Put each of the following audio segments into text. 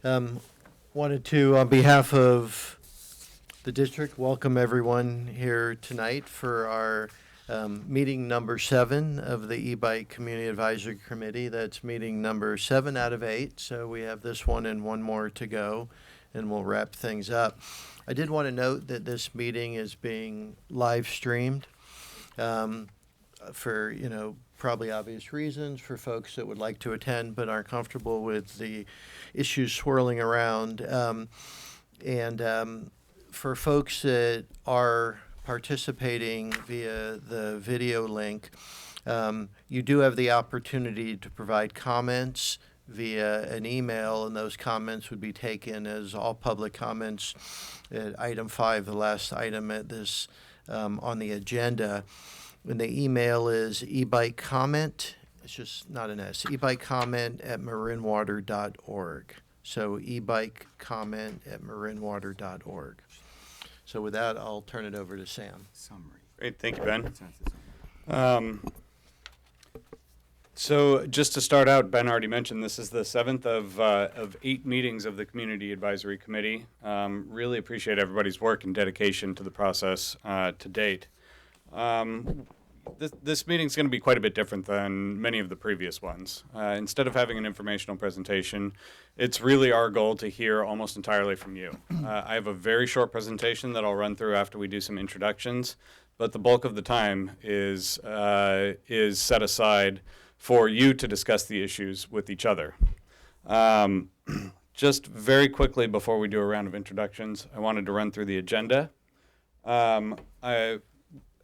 Um, Wanted to, on behalf of the district, welcome everyone here tonight for our meeting number 7 of the E-Bike Community Advisory Committee. That's meeting number 7 out of 8, so we have this one and one more to go, and we'll wrap things up. I did want to note that this meeting is being live streamed for, probably obvious reasons for folks that would like to attend but aren't comfortable with the issues swirling around. For folks that are participating via the video link, you do have the opportunity to provide comments via an email, and those comments would be taken as all public comments at item 5, the last item at this on the agenda. And the email is ebikecomment, it's just not an S, ebikecomment@marinwater.org. So ebikecomment@marinwater.org. So with that, I'll turn it over to Sam. Summary. Great, thank you, Ben. So just to start out, Ben already mentioned this is the 7th of 8 meetings of the Community Advisory Committee. Really appreciate everybody's work and dedication to the process to date. This meeting's going to be quite a bit different than many of the previous ones. Instead of having an informational presentation, it's really our goal to hear almost entirely from you. I have a very short presentation that I'll run through after we do some introductions, but the bulk of the time is set aside for you to discuss the issues with each other. Just very quickly before we do a round of introductions, I wanted to run through the agenda.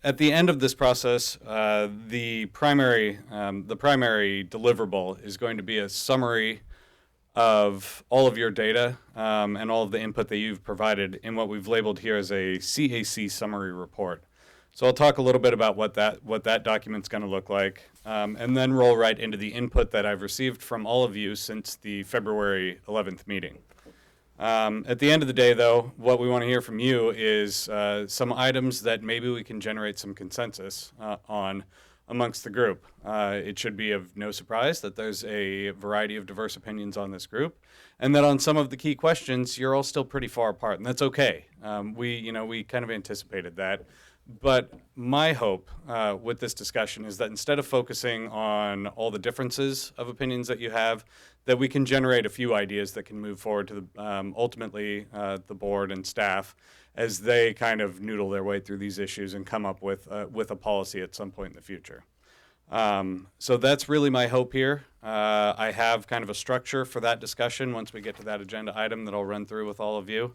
At the end of this process, the primary deliverable is going to be a summary of all of your data and all of the input that you've provided in what we've labeled here as a CAC summary report. So I'll talk a little bit about what that document's going to look like, and then roll right into the input that I've received from all of you since the February 11th meeting. At the end of the day, though, what we want to hear from you is some items that maybe we can generate some consensus on amongst the group. It should be of no surprise that there's a variety of diverse opinions on this group, and that on some of the key questions, you're all still pretty far apart, and that's okay. We kind of anticipated that. But my hope with this discussion is that instead of focusing on all the differences of opinions that you have, that we can generate a few ideas that can move forward to ultimately the board and staff as they kind of noodle their way through these issues and come up with a policy at some point in the future. So that's really my hope here. I have kind of a structure for that discussion once we get to that agenda item that I'll run through with all of you.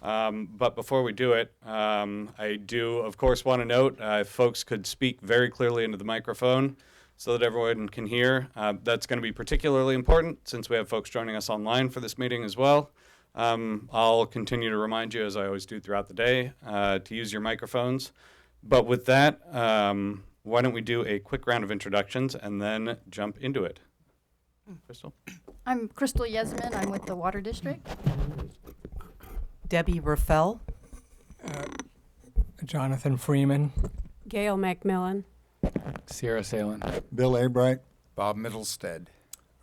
But before we do it, I do, of course, want to note if folks could speak very clearly into the microphone so that everyone can hear. That's going to be particularly important since we have folks joining us online for this meeting as well. I'll continue to remind you, as I always do throughout the day, to use your microphones. But with that, why don't we do a quick round of introductions and then jump into it. Crystal? I'm Crystal Yesman. I'm with the Water District. Debbie Raffel. Jonathan Freeman. Gail McMillan. Sierra Salen. Bill Abright. Bob Middlestead.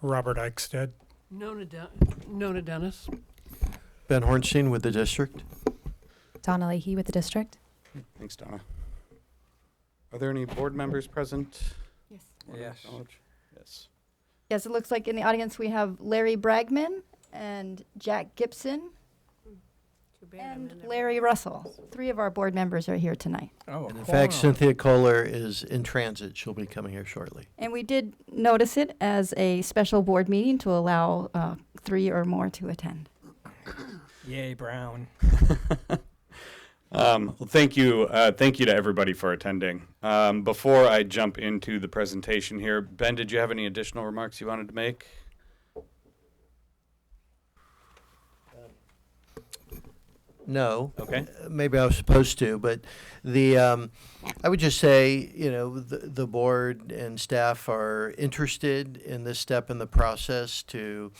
Robert Eichstead. Nona Dennis. Ben Hornstein with the district. Donna Leahy with the district. Thanks, Donna. Are there any board members present? Yes. Yes. Yes. Yes, it looks like in the audience we have Larry Bragman and Jack Gibson and Larry Russell. 3 of our board members are here tonight. Oh, And in fact, Cynthia Kohler is in transit. She'll be coming here shortly. And we did notice it as a special board meeting to allow 3 or more to attend. Yay, Brown. Well, thank you to everybody for attending. Before I jump into the presentation here, Ben, did you have any additional remarks you wanted to make? No. Okay. Maybe I was supposed to, but I would just say, the board and staff are interested in this step in the process to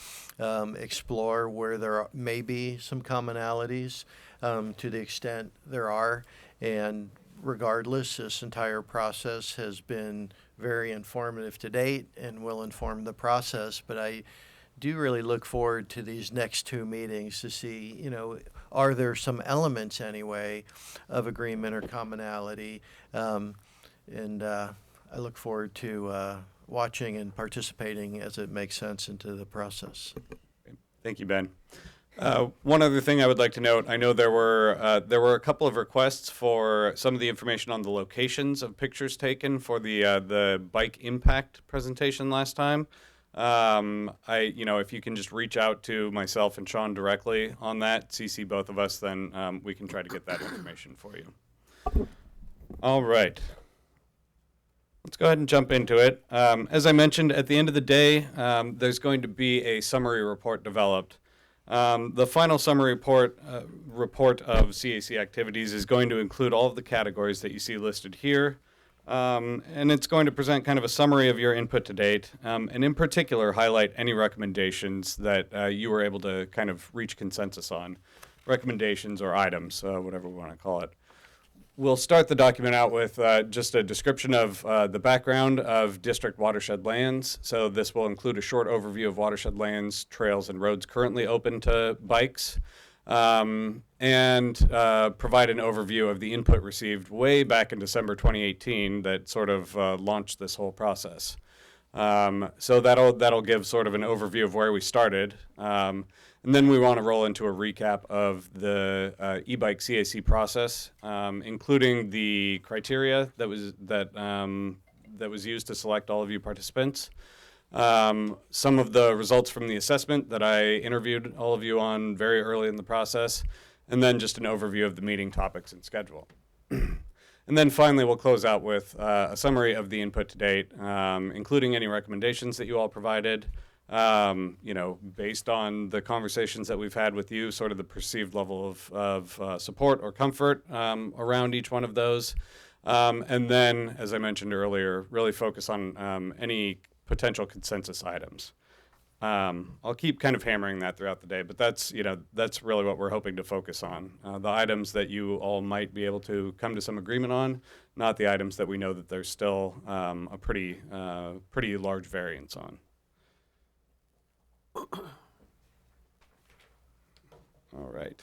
explore where there may be some commonalities to the extent there are. And regardless, this entire process has been very informative to date and will inform the process. But I do really look forward to these next two meetings to see, are there some elements anyway of agreement or commonality? And I look forward to watching and participating as it makes sense into the process. Thank you, Ben. One other thing I would like to note, I know there were a couple of requests for some of the information on the locations of pictures taken for the bike impact presentation last time. If you can just reach out to myself and Sean directly on that, CC both of us, then we can try to get that information for you. All right. Let's go ahead and jump into it. As I mentioned, at the end of the day, there's going to be a summary report developed. The final summary report of CAC activities is going to include all of the categories that you see listed here. And it's going to present kind of a summary of your input to date, and in particular highlight any recommendations that you were able to kind of reach consensus on, recommendations or items, whatever we want to call it. We'll start the document out with just a description of the background of district watershed lands. So this will include a short overview of watershed lands, trails, and roads currently open to bikes, and provide an overview of the input received way back in December 2018 that sort of launched this whole process. So that'll give sort of an overview of where we started. And then we want to roll into a recap of the e-bike CAC process, including the criteria that was used to select all of you participants. Some of the results from the assessment that I interviewed all of you on very early in the process, and then just an overview of the meeting topics and schedule. And then finally, we'll close out with a summary of the input to date, including any recommendations that you all provided, based on the conversations that we've had with you, sort of the perceived level of support or comfort around each one of those. And then, as I mentioned earlier, really focus on any potential consensus items. I'll keep kind of hammering that throughout the day, but that's really what we're hoping to focus on. The items that you all might be able to come to some agreement on, not the items that we know that there's still a pretty large variance on. All right.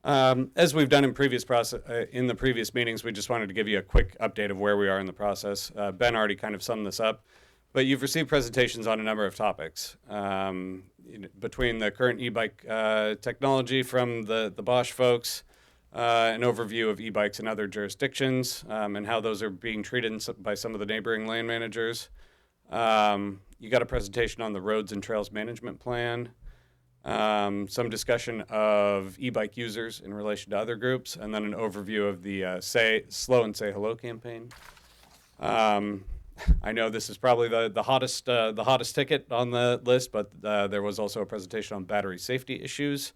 As we've done in the previous meetings, we just wanted to give you a quick update of where we are in the process. Ben already kind of summed this up, but you've received presentations on a number of topics. Between the current e-bike technology from the Bosch folks, an overview of e-bikes in other jurisdictions, and how those are being treated by some of the neighboring land managers. You got a presentation on the roads and trails management plan, some discussion of e-bike users in relation to other groups, and then an overview of the Slow and Say Hello campaign. I know this is probably the hottest ticket on the list, but there was also a presentation on battery safety issues.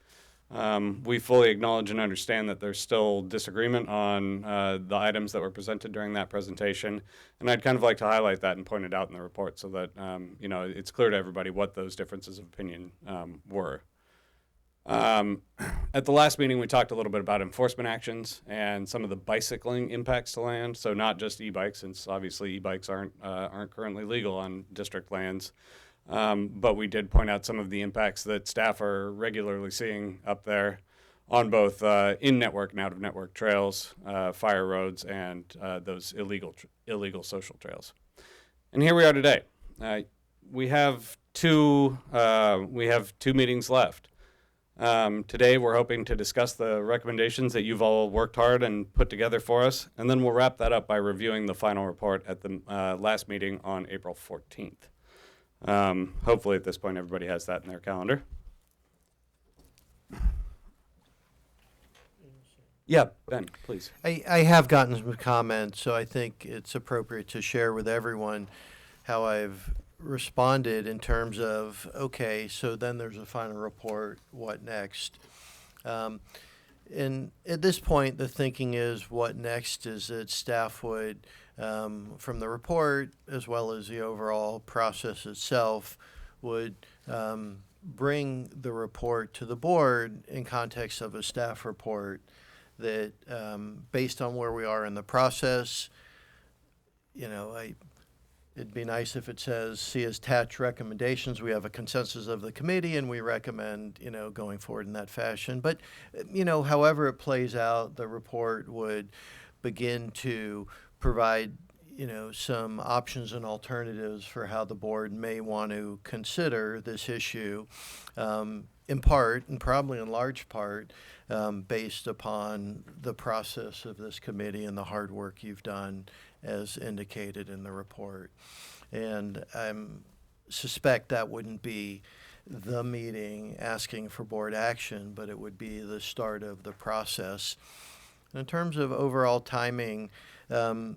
We fully acknowledge and understand that there's still disagreement on the items that were presented during that presentation, and I'd kind of like to highlight that and point it out in the report so that it's clear to everybody what those differences of opinion were. At the last meeting, we talked a little bit about enforcement actions and some of the bicycling impacts to land. So not just e-bikes, since obviously e-bikes aren't currently legal on district lands. But we did point out some of the impacts that staff are regularly seeing up there on both in-network and out-of-network trails, fire roads, and those illegal social trails. And here we are today. We have two meetings left. Today we're hoping to discuss the recommendations that you've all worked hard and put together for us, and then we'll wrap that up by reviewing the final report at the last meeting on April 14th. Hopefully at this point everybody has that in their calendar. Yeah, Ben, please. I have gotten some comments, so I think it's appropriate to share with everyone how I've responded in terms of, okay, so then there's a final report, what next? And at this point, the thinking is what next is that staff would, from the report as well as the overall process itself, would bring the report to the board in context of a staff report that, based on where we are in the process, it'd be nice if it says, see as attached recommendations, we have a consensus of the committee and we recommend, going forward in that fashion. But, however it plays out, the report would begin to provide, some options and alternatives for how the board may want to consider this issue, in part, and probably in large part, based upon the process of this committee and the hard work you've done as indicated in the report. And I suspect that wouldn't be the meeting asking for board action, but it would be the start of the process. In terms of overall timing,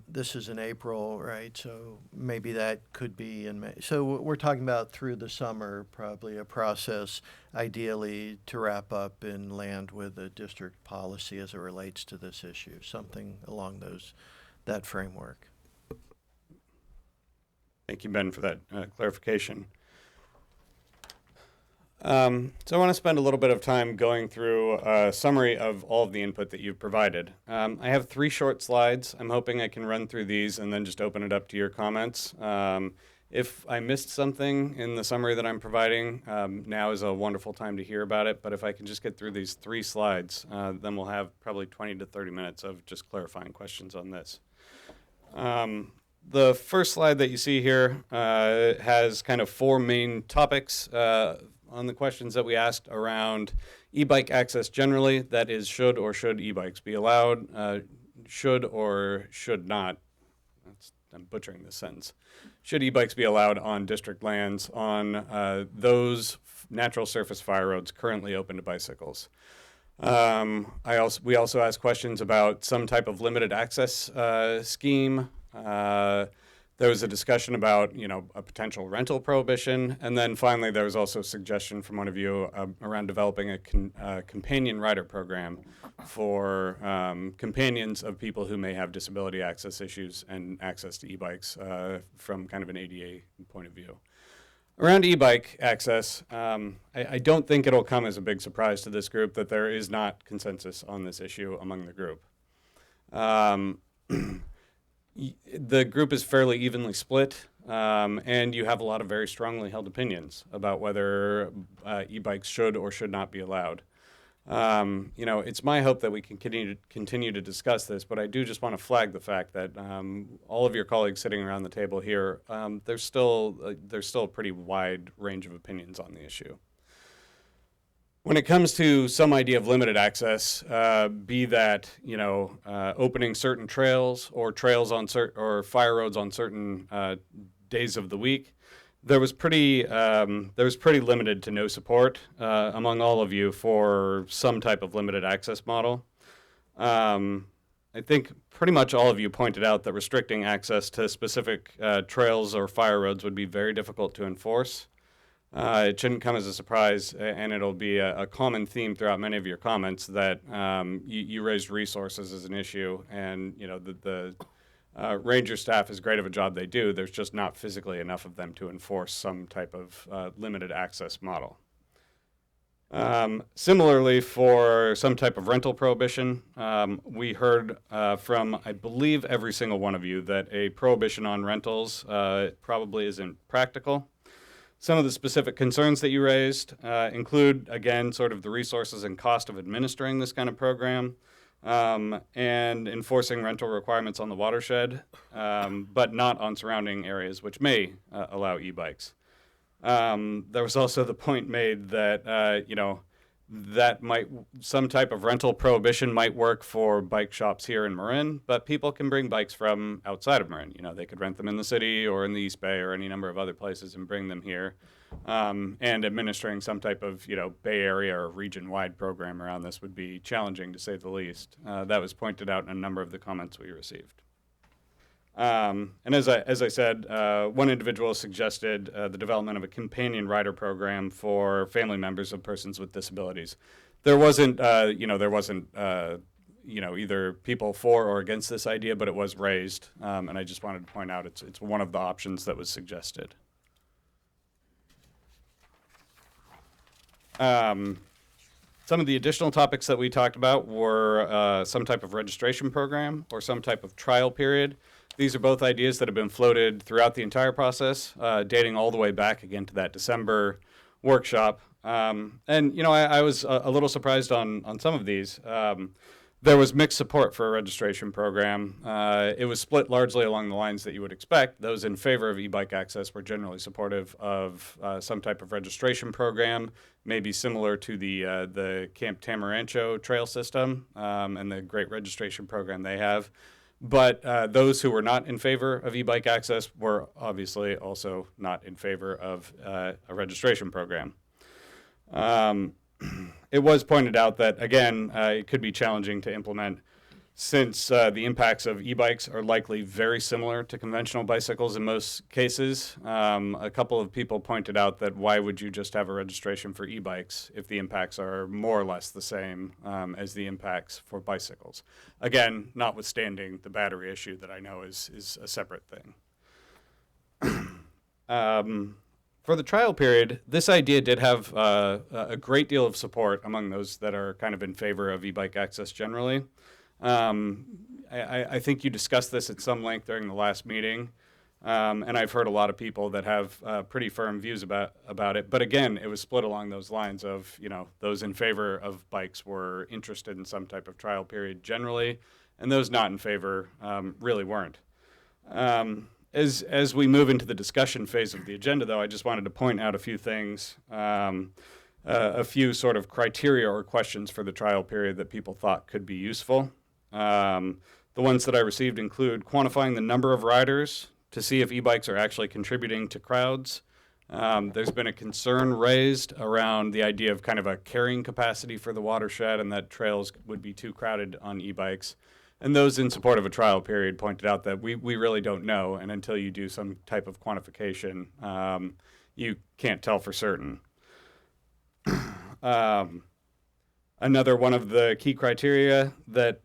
this is in April, right? So maybe that could be in May. So we're talking about through the summer, probably a process ideally to wrap up and land with a district policy as it relates to this issue, something along that framework. Thank you, Ben, for that clarification. So I want to spend a little bit of time going through a summary of all of the input that you've provided. I have 3 short slides. I'm hoping I can run through these and then just open it up to your comments. If I missed something in the summary that I'm providing, now is a wonderful time to hear about it. But if I can just get through these 3 slides, then we'll have probably 20 to 30 minutes of just clarifying questions on this. The first slide that you see here has kind of 4 main topics on the questions that we asked around e-bike access generally. That is, should or should e-bikes be allowed? Should or should not? I'm butchering this sentence. Should e-bikes be allowed on district lands on those natural surface fire roads currently open to bicycles? We also asked questions about some type of limited access scheme. There was a discussion about, a potential rental prohibition. And then finally, there was also a suggestion from one of you around developing a companion rider program for companions of people who may have disability access issues and access to e-bikes from kind of an ADA point of view. Around e-bike access, I don't think it'll come as a big surprise to this group that there is not consensus on this issue among the group. The group is fairly evenly split, and you have a lot of very strongly held opinions about whether e-bikes should or should not be allowed. It's my hope that we can continue to discuss this, but I do just want to flag the fact that all of your colleagues sitting around the table here, there's still a pretty wide range of opinions on the issue. When it comes to some idea of limited access, be that opening certain trails or trails on or fire roads on certain days of the week, there was pretty limited to no support among all of you for some type of limited access model. I think pretty much all of you pointed out that restricting access to specific trails or fire roads would be very difficult to enforce. It shouldn't come as a surprise, and it'll be a common theme throughout many of your comments that you raised resources as an issue, and the ranger staff, as great of a job they do, there's just not physically enough of them to enforce some type of limited access model. Similarly, for some type of rental prohibition, we heard from, I believe, every single one of you that a prohibition on rentals probably isn't practical. Some of the specific concerns that you raised include, again, sort of the resources and cost of administering this kind of program and enforcing rental requirements on the watershed, but not on surrounding areas, which may allow e-bikes. There was also the point made that, that some type of rental prohibition might work for bike shops here in Marin, but people can bring bikes from outside of Marin. They could rent them in the city or in the East Bay or any number of other places and bring them here. And administering some type of, Bay Area or region-wide program around this would be challenging, to say the least. That was pointed out in a number of the comments we received. And as I said, one individual suggested the development of a companion rider program for family members of persons with disabilities. There wasn't, either people for or against this idea, but it was raised, and I just wanted to point out it's one of the options that was suggested. Some of the additional topics that we talked about were some type of registration program or some type of trial period. These are both ideas that have been floated throughout the entire process, dating all the way back again to that December workshop. I was a little surprised on some of these. There was mixed support for a registration program. It was split largely along the lines that you would expect. Those in favor of e-bike access were generally supportive of some type of registration program, maybe similar to the Camp Tamarancho trail system and the great registration program they have. But those who were not in favor of e-bike access were obviously also not in favor of a registration program. It was pointed out that, again, it could be challenging to implement since the impacts of e-bikes are likely very similar to conventional bicycles in most cases. A couple of people pointed out that why would you just have a registration for e-bikes if the impacts are more or less the same as the impacts for bicycles? Again, notwithstanding the battery issue that I know is a separate thing. For the trial period, this idea did have a great deal of support among those that are kind of in favor of e-bike access generally. I think you discussed this at some length during the last meeting, and I've heard a lot of people that have pretty firm views about it. But again, it was split along those lines of, those in favor of bikes were interested in some type of trial period generally, and those not in favor really weren't. As we move into the discussion phase of the agenda, though, I just wanted to point out a few things, a few sort of criteria or questions for the trial period that people thought could be useful. The ones that I received include quantifying the number of riders to see if e-bikes are actually contributing to crowds. There's been a concern raised around the idea of kind of a carrying capacity for the watershed and that trails would be too crowded on e-bikes. And those in support of a trial period pointed out that we really don't know, and until you do some type of quantification, you can't tell for certain. Another one of the key criteria that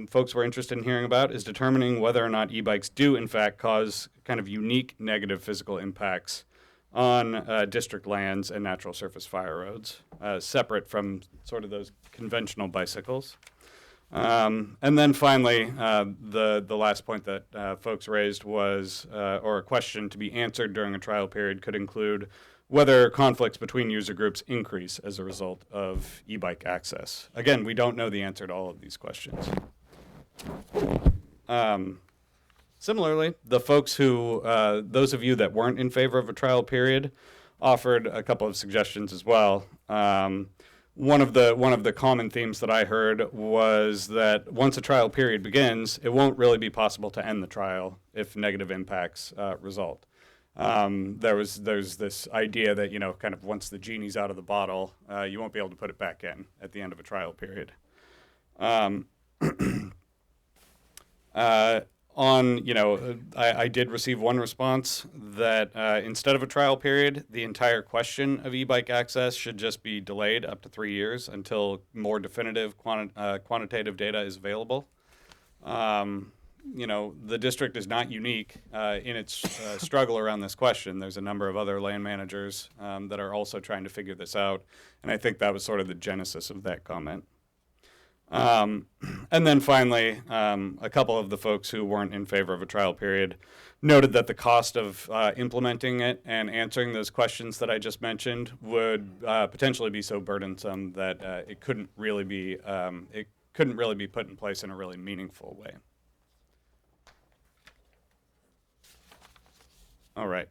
folks were interested in hearing about is determining whether or not e-bikes do, in fact, cause kind of unique negative physical impacts on district lands and natural surface fire roads, separate from sort of those conventional bicycles. And then finally, the last point that folks raised was, or a question to be answered during a trial period could include whether conflicts between user groups increase as a result of e-bike access. Again, we don't know the answer to all of these questions. Similarly, the folks who, those of you that weren't in favor of a trial period, offered a couple of suggestions as well. One of the common themes that I heard was that once a trial period begins, it won't really be possible to end the trial if negative impacts result. There's this idea that, kind of once the genie's out of the bottle, you won't be able to put it back in at the end of a trial period. I did receive one response that instead of a trial period, the entire question of e-bike access should just be delayed up to 3 years until more definitive quantitative data is available. The district is not unique in its struggle around this question. There's a number of other land managers that are also trying to figure this out, and I think that was sort of the genesis of that comment. And then finally, a couple of the folks who weren't in favor of a trial period noted that the cost of implementing it and answering those questions that I just mentioned would potentially be so burdensome that it couldn't really be put in place in a really meaningful way. All right.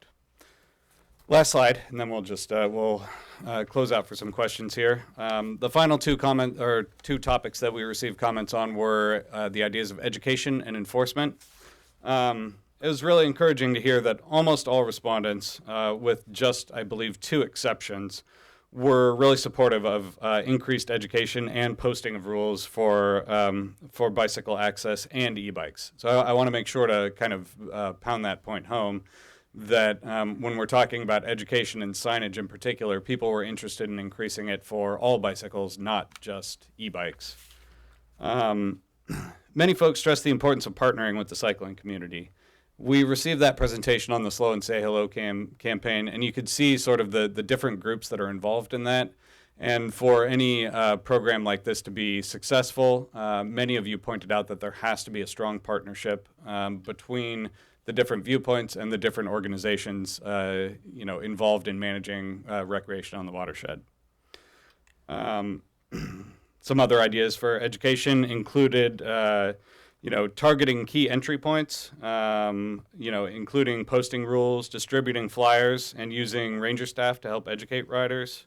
Last slide, and then we'll just close out for some questions here. The final two topics that we received comments on were the ideas of education and enforcement. It was really encouraging to hear that almost all respondents, with just, I believe, 2 exceptions, were really supportive of increased education and posting of rules for bicycle access and e-bikes. So I want to make sure to kind of pound that point home, that when we're talking about education and signage in particular, people were interested in increasing it for all bicycles, not just e-bikes. Many folks stress the importance of partnering with the cycling community. We received that presentation on the Slow and Say Hello campaign, and you could see sort of the different groups that are involved in that. And for any program like this to be successful, many of you pointed out that there has to be a strong partnership between the different viewpoints and the different organizations, involved in managing recreation on the watershed. Some other ideas for education included, targeting key entry points, including posting rules, distributing flyers, and using ranger staff to help educate riders.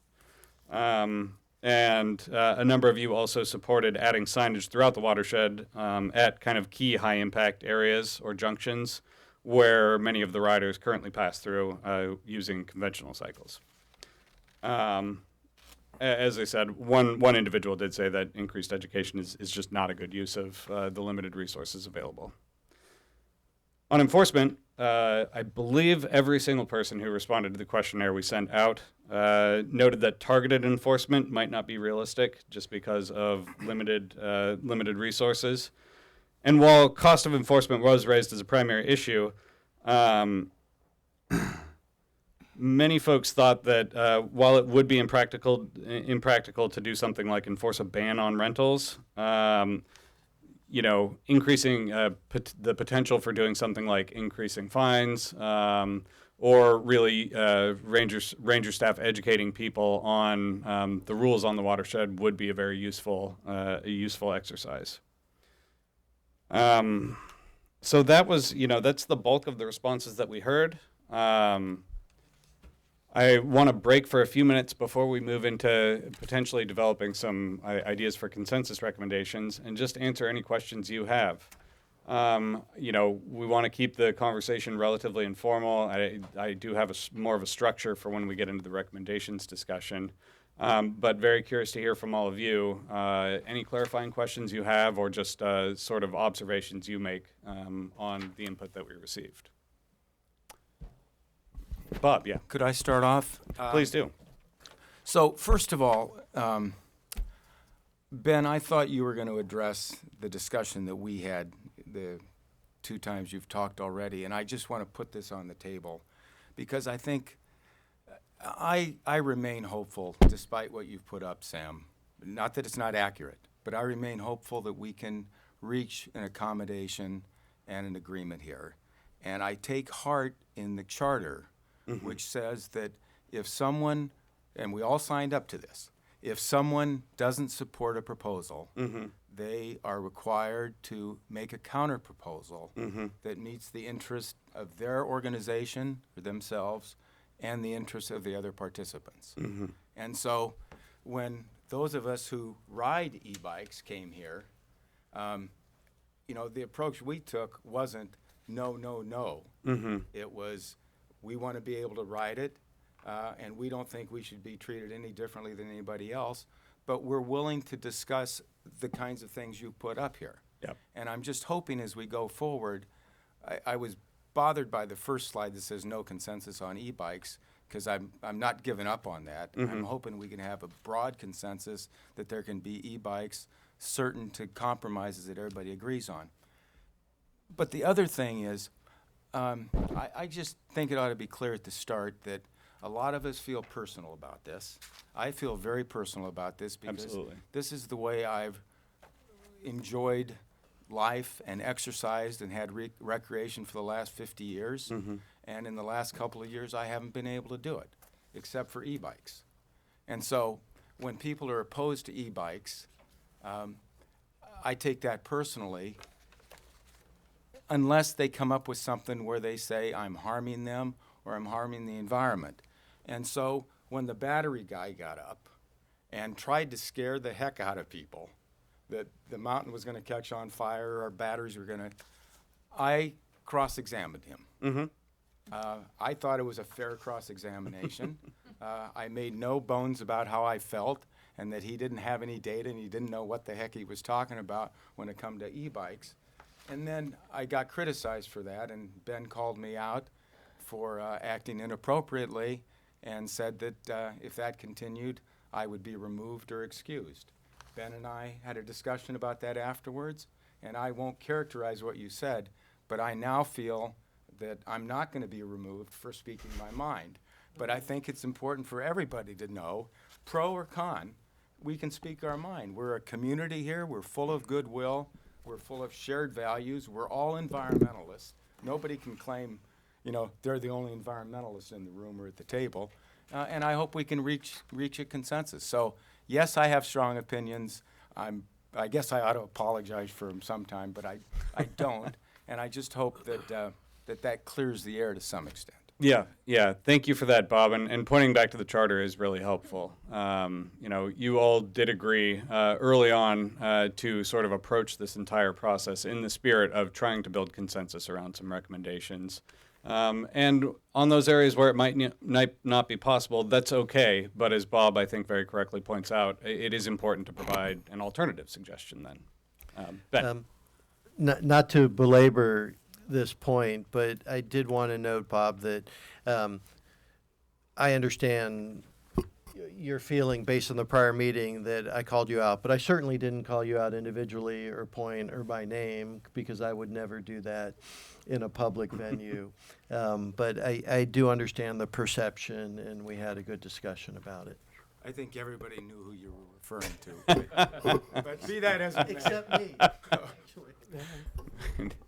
And a number of you also supported adding signage throughout the watershed at kind of key high-impact areas or junctions where many of the riders currently pass through using conventional cycles. As I said, one individual did say that increased education is just not a good use of the limited resources available. On enforcement, I believe every single person who responded to the questionnaire we sent out noted that targeted enforcement might not be realistic just because of limited resources. And while cost of enforcement was raised as a primary issue, many folks thought that while it would be impractical to do something like enforce a ban on rentals, increasing the potential for doing something like increasing fines, or really ranger staff educating people on the rules on the watershed would be a very useful exercise. So that was, that's the bulk of the responses that we heard. I want to break for a few minutes before we move into potentially developing some ideas for consensus recommendations and just answer any questions you have. We want to keep the conversation relatively informal. I do have more of a structure for when we get into the recommendations discussion, but very curious to hear from all of you. Any clarifying questions you have or just sort of observations you make on the input that we received. Bob, yeah. Could I start off? Please do. So first of all, Ben, I thought you were going to address the discussion that we had the 2 times you've talked already, and I just want to put this on the table because I think I remain hopeful despite what you've put up, Sam. Not that it's not accurate, but I remain hopeful that we can reach an accommodation and an agreement here. And I take heart in the charter, which says that if someone, and we all signed up to this, if someone doesn't support a proposal, they are required to make a counter proposal that meets the interest of their organization or themselves and the interests of the other participants. And so when those of us who ride e-bikes came here, the approach we took wasn't no. It was, we want to be able to ride it, and we don't think we should be treated any differently than anybody else, but we're willing to discuss the kinds of things you put up here. Yep. And I'm just hoping as we go forward, I was bothered by the first slide that says no consensus on e-bikes, because I'm not giving up on that. I'm hoping we can have a broad consensus that there can be e-bikes, certain to compromises that everybody agrees on. But the other thing is, I just think it ought to be clear at the start that a lot of us feel personal about this. I feel very personal about this because Absolutely. This is the way I've enjoyed life and exercised and had recreation for the last 50 years. And in the last couple of years, I haven't been able to do it, except for e-bikes. And so when people are opposed to e-bikes, I take that personally, unless they come up with something where they say I'm harming them or I'm harming the environment. And so when the battery guy got up and tried to scare the heck out of people that the mountain was going to catch on fire or batteries were going to, I cross-examined him. I thought it was a fair cross-examination. I made no bones about how I felt and that he didn't have any data and he didn't know what the heck he was talking about when it come to e-bikes. And then I got criticized for that, and Ben called me out for acting inappropriately and said that if that continued, I would be removed or excused. Ben and I had a discussion about that afterwards, and I won't characterize what you said, but I now feel that I'm not going to be removed for speaking my mind. But I think it's important for everybody to know pro or con, we can speak our mind. We're a community here. We're full of goodwill. We're full of shared values. We're all environmentalists. Nobody can claim, they're the only environmentalists in the room or at the table. And I hope we can reach a consensus. So, yes, I have strong opinions. I guess I ought to apologize for them sometime, but I don't. And I just hope that clears the air to some extent. Yeah. Thank you for that, Bob. And pointing back to the charter is really helpful. You all did agree early on to sort of approach this entire process in the spirit of trying to build consensus around some recommendations. And on those areas where it might not be possible, that's okay. But as Bob, I think, very correctly points out, it is important to provide an alternative suggestion then. Ben. Not to belabor this point, but I did want to note, Bob, that I understand your feeling based on the prior meeting that I called you out, but I certainly didn't call you out individually or point or by name, because I would never do that in a public venue. But I do understand the perception, and we had a good discussion about it. I think everybody knew who you were referring to. But be that as it may. Except me.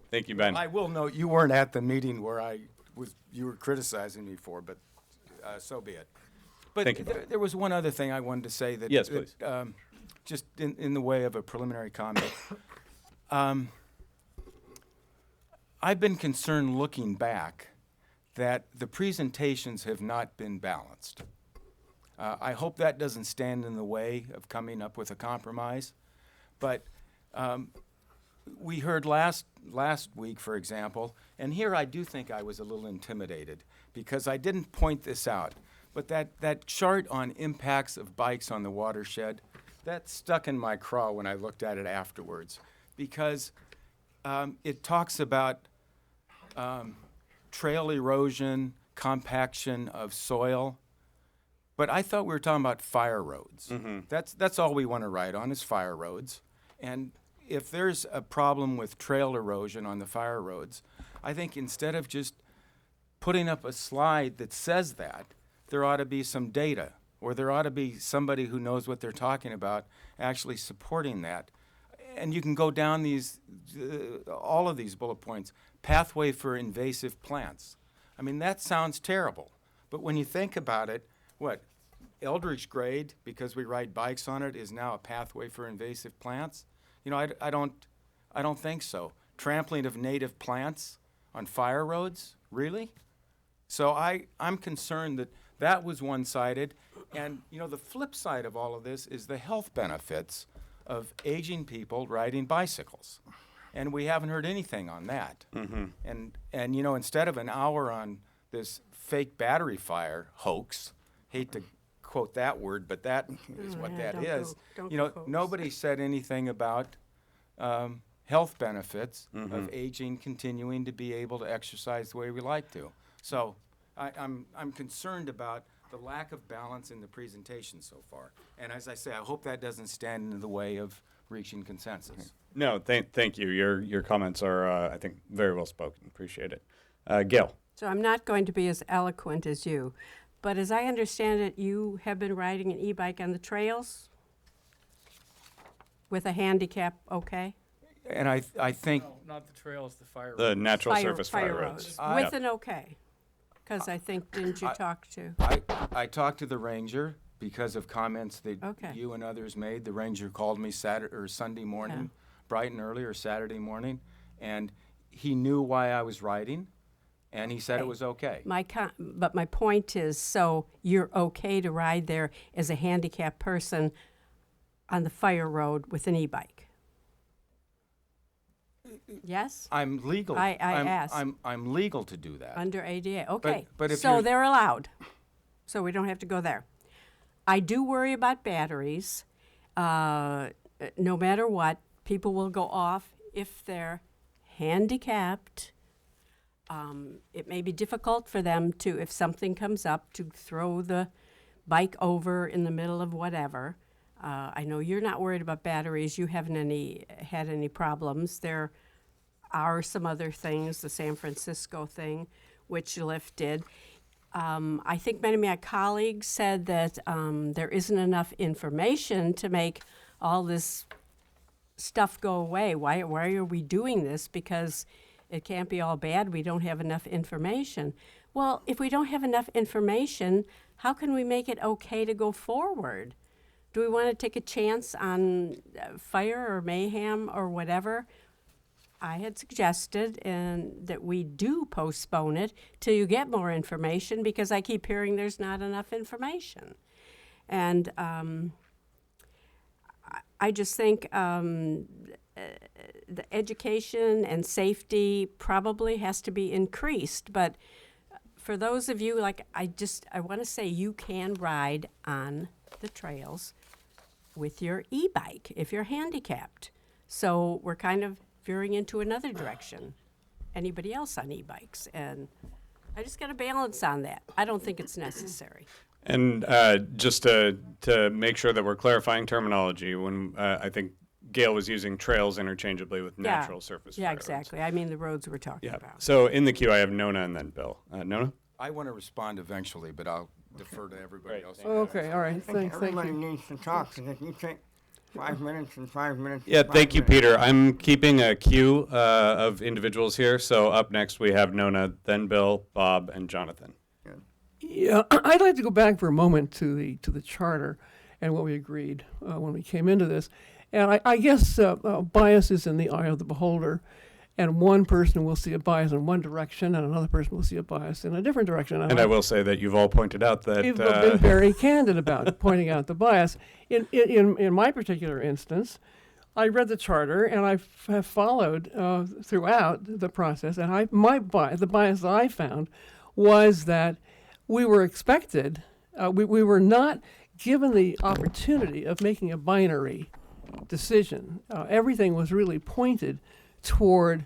Thank you, Ben. I will note, you weren't at the meeting where you were criticizing me for, but so be it. But Thank you. There was one other thing I wanted to say that, Yes, please. just in the way of a preliminary comment. I've been concerned looking back that the presentations have not been balanced. I hope that doesn't stand in the way of coming up with a compromise. But we heard last week, for example, and here I do think I was a little intimidated because I didn't point this out, but that chart on impacts of bikes on the watershed, that stuck in my craw when I looked at it afterwards, because it talks about trail erosion, compaction of soil, but I thought we were talking about fire roads. Mm-hmm. That's all we want to write on is fire roads. And if there's a problem with trail erosion on the fire roads, I think instead of just putting up a slide that says that, there ought to be some data, or there ought to be somebody who knows what they're talking about actually supporting that. And you can go down all of these bullet points. Pathway for invasive plants. I mean, that sounds terrible. But when you think about it, Eldridge Grade, because we ride bikes on it, is now a pathway for invasive plants? I don't think so. Trampling of native plants on fire roads? Really? So I'm concerned that was one-sided. And, the flip side of all of this is the health benefits of aging people riding bicycles. And we haven't heard anything on that. Mm-hmm. And instead of an hour on this fake battery fire hoax, hate to quote that word, but that is what that is. Nobody said anything about health benefits of aging, continuing to be able to exercise the way we like to. So I'm concerned about the lack of balance in the presentation so far. And as I say, I hope that doesn't stand in the way of reaching consensus. No, thank you. Your comments are, I think, very well spoken. Appreciate it. Gail. So I'm not going to be as eloquent as you, but as I understand it, you have been riding an e-bike on the trails with a handicap, okay? And I think No, not the trails, the fire The roads. natural surface fire roads. With an okay, because I think, didn't you talk to? I talked to the ranger because of comments that Okay. you and others made. The ranger called me Sunday morning, bright and early, or Saturday morning, and he knew why I was riding, and he said it was okay. But my point is, so you're okay to ride there as a handicapped person on the fire road with an e-bike? Yes? I'm legal. I asked. I'm legal to do that. Under ADA, okay. but if so you're- they're allowed. So we don't have to go there. I do worry about batteries. No matter what, people will go off if they're handicapped. It may be difficult for them to, if something comes up, to throw the bike over in the middle of whatever. I know you're not worried about batteries. You haven't had any problems. There are some other things, the San Francisco thing, which Lyft did. I think many of my colleagues said that there isn't enough information to make all this stuff go away. Why are we doing this? Because it can't be all bad. We don't have enough information. Well, if we don't have enough information, how can we make it okay to go forward? Do we want to take a chance on fire or mayhem or whatever? I had suggested that we do postpone it till you get more information, because I keep hearing there's not enough information. And I just think the education and safety probably has to be increased. But for those of you, I want to say you can ride on the trails with your e-bike if you're handicapped. So we're kind of veering into another direction. Anybody else on e-bikes? And I just got a balance on that. I don't think it's necessary. And just to make sure that we're clarifying terminology, when I think Gail was using trails interchangeably with natural surface Yeah, fire roads. exactly. I mean the roads we're talking Yeah. about. So in the queue, I have Nona and then Bill. Nona? I want to respond eventually, but I'll defer to everybody else. Okay, all right, thank Everybody you. needs to talk, so if you take 5 minutes and 5 minutes. Yeah, and thank 5 you, minutes. Peter. I'm keeping a queue of individuals here. So up next, we have Nona, then Bill, Bob, and Jonathan. Yeah, I'd like to go back for a moment to the charter and what we agreed when we came into this. And I guess bias is in the eye of the beholder, and one person will see a bias in one direction, and another person will see a bias in a different direction. And I will say that you've all pointed out that You've been very candid about pointing out the bias. In my particular instance, I read the charter and I have followed throughout the process. And the bias that I found was that we were expected, we were not given the opportunity of making a binary decision. Everything was really pointed toward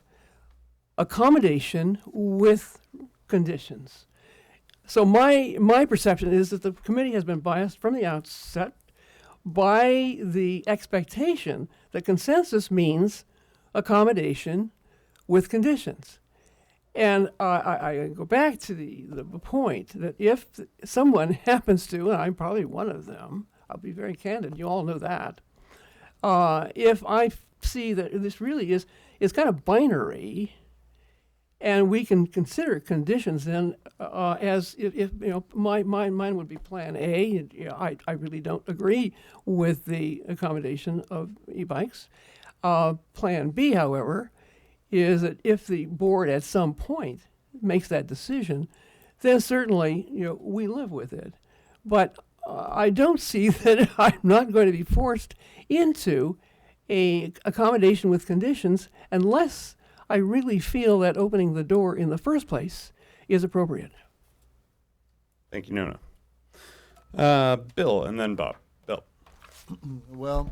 accommodation with conditions. So my perception is that the committee has been biased from the outset by the expectation that consensus means accommodation with conditions. And I go back to the point that if someone happens to, and I'm probably one of them, I'll be very candid, you all know that, if I see that this really is kind of binary, and we can consider conditions then as if mine would be plan A. I really don't agree with the accommodation of e-bikes. Plan B, however, is that if the board at some point makes that decision, then certainly we live with it. But I don't see that I'm not going to be forced into a accommodation with conditions unless I really feel that opening the door in the first place is appropriate. Thank you, Nona. Bill, and then Bob. Bill. Well,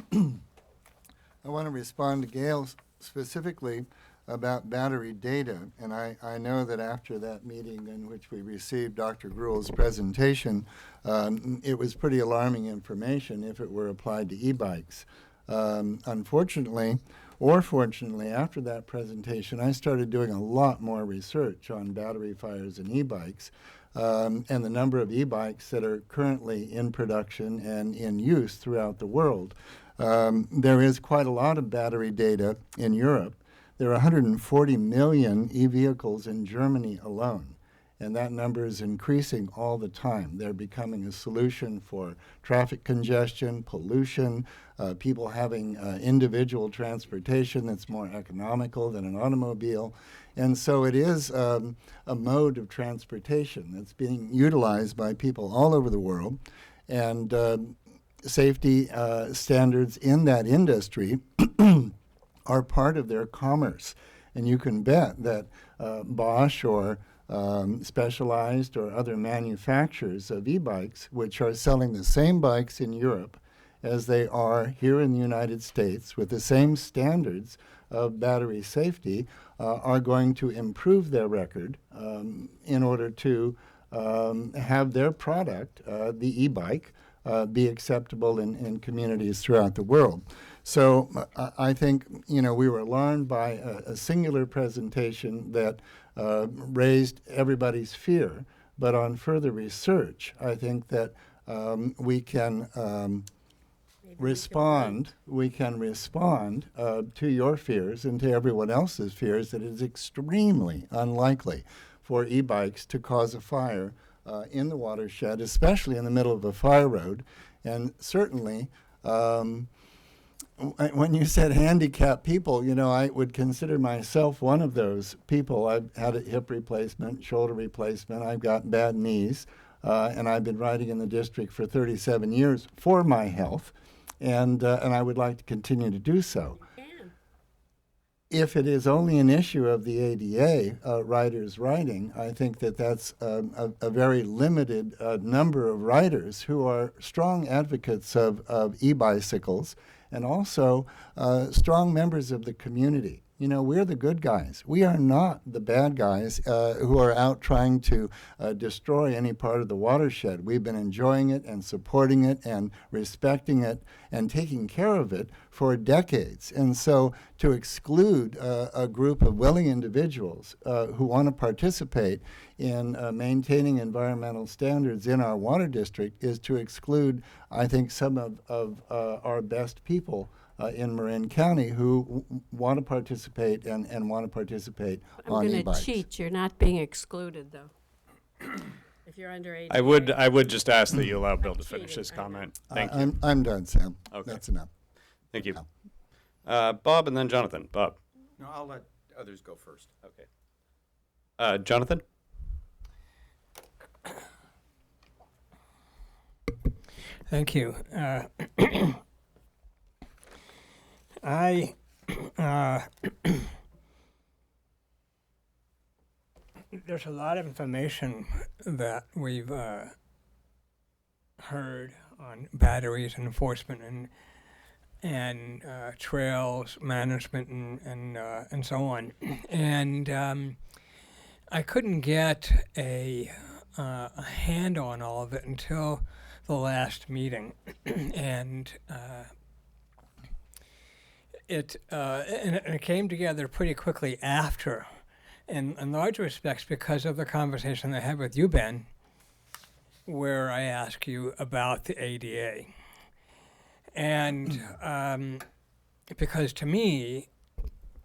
I want to respond to Gail specifically about battery data. And I know that after that meeting in which we received Dr. Gruel's presentation, it was pretty alarming information if it were applied to e-bikes. Unfortunately, or fortunately, after that presentation, I started doing a lot more research on battery fires and e-bikes and the number of e-bikes that are currently in production and in use throughout the world. There is quite a lot of battery data in Europe. There are 140 million e-vehicles in Germany alone, and that number is increasing all the time. They're becoming a solution for traffic congestion, pollution, people having individual transportation that's more economical than an automobile. And so it is a mode of transportation that's being utilized by people all over the world. And safety standards in that industry are part of their commerce. And you can bet that Bosch or Specialized or other manufacturers of e-bikes, which are selling the same bikes in Europe as they are here in the United States with the same standards of battery safety, are going to improve their record in order to have their product, the e-bike, be acceptable in communities throughout the world. So I think we were alarmed by a singular presentation that raised everybody's fear. But on further research, I think that we can respond. We can respond to your fears and to everyone else's fears that it is extremely unlikely for e-bikes to cause a fire in the watershed, especially in the middle of a fire road. And certainly, when you said handicapped people, you know, I would consider myself one of those people. I've had a hip replacement, shoulder replacement. I've got bad knees, and I've been riding in the district for 37 years for my health, and I would like to continue to do so. If it is only an issue of the ADA riders riding, I think that that's a very limited number of riders who are strong advocates of e-bicycles and also strong members of the community. You know, we're the good guys. We are not the bad guys who are out trying to destroy any part of the watershed. We've been enjoying it and supporting it and respecting it and taking care of it for decades. And so to exclude a group of willing individuals who want to participate in maintaining environmental standards in our water district is to exclude, I think, some of our best people in Marin County who want to participate and want to participate on e-bikes. I'm going to cheat. You're not being excluded, though. If you're under 18. I would just ask that you allow Bill to finish his comment. Thank you. I'm done, Sam. Okay. That's enough. Thank you. Bob and then Jonathan. Bob. No, I'll let others go first. Okay. Jonathan? Thank you. There's a lot of information that we've heard on batteries and enforcement and trails management and so on, and I couldn't get a handle on all of it until the last meeting, and it came together pretty quickly after, in large respects because of the conversation I had with you, Ben, where I asked you about the ADA. And because to me,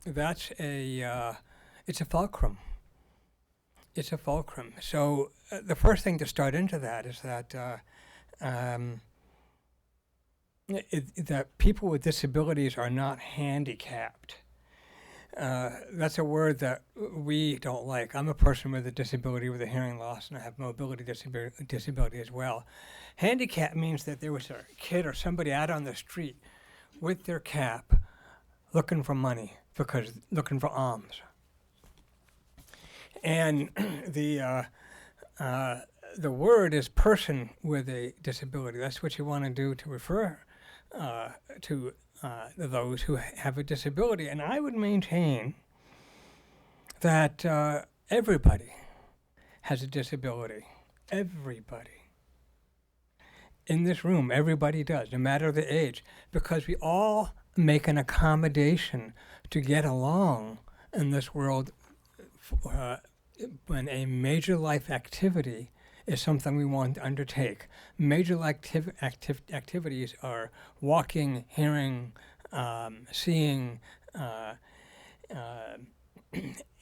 that's it's a fulcrum. It's a fulcrum. So the first thing to start into that is that that people with disabilities are not handicapped. That's a word that we don't like. I'm a person with a disability, with a hearing loss, and I have mobility disability as well. Handicap means that there was a kid or somebody out on the street with their cap looking for money, looking for alms. And the word is person with a disability. That's what you want to do to refer to those who have a disability. And I would maintain that everybody has a disability. Everybody. In this room, everybody does, no matter the age, because we all make an accommodation to get along in this world when a major life activity is something we want to undertake. Major activities are walking, hearing, seeing,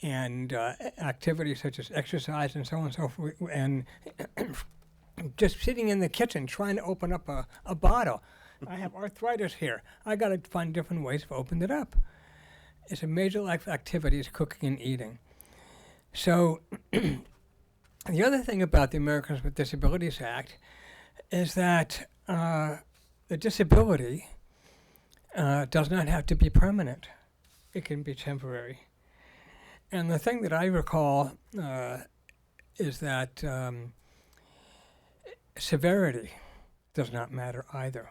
and activities such as exercise and so on and so forth, and just sitting in the kitchen trying to open up a bottle. I have arthritis here. I got to find different ways of opening it up. It's a major life activity is cooking and eating. So the other thing about the Americans with Disabilities Act is that the disability does not have to be permanent. It can be temporary. And the thing that I recall is that severity does not matter either.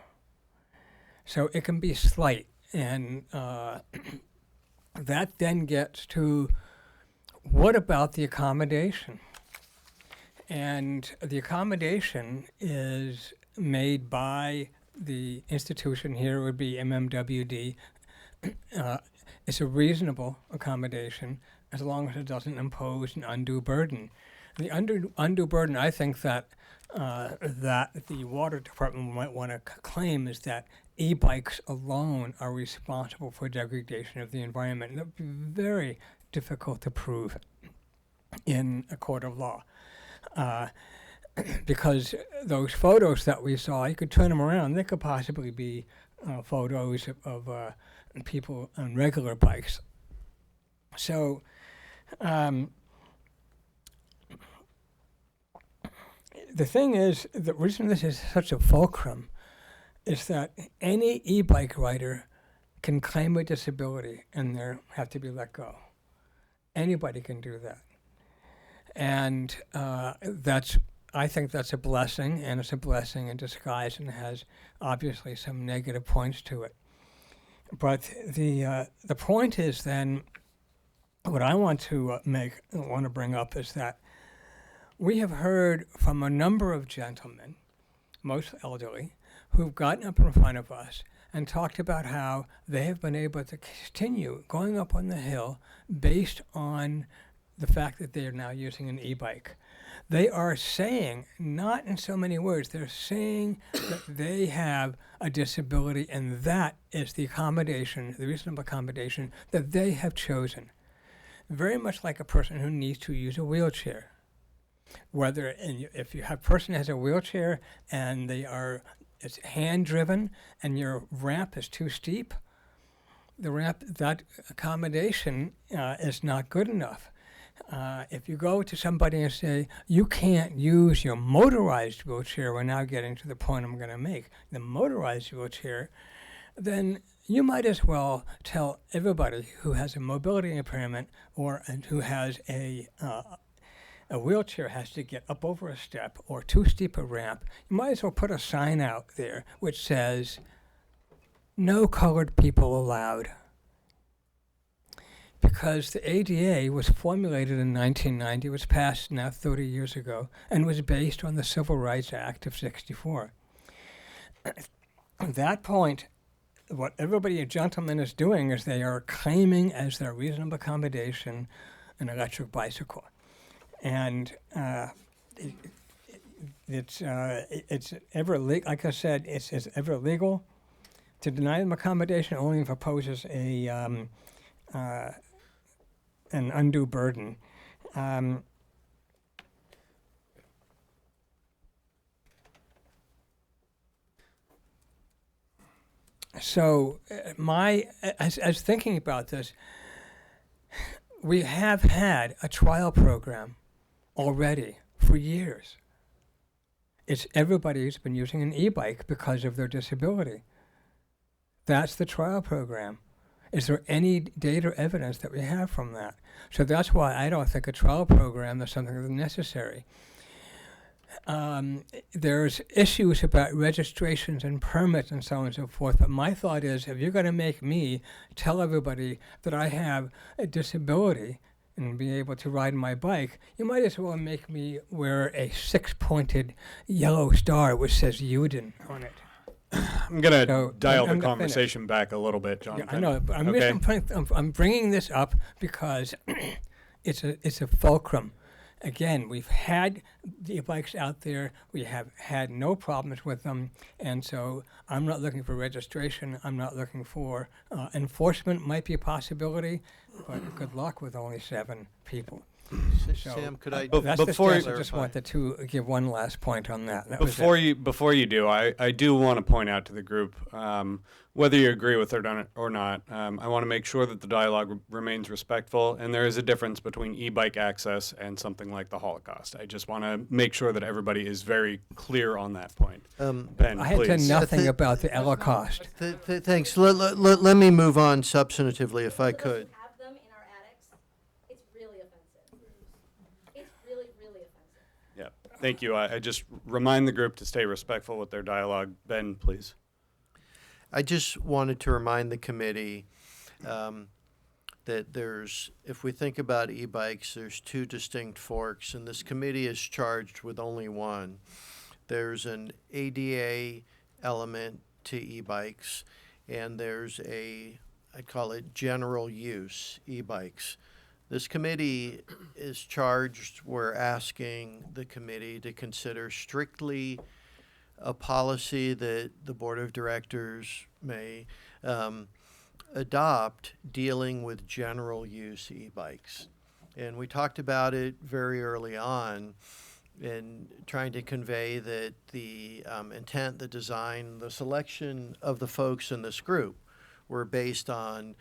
So it can be slight, and that then gets to what about the accommodation? And the accommodation is made by the institution. Here would be MMWD. It's a reasonable accommodation, as long as it doesn't impose an undue burden. The undue burden, I think that that the water department might want to claim is that e-bikes alone are responsible for degradation of the environment. And that would be very difficult to prove in a court of law. Because those photos that we saw, you could turn them around, they could possibly be photos of people on regular bikes. So, the thing is, the reason this is such a fulcrum is that any e-bike rider can claim a disability and they have to be let go. Anybody can do that. And I think that's a blessing, and it's a blessing in disguise and has obviously some negative points to it. But the point is then, what I want to bring up is that we have heard from a number of gentlemen, most elderly, who've gotten up in front of us and talked about how they have been able to continue going up on the hill based on the fact that they are now using an e-bike. They are saying, not in so many words, they're saying that they have a disability and that is the accommodation, the reasonable accommodation that they have chosen. Very much like a person who needs to use a wheelchair. If you have a person who has a wheelchair and it's hand-driven and your ramp is too steep, that accommodation is not good enough. If you go to somebody and say, you can't use your motorized wheelchair, we're now getting to the point I'm going to make, the motorized wheelchair, then you might as well tell everybody who has a mobility impairment and who has a wheelchair has to get up over a step or too steep a ramp, you might as well put a sign out there which says, no colored people allowed. Because the ADA was formulated in 1990, was passed now 30 years ago, and was based on the Civil Rights Act of '64. At that point, what everybody, gentlemen, is doing is they are claiming as their reasonable accommodation an electric bicycle. And it's ever legal. Like I said, it's ever legal to deny them accommodation only if it poses an undue burden. So as thinking about this, we have had a trial program already for years. It's everybody who's been using an e-bike because of their disability. That's the trial program. Is there any data or evidence that we have from that? So that's why I don't think a trial program is something that's necessary. There's issues about registrations and permits and so on and so forth, but my thought is if you're going to make me tell everybody that I have a disability and be able to ride my bike, you might as well make me wear a 6-pointed yellow star which says Uden on it. I'm going to dial the conversation back a little bit, Jonathan. Yeah, I know, but I'm bringing this up because it's a fulcrum. Again, we've had the bikes out there. We have had no problems with them. And so I'm not looking for registration. I'm not looking for enforcement might be a possibility, but good luck with only 7 people. Sam, could I? That's I just wanted to give one last point on that. Before you do, I do want to point out to the group, whether you agree with it or not, I want to make sure that the dialogue remains respectful, and there is a difference between e-bike access and something like the Holocaust. I just want to make sure that everybody is very clear on that point. Ben, I had said nothing about the Holocaust. Thanks. Let me move on substantively, if I could. Thank you. I just remind the group to stay respectful with their dialogue. Ben, please. I just wanted to remind the committee that if we think about e-bikes, there's 2 distinct forks, and this committee is charged with only one. There's an ADA element to e-bikes, and there's I call it general use e-bikes. This committee is charged, we're asking the committee to consider strictly a policy that the Board of Directors may adopt dealing with general use e-bikes. And we talked about it very early on in trying to convey that the intent, the design, the selection of the folks in this group were based on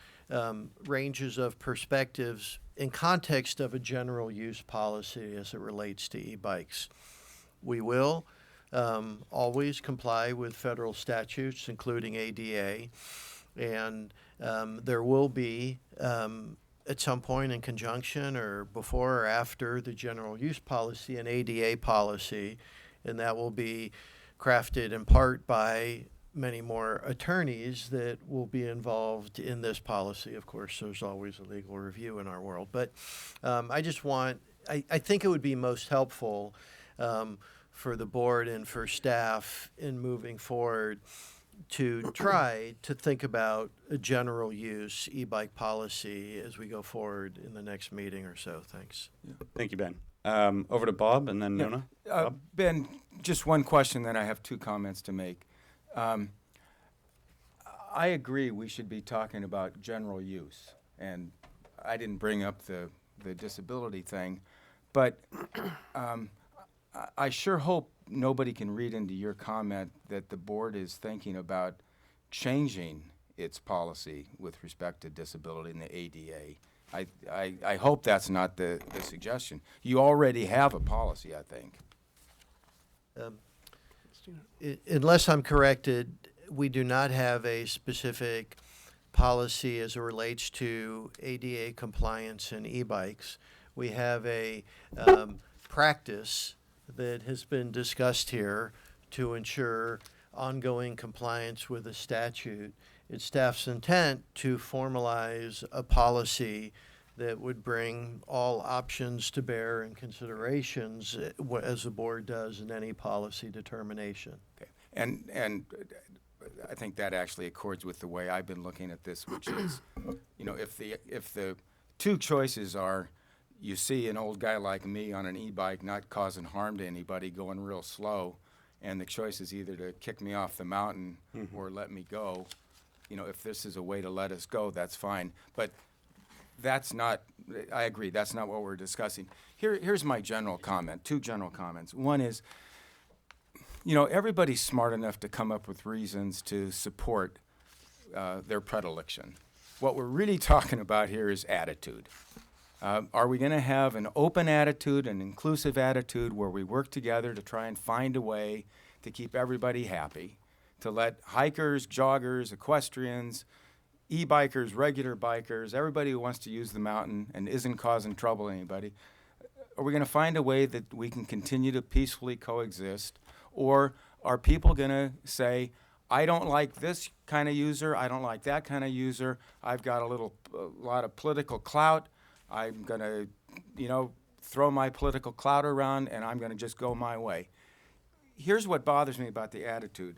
ranges of perspectives in context of a general use policy as it relates to e-bikes. We will always comply with federal statutes, including ADA, and there will be at some point in conjunction or before or after the general use policy an ADA policy, and that will be crafted in part by many more attorneys that will be involved in this policy. Of course, there's always a legal review in our world, but I think it would be most helpful for the board and for staff in moving forward to try to think about a general use e-bike policy as we go forward in the next meeting or so. Thanks. Thank you, Ben. Over to Bob and then Nona. Bob? Ben, just one question, then I have two comments to make. I agree we should be talking about general use, and I didn't bring up the disability thing, but I sure hope nobody can read into your comment that the board is thinking about changing its policy with respect to disability in the ADA. I hope that's not the suggestion. You already have a policy, I think. Unless I'm corrected, we do not have a specific policy as it relates to ADA compliance in e-bikes. We have a practice that has been discussed here to ensure ongoing compliance with the statute. It's staff's intent to formalize a policy that would bring all options to bear and considerations as the board does in any policy determination. Okay. And I think that actually accords with the way I've been looking at this, which is, you know, if the two choices are, you see an old guy like me on an e-bike not causing harm to anybody, going real slow, and the choice is either to kick me off the mountain or let me go. You know, if this is a way to let us go, that's fine. But that's not, I agree, that's not what we're discussing. Here's my general comment, two general comments. One is, you know, everybody's smart enough to come up with reasons to support their predilection. What we're really talking about here is attitude. Are we going to have an open attitude, an inclusive attitude where we work together to try and find a way to keep everybody happy, to let hikers, joggers, equestrians, e-bikers, regular bikers, everybody who wants to use the mountain and isn't causing trouble to anybody, are we going to find a way that we can continue to peacefully coexist? Or are people going to say, I don't like this kind of user, I don't like that kind of user, I've got a lot of political clout, I'm going to, you know, throw my political clout around and I'm going to just go my way. Here's what bothers me about the attitude.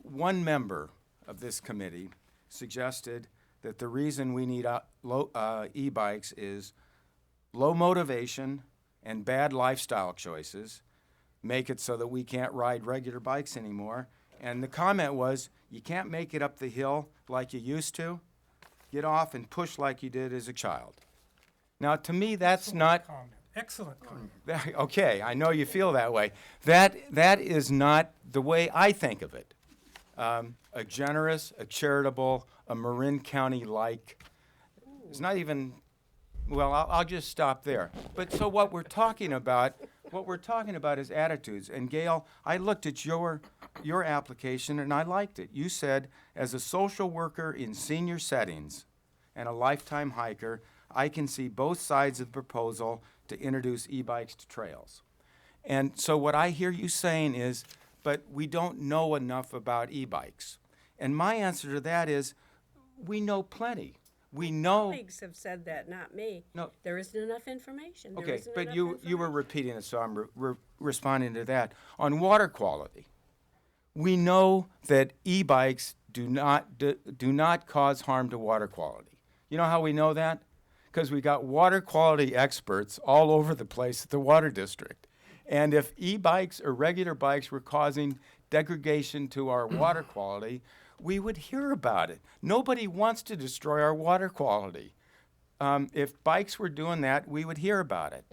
One member of this committee suggested that the reason we need e-bikes is low motivation and bad lifestyle choices make it so that we can't ride regular bikes anymore. And the comment was, you can't make it up the hill like you used to. Get off and push like you did as a child. Now, to me, that's not... Excellent comment. Okay, I know you feel that way. That is not the way I think of it. A generous, a charitable, a Marin County-like. It's not even... Well, I'll just stop there. But so what we're talking about is attitudes. And Gail, I looked at your application and I liked it. You said, as a social worker in senior settings and a lifetime hiker, I can see both sides of the proposal to introduce e-bikes to trails. And so what I hear you saying is, but we don't know enough about e-bikes. And my answer to that is, we know plenty. We know. Colleagues have said that, not me. No. There isn't enough information. There Okay, isn't but enough you were information. repeating it, so I'm responding to that. On water quality, we know that e-bikes do not cause harm to water quality. You know how we know that? because we got water quality experts all over the place at the water district. And if e-bikes or regular bikes were causing degradation to our water quality, we would hear about it. Nobody wants to destroy our water quality. If bikes were doing that, we would hear about it.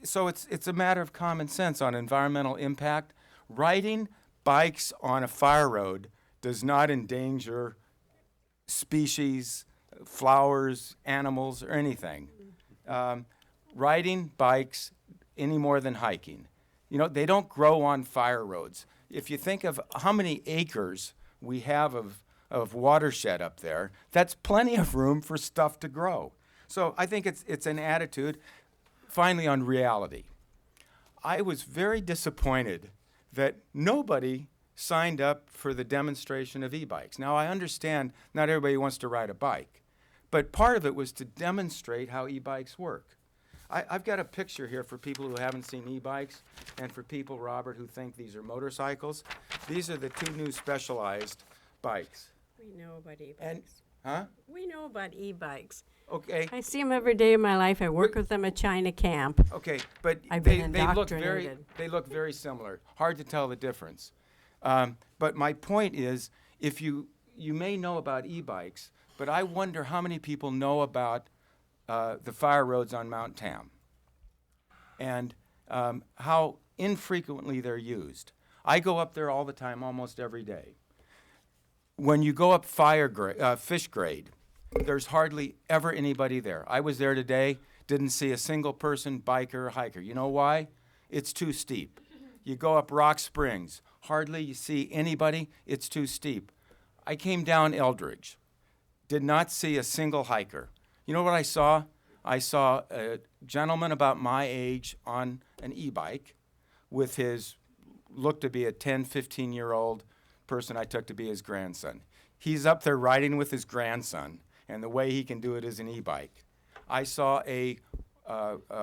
So it's a matter of common sense on environmental impact. Riding bikes on a fire road does not endanger species, flowers, animals, or anything. Riding bikes any more than hiking. You know, they don't grow on fire roads. If you think of how many acres we have of watershed up there, that's plenty of room for stuff to grow. So I think it's an attitude. Finally, on reality. I was very disappointed that nobody signed up for the demonstration of e-bikes. Now, I understand not everybody wants to ride a bike, but part of it was to demonstrate how e-bikes work. I've got a picture here for people who haven't seen e-bikes and for people, Robert, who think these are motorcycles. These are the two new Specialized bikes. We know about e-bikes. And, huh? We know about e-bikes. Okay. I see them every day of my life. I work with them at China Camp. Okay, but I've they been look very indoctrinated. similar. Hard to tell the difference. But my point is, if you may know about e-bikes, but I wonder how many people know about the fire roads on Mount Tam and how infrequently they're used. I go up there all the time, almost every day. When you go up fish grade, there's hardly ever anybody there. I was there today, didn't see a single person, biker, or hiker. You know why? It's too steep. You go up Rock Springs, hardly you see anybody, it's too steep. I came down Eldridge, did not see a single hiker. You know what I saw? I saw a gentleman about my age on an e-bike with his, looked to be a 10, 15-year-old person I took to be his grandson. He's up there riding with his grandson, and the way he can do it is an e-bike. I saw a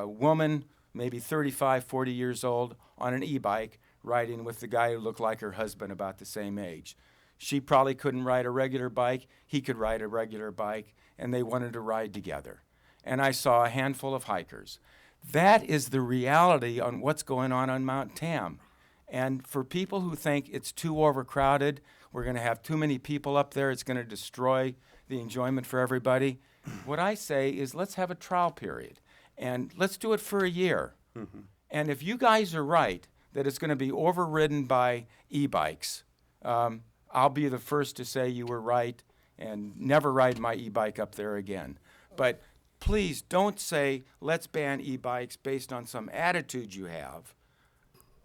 woman, maybe 35, 40 years old, on an e-bike riding with the guy who looked like her husband about the same age. She probably couldn't ride a regular bike. He could ride a regular bike, and they wanted to ride together. And I saw a handful of hikers. That is the reality on what's going on Mount Tam. And for people who think it's too overcrowded, we're going to have too many people up there, it's going to destroy the enjoyment for everybody, what I say is let's have a trial period. And let's do it for a year. Mm-hmm. And if you guys are right that it's going to be overridden by e-bikes, I'll be the first to say you were right and never ride my e-bike up there again. But please don't say, let's ban e-bikes based on some attitude you have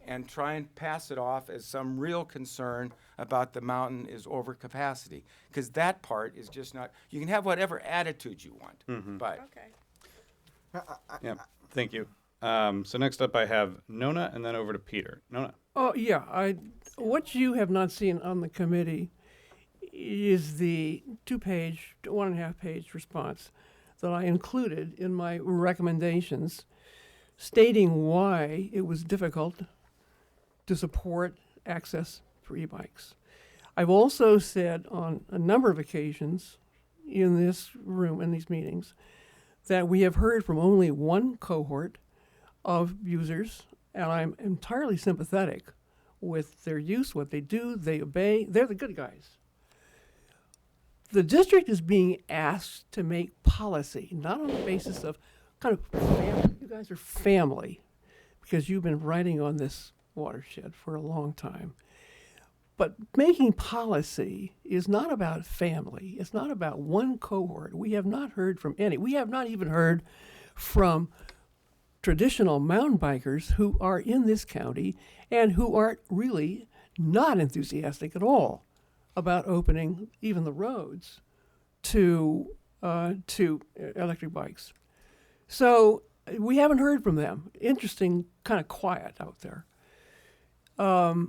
and try and pass it off as some real concern about the mountain is overcapacity. Because that part is just not, you can have whatever attitude you want, but. Okay. Yeah, thank you. So next up I have Nona and then over to Peter. Nona. Oh, yeah. What you have not seen on the committee is the 2-page, 1.5-page response that I included in my recommendations stating why it was difficult to support access for e-bikes. I've also said on a number of occasions in this room, in these meetings, that we have heard from only one cohort of users, and I'm entirely sympathetic with their use, what they do, they obey, they're the good guys. The district is being asked to make policy, not on the basis of kind of family. You guys are family because you've been writing on this watershed for a long time. But making policy is not about family. It's not about one cohort. We have not heard from any. We have not even heard from traditional mountain bikers who are in this county and who are really not enthusiastic at all about opening even the roads to electric bikes. So we haven't heard from them. Interesting, kind of quiet out there.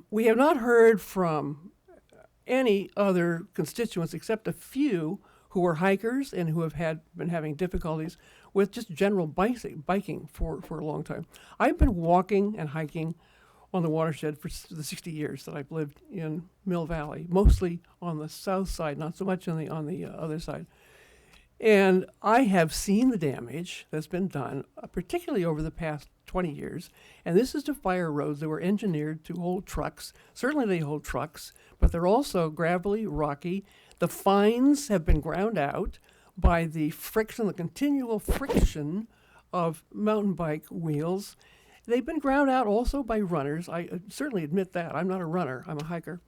We have not heard from any other constituents except a few who are hikers and who have been having difficulties with just general biking for a long time. I've been walking and hiking on the watershed for the 60 years that I've lived in Mill Valley, mostly on the south side, not so much on the other side. And I have seen the damage that's been done, particularly over the past 20 years. And this is to fire roads that were engineered to hold trucks. Certainly they hold trucks, but they're also gravelly, rocky. The fines have been ground out by the friction, the continual friction of mountain bike wheels. They've been ground out also by runners. I certainly admit that. I'm not a runner, I'm a hiker.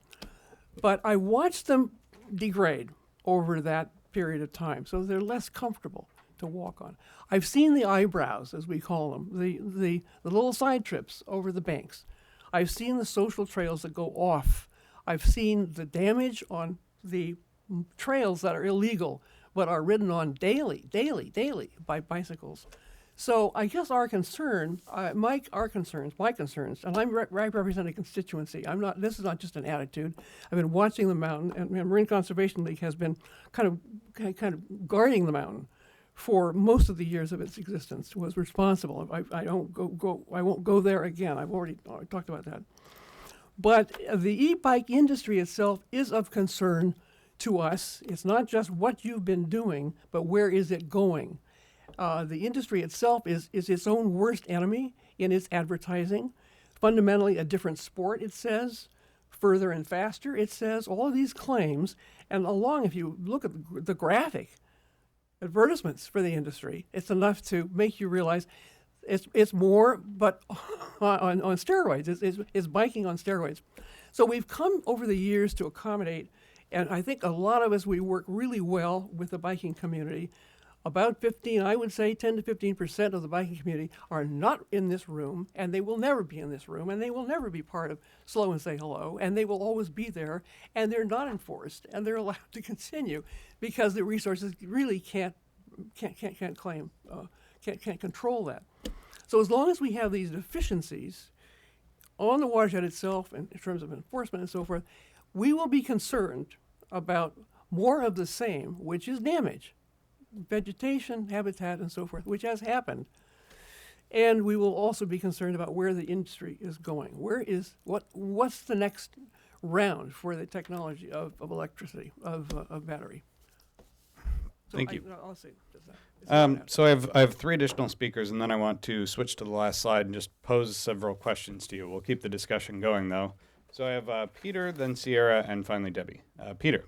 But I watched them degrade over that period of time, so they're less comfortable to walk on. I've seen the eyebrows, as we call them, the little side trips over the banks. I've seen the social trails that go off. I've seen the damage on the trails that are illegal, but are ridden on daily by bicycles. So I guess our concern, my concerns, and I represent a constituency. This is not just an attitude. I've been watching the mountain, and Marine Conservation League has been kind of guarding the mountain for most of the years of its existence. Was responsible. I won't go there again. I've already talked about that. But the e-bike industry itself is of concern to us. It's not just what you've been doing, but where is it going? The industry itself is its own worst enemy in its advertising. Fundamentally a different sport, it says. Further and faster, it says. All of these claims. And if you look at the graphic advertisements for the industry, it's enough to make you realize it's more, but on steroids. It's biking on steroids. So we've come over the years to accommodate, and I think a lot of us, we work really well with the biking community. About 10 to 15% of the biking community are not in this room, and they will never be in this room, and they will never be part of Slow and Say Hello, and they will always be there, and they're not enforced, and they're allowed to continue because the resources really can't control that. So as long as we have these deficiencies on the watershed itself, in terms of enforcement and so forth, we will be concerned about more of the same, which is damage. Vegetation, habitat, and so forth, which has happened. And we will also be concerned about where the industry is going. What's the next round for the technology of electricity, of battery? So Thank you. I'll say just that. So I have three additional speakers, and then I want to switch to the last slide and just pose several questions to you. We'll keep the discussion going, though. So I have Peter, then Sierra, and finally Debbie. Peter.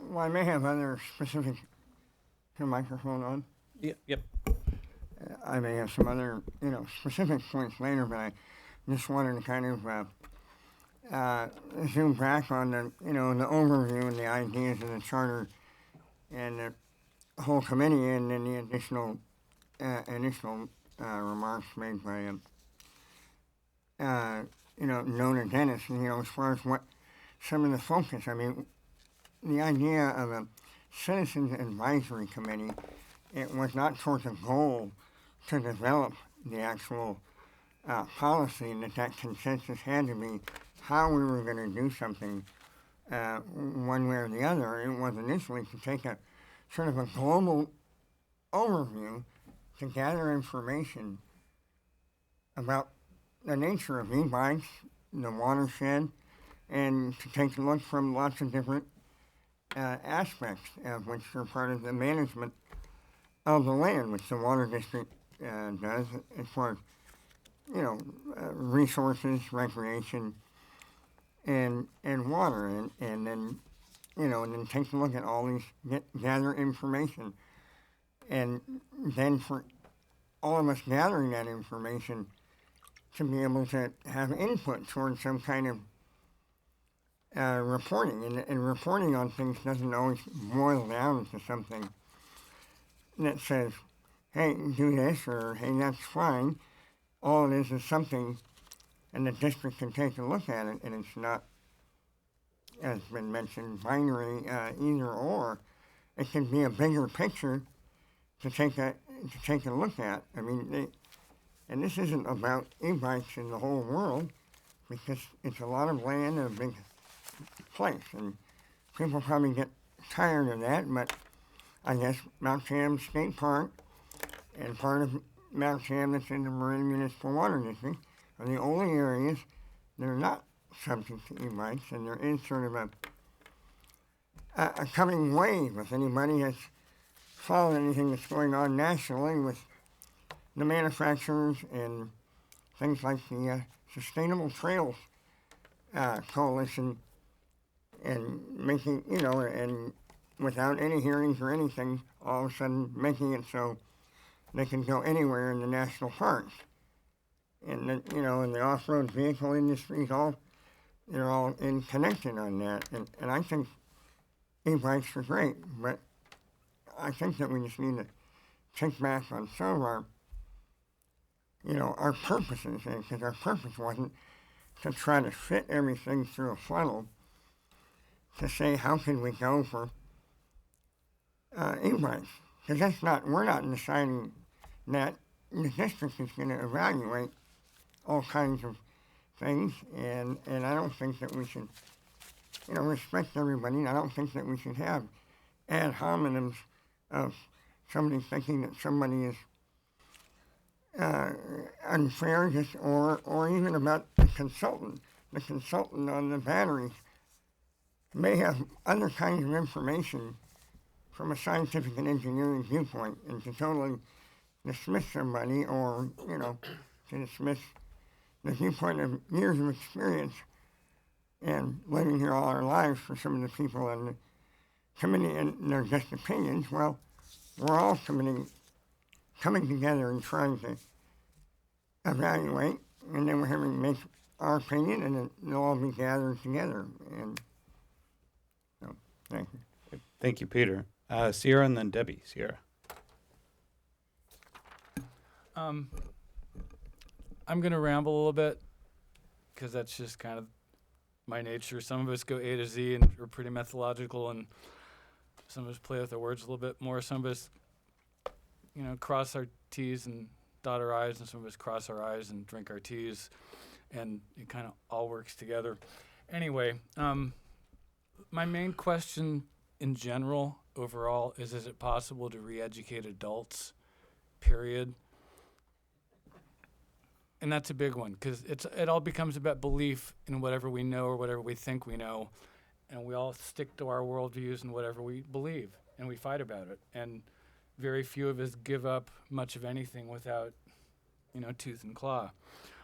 Well, I may have other specific. Is your microphone on? Yep. I may have some other, specific points later, but I just wanted to kind of zoom back on the overview and the ideas of the charter and the whole committee, and then the additional remarks made by Nona Dennis, as far as what some of the focus. I mean, the idea of a citizens advisory committee, it was not towards a goal to develop the actual policy, and that consensus had to be how we were going to do something one way or the other. It was initially to take a sort of a global overview to gather information about the nature of e-bikes, the watershed, and to take a look from lots of different aspects of which are part of the management of the land, which the water district does as far as resources, recreation, and water, and then and then take a look at all these, gather information, and then for all of us gathering that information to be able to have input towards some kind of reporting, and reporting on things doesn't always boil down to something that says, hey, do this, or hey, that's fine. All it is something, and the district can take a look at it, and it's not, as been mentioned, binary, either or. It can be a bigger picture to take a look at. I mean, and this isn't about e-bikes in the whole world, because it's a lot of land and a big place, and people probably get tired of that, but I guess Mount Cham State Park and part of Mount Cham that's in the Marin Municipal Water District are the only areas that are not subject to e-bikes, and there is sort of a coming wave. If anybody has followed anything that's going on nationally with the manufacturers and things like the Sustainable Trails Coalition, and making, and without any hearings or anything, all of a sudden making it so they can go anywhere in the national parks. And and the off-road vehicle industries, they're all in connection on that. And I think e-bikes are great, but I think that we just need to think back on some of our purposes, because our purpose wasn't to try to fit everything through a funnel to say how can we go for e-bikes. Because we're not deciding that. The district is going to evaluate all kinds of things, and I don't think that we should, respect everybody, and I don't think that we should have ad hominems of somebody thinking that somebody is unfair, or even about the consultant. The consultant on the batteries may have other kinds of information from a scientific and engineering viewpoint, and to totally dismiss somebody, or to dismiss the viewpoint of years of experience and living here all our lives for some of the people in the committee, and they're just opinions. Well, we're all coming together and trying to evaluate, and then we're having to make our opinion, and then they'll all be gathered together. And so, thank you. Thank you, Peter. Sierra and then Debbie. Sierra. I'm going to ramble a little bit because that's just kind of my nature. Some of us go A to Z and are pretty methodological, and some of us play with our words a little bit more. Some of us, cross our T's and dot our I's, and some of us cross our I's and drink our T's, and it kind of all works together. Anyway, my main question in general, overall, is it possible to re-educate adults, period? And that's a big one, because it all becomes about belief in whatever we know or whatever we think we know, and we all stick to our worldviews and whatever we believe, and we fight about it. And very few of us give up much of anything without, tooth and claw.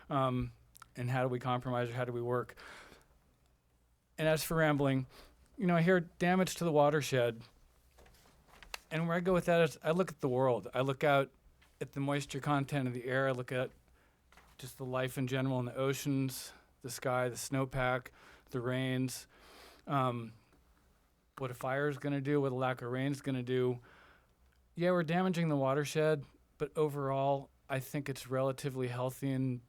And how do we compromise, or how do we work? And as for rambling, I hear damage to the watershed, and where I go with that is I look at the world. I look out at the moisture content of the air. I look at just the life in general in the oceans, the sky, the snowpack, the rains, what a fire is going to do, what a lack of rain is going to do. Yeah, we're damaging the watershed, but overall, I think it's relatively healthy and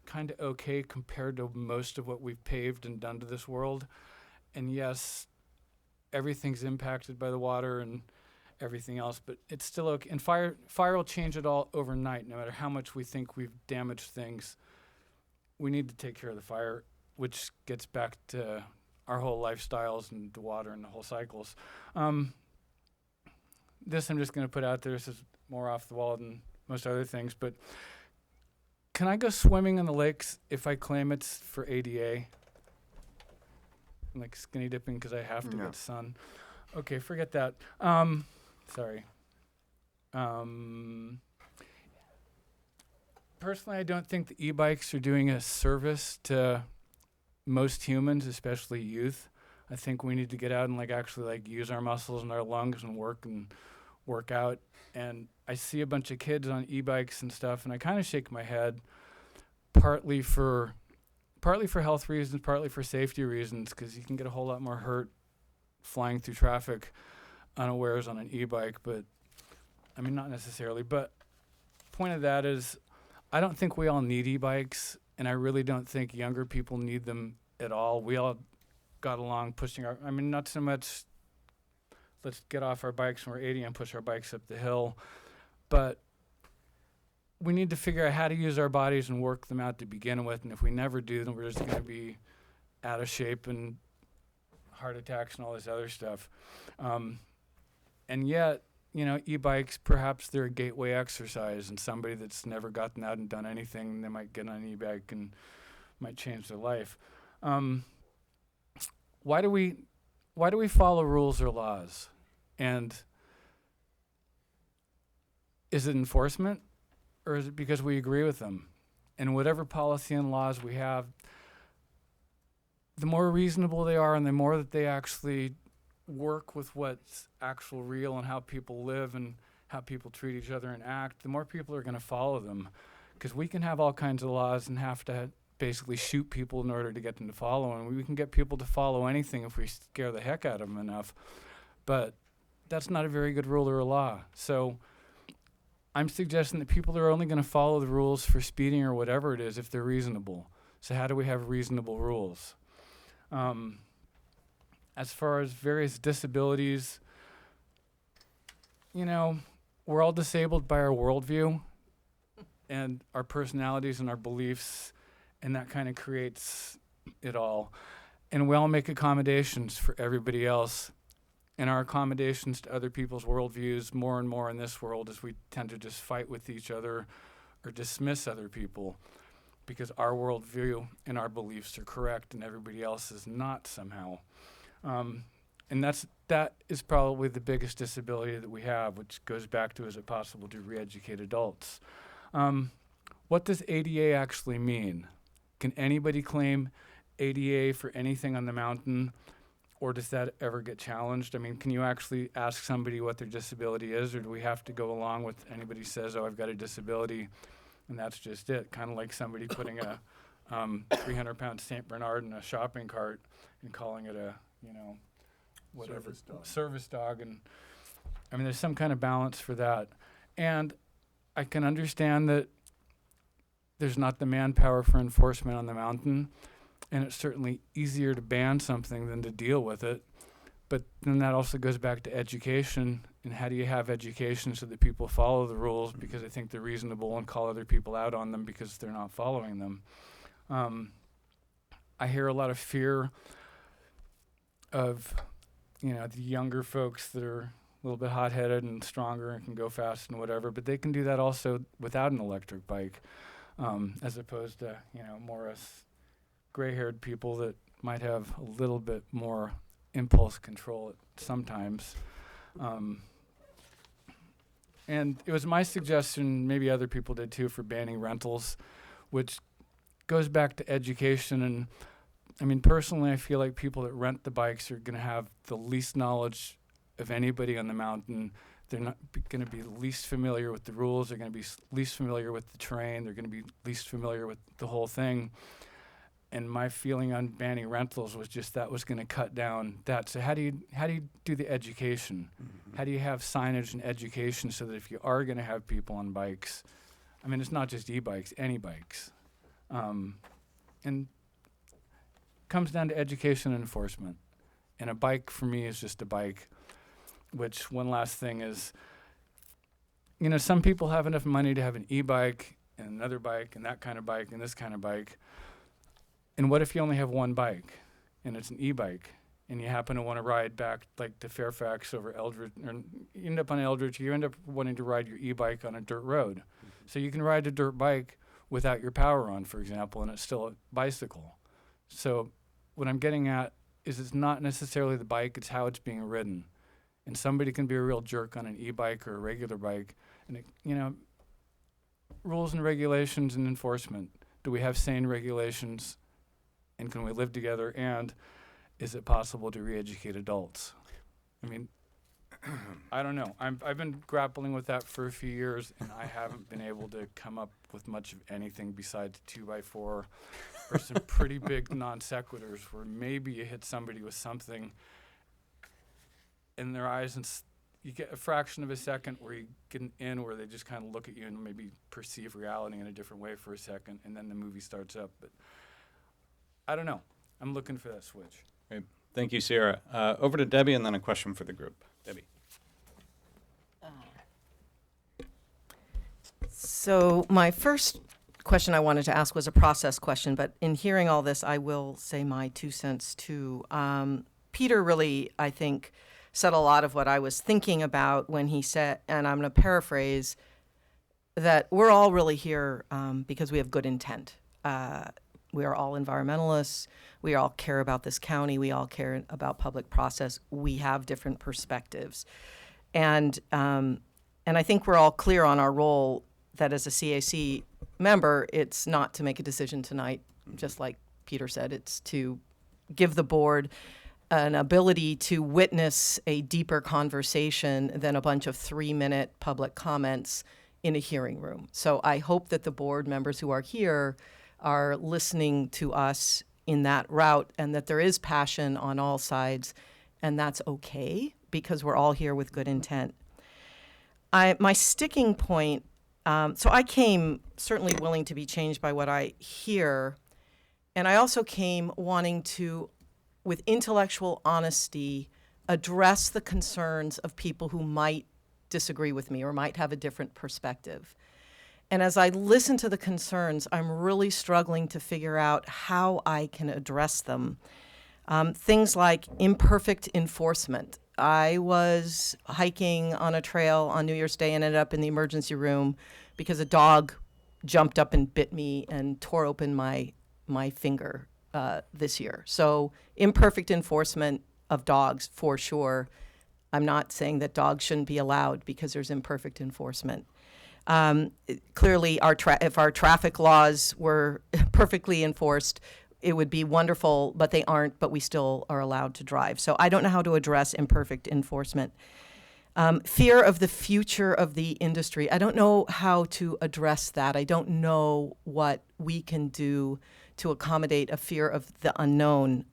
kind of okay compared to most of what we've paved and done to this world. And yes, everything's impacted by the water and everything else, but it's still okay. And fire will change it all overnight. No matter how much we think we've damaged things, we need to take care of the fire, which gets back to our whole lifestyles and the water and the whole cycles. This I'm just going to put out there. This is more off the wall than most other things, but can I go swimming in the lakes if I claim it's for ADA? I'm like skinny dipping because I have to get sun. Okay, forget that. Sorry. Personally, I don't think the e-bikes are doing a service to most humans, especially youth. I think we need to get out and actually use our muscles and our lungs and work out. And I see a bunch of kids on e-bikes and stuff, and I kind of shake my head, partly for health reasons, partly for safety reasons, because you can get a whole lot more hurt flying through traffic unawares on an e-bike. But I mean, not necessarily. But point of that is, I don't think we all need e-bikes, and I really don't think younger people need them at all. We all got along pushing not so much let's get off our bikes when we're 80 and push our bikes up the hill, but we need to figure out how to use our bodies and work them out to begin with. And if we never do, then we're just going to be out of shape and heart attacks and all this other stuff. And yet, e-bikes, perhaps they're a gateway exercise, and somebody that's never gotten out and done anything, they might get on an e-bike and might change their life. Why do we why do we follow rules or laws? And is it enforcement, or is it because we agree with them? And whatever policy and laws we have, the more reasonable they are and the more that they actually work with what's actual real and how people live and how people treat each other and act, the more people are going to follow them. Because we can have all kinds of laws and have to basically shoot people in order to get them to follow. And we can get people to follow anything if we scare the heck out of them enough. But that's not a very good rule or a law. So I'm suggesting that people are only going to follow the rules for speeding or whatever it is if they're reasonable. So how do we have reasonable rules? As far as various disabilities, you know, we're all disabled by our worldview and our personalities and our beliefs, and that kind of creates it all. And we all make accommodations for everybody else. And our accommodations to other people's worldviews more and more in this world as we tend to just fight with each other or dismiss other people because our worldview and our beliefs are correct and everybody else is not somehow. And that is probably the biggest disability that we have, which goes back to, is it possible to re-educate adults? What does ADA actually mean? Can anybody claim ADA for anything on the mountain, or does that ever get challenged? I mean, can you actually ask somebody what their disability is, or do we have to go along with anybody says, oh, I've got a disability, and that's just it? Kind of like somebody putting a 300-pound St. Bernard in a shopping cart and calling it a, you know, whatever, service dog. And I mean, there's some kind of balance for that. And I can understand that there's not the manpower for enforcement on the mountain, and it's certainly easier to ban something than to deal with it. But then that also goes back to education, and how do you have education so that people follow the rules because they think they're reasonable and call other people out on them because they're not following them. I hear a lot of fear of, you know, the younger folks that are a little bit hot-headed and stronger and can go fast and whatever, but they can do that also without an electric bike, as opposed to, you know, more us gray-haired people that might have a little bit more impulse control sometimes. And it was my suggestion, maybe other people did too, for banning rentals, which goes back to education. And I mean, personally, I feel like people that rent the bikes are going to have the least knowledge of anybody on the mountain. They're not going to be least familiar with the rules. They're going to be least familiar with the terrain. They're going to be least familiar with the whole thing. And my feeling on banning rentals was just that was going to cut down that. So how do you do the education? Mm-hmm. How do you have signage and education so that if you are going to have people on bikes, I mean, it's not just e-bikes, any bikes. And it comes down to education and enforcement. And a bike for me is just a bike, which one last thing is, you know, some people have enough money to have an e-bike and another bike and that kind of bike and this kind of bike. And what if you only have one bike and it's an e-bike and you happen to want to ride back like to Fairfax over Eldridge, or you end up on Eldridge, you end up wanting to ride your e-bike on a dirt road. Mm-hmm. So you can ride a dirt bike without your power on, for example, and it's still a bicycle. So what I'm getting at is it's not necessarily the bike, it's how it's being ridden. And somebody can be a real jerk on an e-bike or a regular bike. And, it, you know, rules and regulations and enforcement. Do we have sane regulations? And can we live together? And is it possible to re-educate adults? I mean, I don't know. I've been grappling with that for a few years, and I haven't been able to come up with much of anything besides 2x4 or some pretty big non sequiturs where maybe you hit somebody with something in their eyes and you get a fraction of a second where you get an in where they just kind of look at you and maybe perceive reality in a different way for a second, and then the movie starts up. But I don't know. I'm looking for that switch. Great. Thank you, Sierra. Over to Debbie, and then a question for the group. Debbie. So my first question I wanted to ask was a process question, but in hearing all this, I will say my 2 cents too. Peter really, I think, said a lot of what I was thinking about when he said, and I'm going to paraphrase, that we're all really here because we have good intent. We are all environmentalists. We all care about this county. We all care about public process. We have different perspectives. And I think we're all clear on our role that as a CAC member, it's not to make a decision tonight, just like Peter said. It's to give the board an ability to witness a deeper conversation than a bunch of 3-minute public comments in a hearing room. So I hope that the board members who are here are listening to us in that route, and that there is passion on all sides, and that's okay because we're all here with good intent. My sticking point, so I came certainly willing to be changed by what I hear, and I also came wanting to, with intellectual honesty, address the concerns of people who might disagree with me or might have a different perspective. And as I listen to the concerns, I'm really struggling to figure out how I can address them. Things like imperfect enforcement. I was hiking on a trail on New Year's Day and ended up in the emergency room because a dog jumped up and bit me and tore open my finger this year. So imperfect enforcement of dogs, for sure. I'm not saying that dogs shouldn't be allowed because there's imperfect enforcement. Clearly, if our traffic laws were perfectly enforced, it would be wonderful, but they aren't, but we still are allowed to drive. So I don't know how to address imperfect enforcement. Fear of the future of the industry. I don't know how to address that. I don't know what we can do to accommodate a fear of the unknown.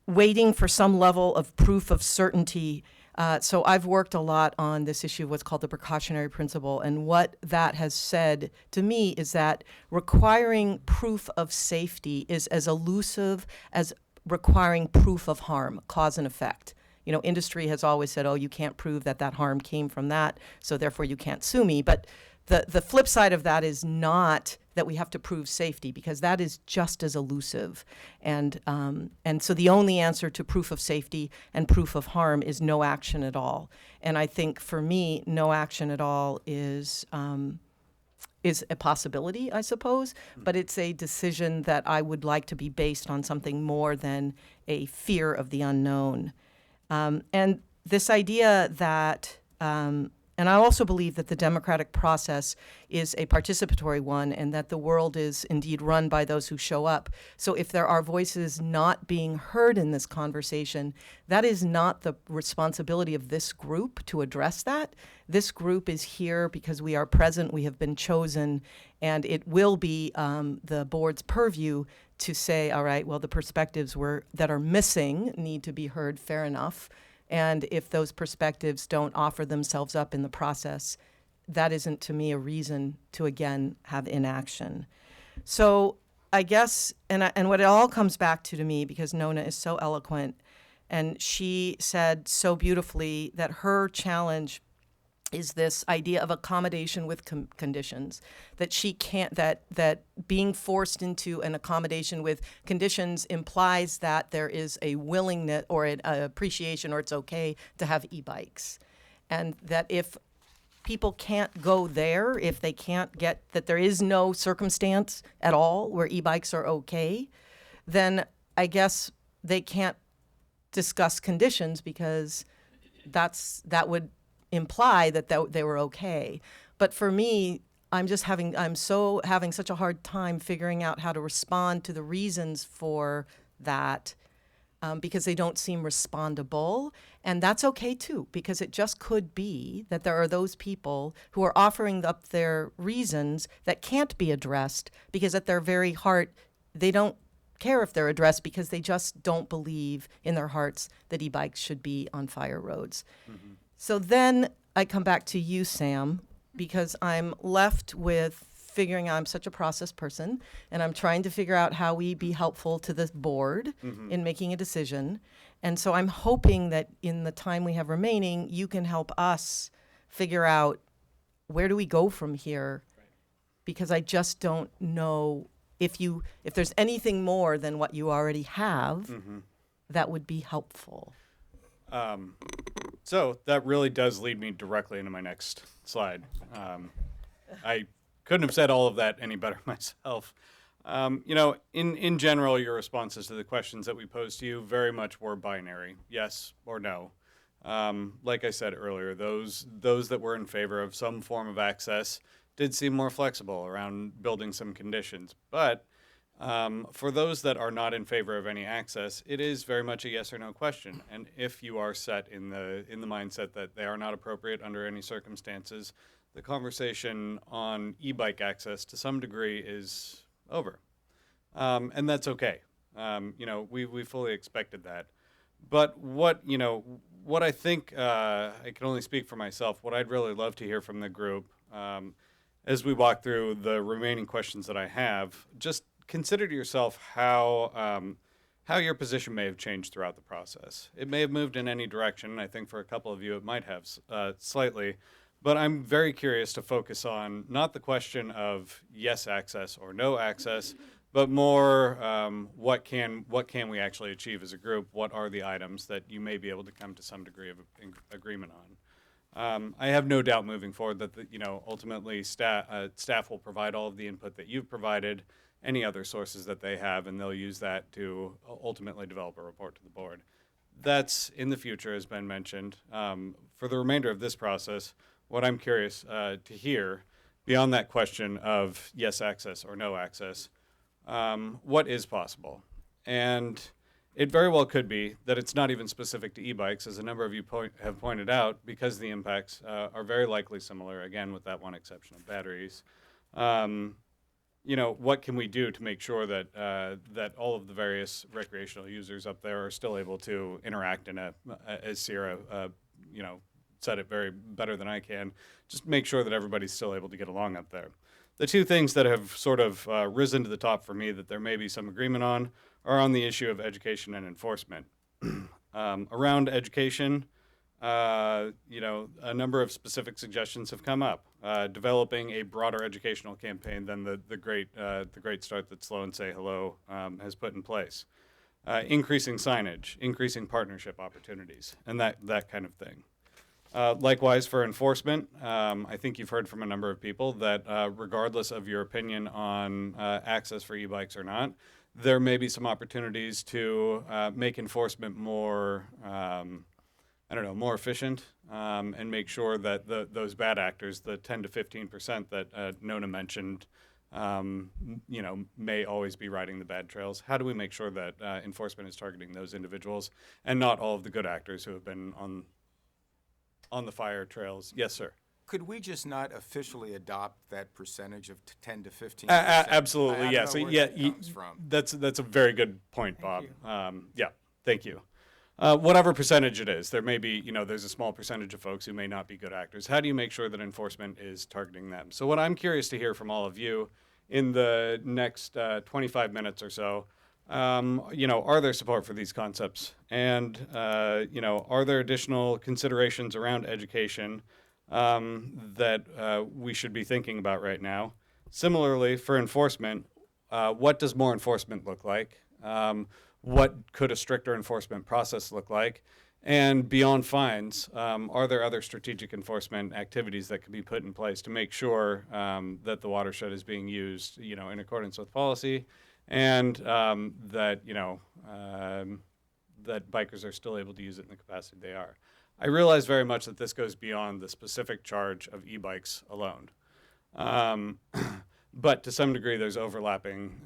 Waiting for some level of proof of certainty. So I've worked a lot on this issue of what's called the precautionary principle, and what that has said to me is that requiring proof of safety is as elusive as requiring proof of harm, cause and effect. You know, industry has always said, oh, you can't prove that that harm came from that, so therefore you can't sue me. But the flip side of that is not that we have to prove safety, because that is just as elusive. And so the only answer to proof of safety and proof of harm is no action at all. And I think for me, no action at all is a possibility, I suppose, but it's a decision that I would like to be based on something more than a fear of the unknown. And this idea that and I also believe that the democratic process is a participatory one, and that the world is indeed run by those who show up. So if there are voices not being heard in this conversation, that is not the responsibility of this group to address that. This group is here because we are present, we have been chosen, and it will be the board's purview to say, all right, well, the perspectives that are missing need to be heard, fair enough. And if those perspectives don't offer themselves up in the process, that isn't, to me, a reason to, again, have inaction. So I guess, and what it all comes back to me, because Nona is so eloquent, and she said so beautifully that her challenge is this idea of accommodation with conditions, that she can't, that being forced into an accommodation with conditions implies that there is a willingness or an appreciation, or it's okay to have e-bikes. And that if people can't go there, if they can't get, that there is no circumstance at all where e-bikes are okay, then I guess they can't discuss conditions, because that would imply that they were okay. But for me, I'm having such a hard time figuring out how to respond to the reasons for that, because they don't seem respondable. And that's okay too, because it just could be that there are those people who are offering up their reasons that can't be addressed, because at their very heart, they don't care if they're addressed, because they just don't believe in their hearts that e-bikes should be on fire roads. Mm-hmm. So then I come back to you, Sam, because I'm left with figuring out, I'm such a process person, and I'm trying to figure out how we be helpful to the board in making a decision. And so I'm hoping that in the time we have remaining, you can help us figure out, where do we go from here? Because I just don't know if there's anything more than what you already have that would be helpful. So that really does lead me directly into my next slide. I couldn't have said all of that any better myself. In general, your responses to the questions that we posed to you very much were binary, yes or no. Like I said earlier, those that were in favor of some form of access did seem more flexible around building some conditions. But for those that are not in favor of any access, it is very much a yes or no question. And if you are set in the mindset that they are not appropriate under any circumstances, the conversation on e-bike access to some degree is over. And that's okay. We fully expected that. But what I think, I can only speak for myself, what I'd really love to hear from the group, as we walk through the remaining questions that I have, just consider to yourself how your position may have changed throughout the process. It may have moved in any direction. I think for a couple of you it might have slightly. But I'm very curious to focus on not the question of yes access or no access, but more what can we actually achieve as a group? What are the items that you may be able to come to some degree of agreement on? I have no doubt moving forward that ultimately staff will provide all of the input that you've provided, any other sources that they have, and they'll use that to ultimately develop a report to the board. That's in the future, has been mentioned. For the remainder of this process, what I'm curious to hear, beyond that question of yes access or no access, what is possible? And it very well could be that it's not even specific to e-bikes, as a number of you have pointed out, because the impacts are very likely similar, again, with that one exception of batteries. What can we do to make sure that all of the various recreational users up there are still able to interact in as Sierra, said it very better than I can, just make sure that everybody's still able to get along up there. The two things that have sort of risen to the top for me that there may be some agreement on are on the issue of education and enforcement. Around education, a number of specific suggestions have come up. Developing a broader educational campaign than the great start that Slow and Say Hello has put in place. Increasing signage, increasing partnership opportunities, and that kind of thing. Likewise, for enforcement, I think you've heard from a number of people that regardless of your opinion on access for e-bikes or not, there may be some opportunities to make enforcement more, more efficient, and make sure that those bad actors, the 10 to 15% that Nona mentioned, may always be riding the bad trails. How do we make sure that enforcement is targeting those individuals and not all of the good actors who have been on the fire trails? Yes, sir. Could we just not officially adopt that percentage of 10 to 15%? Absolutely, I yes. don't know where that comes from. That's a very good point, Bob. Thank you. Whatever percentage it is, there may be, there's a small percentage of folks who may not be good actors. How do you make sure that enforcement is targeting them? So what I'm curious to hear from all of you in the next 25 minutes or so, are there support for these concepts? And, are there additional considerations around education that we should be thinking about right now? Similarly, for enforcement, what does more enforcement look like? What could a stricter enforcement process look like? And beyond fines, are there other strategic enforcement activities that can be put in place to make sure that the watershed is being used, in accordance with policy, and that bikers are still able to use it in the capacity they are? I realize very much that this goes beyond the specific charge of e-bikes alone. But to some degree, there's overlapping.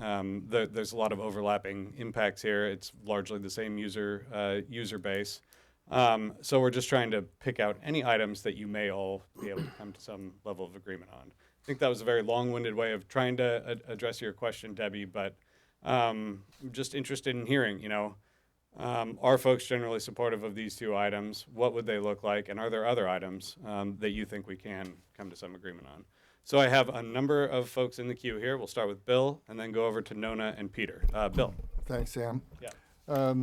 There's a lot of overlapping impacts here. It's largely the same user base. So we're just trying to pick out any items that you may all be able to come to some level of agreement on. I think that was a very long-winded way of trying to address your question, Debbie, but I'm just interested in hearing, are folks generally supportive of these two items? What would they look like? And are there other items that you think we can come to some agreement on? So I have a number of folks in the queue here. We'll start with Bill and then go over to Nona and Peter. Bill. Thanks, Sam. Yeah.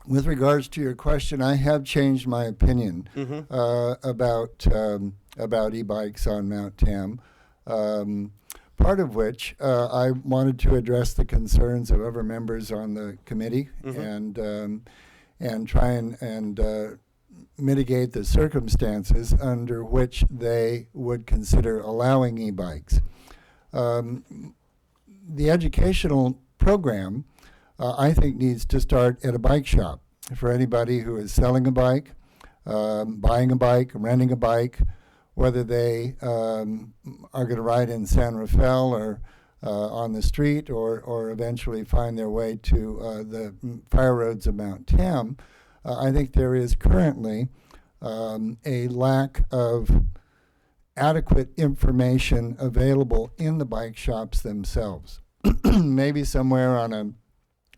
With regards to your question, I have changed my opinion about e-bikes on Mount Tam. Part of which I wanted to address the concerns of other members on the committee and try and mitigate the circumstances under which they would consider allowing e-bikes. the educational program, I think, needs to start at a bike shop for anybody who is selling a bike, buying a bike, renting a bike, whether they are going to ride in San Rafael or on the street or eventually find their way to the fire roads of Mount Tam. I think there is currently a lack of adequate information available in the bike shops themselves. Maybe somewhere on a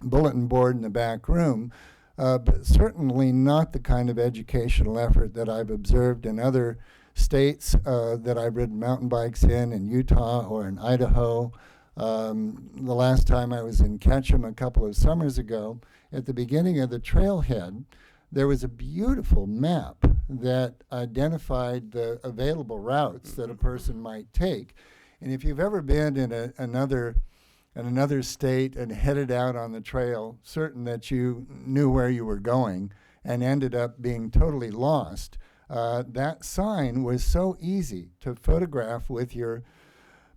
bulletin board in the back room, but certainly not the kind of educational effort that I've observed in other states that I've ridden mountain bikes in Utah or in Idaho. The last time I was in Ketchum a couple of summers ago, at the beginning of the trailhead, there was a beautiful map that identified the available routes that a person might take. And if you've ever been in another state and headed out on the trail, certain that you knew where you were going and ended up being totally lost, that sign was so easy to photograph with your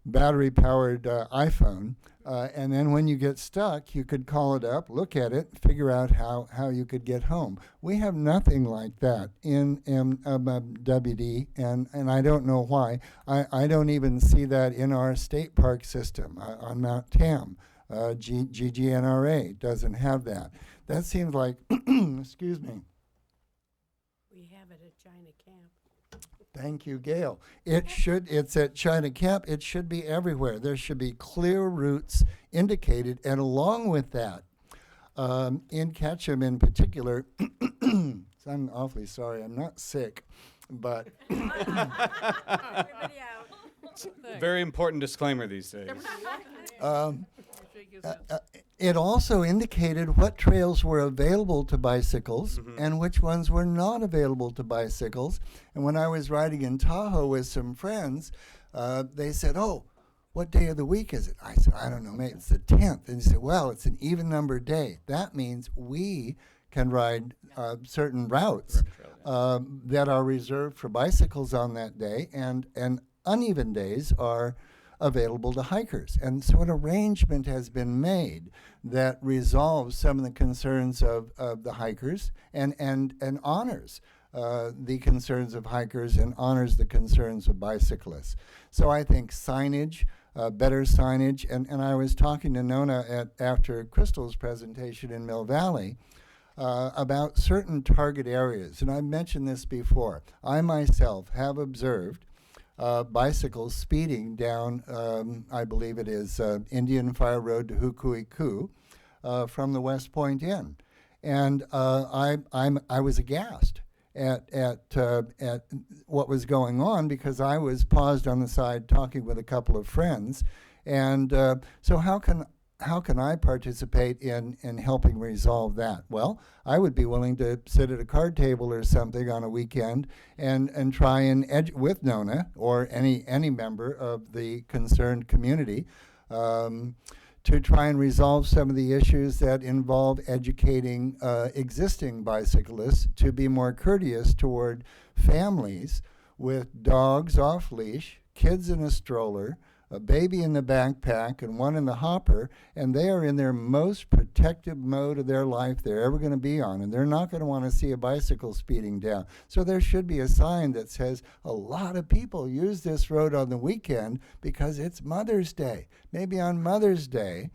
battery-powered iPhone, and then when you get stuck, you could call it up, look at it, figure out how you could get home. We have nothing like that in WD, and I don't know why. I don't even see that in our state park system on Mount Tam. GGNRA doesn't have that. That seems like, excuse me. We have it at China Camp. Thank you, Gail. It's at China Camp. It should be everywhere. There should be clear routes indicated. And along with that, in Ketchum in particular, I'm awfully sorry, I'm not sick, but Very important disclaimer these days. It also indicated what trails were available to bicycles and which ones were not available to bicycles. And when I was riding in Tahoe with some friends, they said, "Oh, what day of the week is it?" I said, "I don't know, maybe it's the 10th." And he said, "Well, it's an even numbered day. That means we can ride certain routes that are reserved for bicycles on that day, and uneven days are available to hikers." And so an arrangement has been made that resolves some of the concerns of the hikers and honors the concerns of hikers and honors the concerns of bicyclists. So I think signage, better signage, and I was talking to Nona after Crystal's presentation in Mill Valley about certain target areas. And I've mentioned this before. I myself have observed bicycles speeding down, I believe it is Indian Fire Road to Hukuiku from the West Point Inn, and I was aghast at what was going on because I was paused on the side talking with a couple of friends, and so how can I participate in helping resolve that? Well, I would be willing to sit at a card table or something on a weekend and try and with Nona or any member of the concerned community to try and resolve some of the issues that involve educating existing bicyclists to be more courteous toward families with dogs off leash, kids in a stroller, a baby in the backpack and one in the hopper, and they are in their most protective mode of their life they're ever going to be on, and they're not going to want to see a bicycle speeding down. So there should be a sign that says a lot of people use this road on the weekend because it's Mother's Day. Maybe on Mother's Day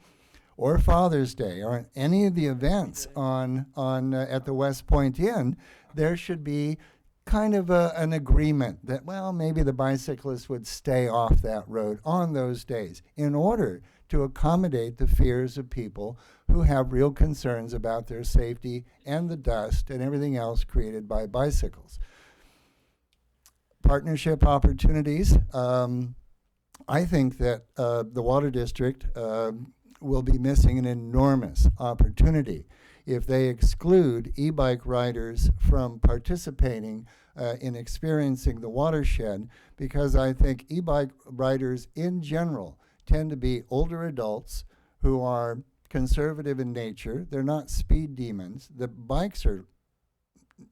or Father's Day or on any of the events on at the West Point Inn, there should be kind of an agreement that, well, maybe the bicyclists would stay off that road on those days in order to accommodate the fears of people who have real concerns about their safety and the dust and everything else created by bicycles. Partnership opportunities. I think that the Water District will be missing an enormous opportunity if they exclude e-bike riders from participating in experiencing the watershed, because I think e-bike riders in general tend to be older adults who are conservative in nature. They're not speed demons. The bikes are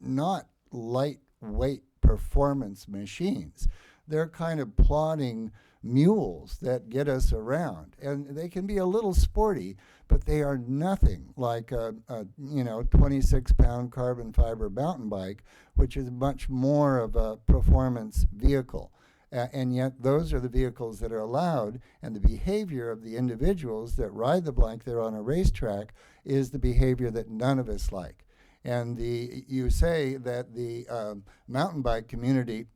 not lightweight performance machines. They're kind of plodding mules that get us around. And they can be a little sporty, but they are nothing like a 26-pound carbon fiber mountain bike, which is much more of a performance vehicle. And yet those are the vehicles that are allowed, and the behavior of the individuals that ride the bike there on a racetrack is the behavior that none of us like. And you say that the mountain bike community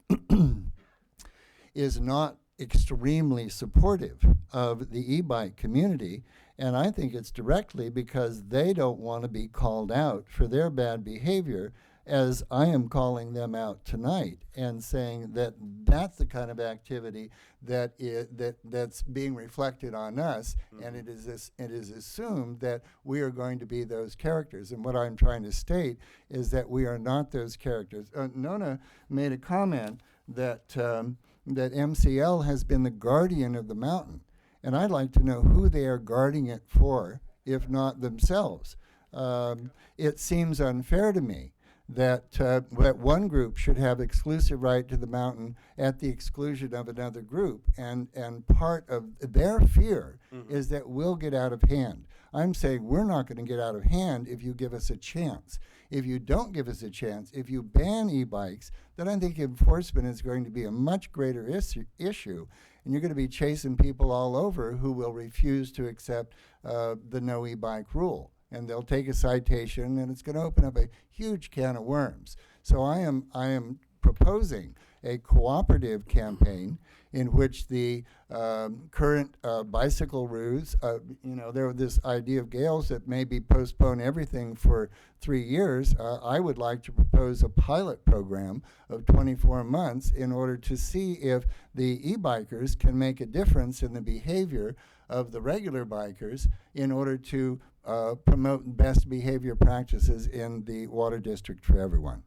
is not extremely supportive of the e-bike community, and I think it's directly because they don't want to be called out for their bad behavior, as I am calling them out tonight and saying that that's the kind of activity that's being reflected on us, and it is assumed that we are going to be those characters. And what I'm trying to state is that we are not those characters. Nona made a comment that that MCL has been the guardian of the mountain, and I'd like to know who they are guarding it for, if not themselves. It seems unfair to me that one group should have exclusive right to the mountain at the exclusion of another group. And part of their fear is that we'll get out of hand. I'm saying we're not going to get out of hand if you give us a chance. If you don't give us a chance, if you ban e-bikes, then I think enforcement is going to be a much greater issue. And you're going to be chasing people all over who will refuse to accept the no e-bike rule. And they'll take a citation, and it's going to open up a huge can of worms. So I am proposing a cooperative campaign in which the current bicycle routes, there was this idea of Gales that maybe postpone everything for 3 years. I would like to propose a pilot program of 24 months in order to see if the e-bikers can make a difference in the behavior of the regular bikers in order to promote best behavior practices in the water district for everyone.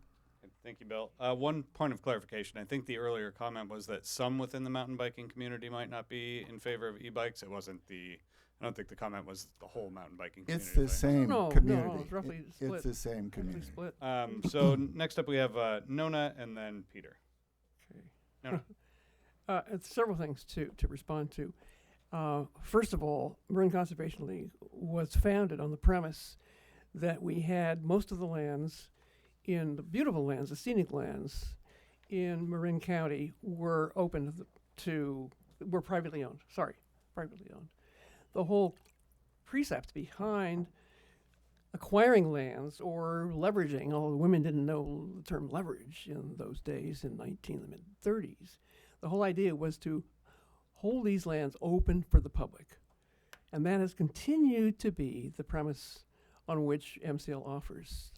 Thank you, Bill. One point of clarification. I think the earlier comment was that some within the mountain biking community might not be in favor of e-bikes. I don't think the comment was the whole mountain biking community. It's the same community. No, it's roughly split. It's the same community. Split. So next up we have Nona and then Peter. Okay. Nona. It's several things to respond to. First of all, Marin Conservation League was founded on the premise that we had most of the lands in the beautiful lands, the scenic lands in Marin County were open were privately owned. Privately owned. The whole precept behind acquiring lands or leveraging, although women didn't know the term leverage in those days in the mid-30s, the whole idea was to hold these lands open for the public. And that has continued to be the premise on which MCL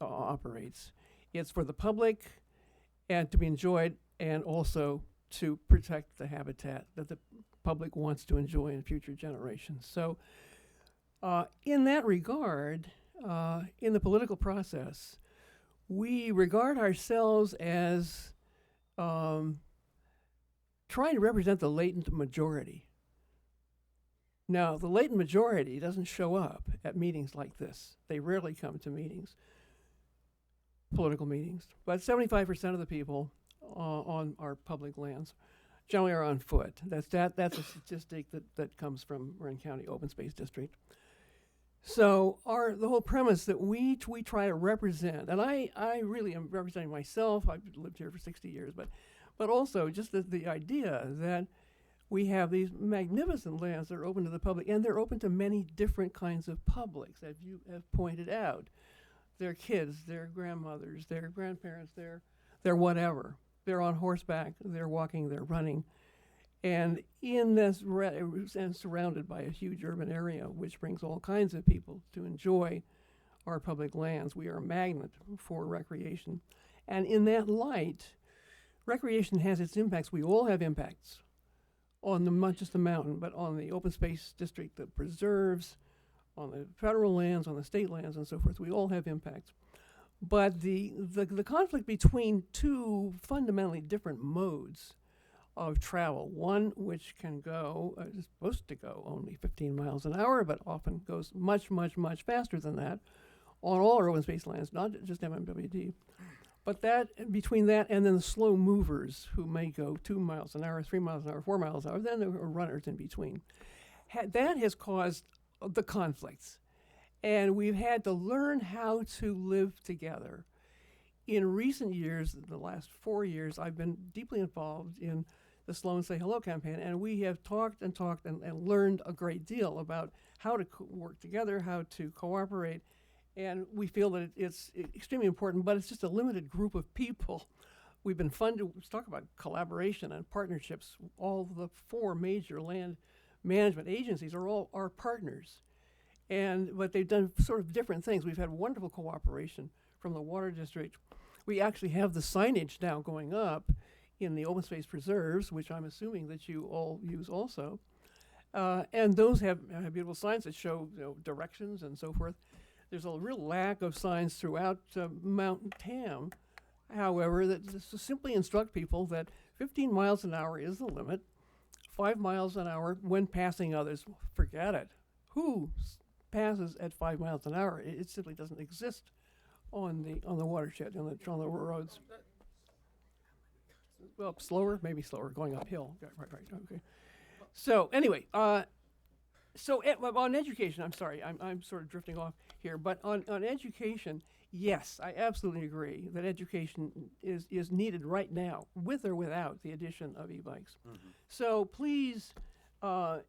operates. It's for the public and to be enjoyed, and also to protect the habitat that the public wants to enjoy in future generations. So in that regard, in the political process, we regard ourselves as trying to represent the latent majority. Now, the latent majority doesn't show up at meetings like this. They rarely come to meetings, political meetings. But 75% of the people on our public lands generally are on foot. That's a statistic that comes from Marin County Open Space District. So the whole premise that we try to represent, and I really am representing myself. I've lived here for 60 years, but also just the idea that we have these magnificent lands that are open to the public, and they're open to many different kinds of publics, as you have pointed out. Their kids, their grandmothers, their grandparents, their whatever. They're on horseback, they're walking, they're running. And in this, and surrounded by a huge urban area, which brings all kinds of people to enjoy our public lands. We are a magnet for recreation. And in that light, recreation has its impacts. We all have impacts on not just the mountain, but on the open space district that preserves, on the federal lands, on the state lands, and so forth. We all have impacts. But the conflict between two fundamentally different modes of travel, one which can go, is supposed to go only 15 miles an hour, but often goes much, much, much faster than that on all our open space lands, not just MMWD, But that between that and then the slow movers who may go 2 miles an hour, 3 miles an hour, 4 miles an hour, then there are runners in between. That has caused the conflicts. And we've had to learn how to live together. In recent years, the last 4 years, I've been deeply involved in the Slow and Say Hello campaign, and we have talked and learned a great deal about how to work together, how to cooperate, and we feel that it's extremely important, but it's just a limited group of people. We've been funded, let's talk about collaboration and partnerships. All the 4 major land management agencies are all our partners. But they've done sort of different things. We've had wonderful cooperation from the Water District. We actually have the signage now going up in the open space preserves, which I'm assuming that you all use also. And those have beautiful signs that show directions and so forth. There's a real lack of signs throughout Mount Tam, however, that simply instruct people that 15 miles an hour is the limit. 5 miles an hour when passing others, forget it. Who passes at 5 miles an hour? It simply doesn't exist on the watershed, on the roads. Well, maybe slower, going uphill. Right, okay. So anyway, on education, I'm sorry, I'm sort of drifting off here, but on education, yes, I absolutely agree that education is needed right now, with or without the addition of e-bikes. Mm-hmm. So please,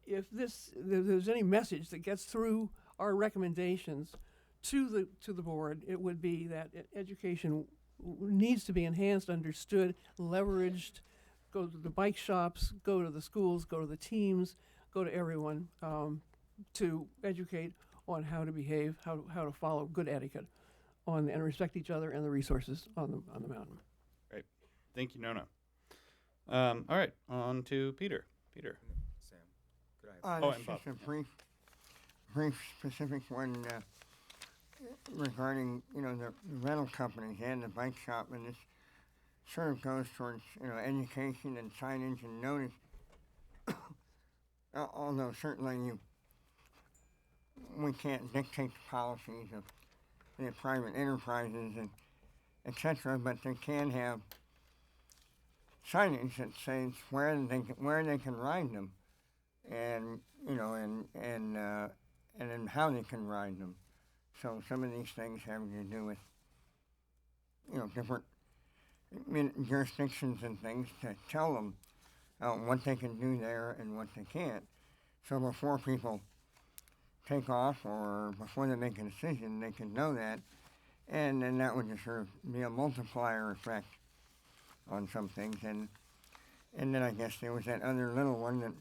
if there's any message that gets through our recommendations to the board, it would be that education needs to be enhanced, understood, leveraged. Go to the bike shops, go to the schools, go to the teams, go to everyone to educate on how to behave, how to follow good etiquette, and respect each other and the resources on the mountain. Great, thank you, Nona. All right, on to Peter. Peter. Sam, could I? And Bob. Just a brief specific one regarding the rental companies and the bike shop, and this sort of goes towards education and signage and notice. Although certainly we can't dictate the policies of the private enterprises and etc., but they can have signage that says where they can ride them, and then how they can ride them. So some of these things have to do with different jurisdictions and things to tell them what they can do there and what they can't. So before people take off or before they make a decision, they can know that, and then that would just sort of be a multiplier effect on some things. And then I guess there was that other little one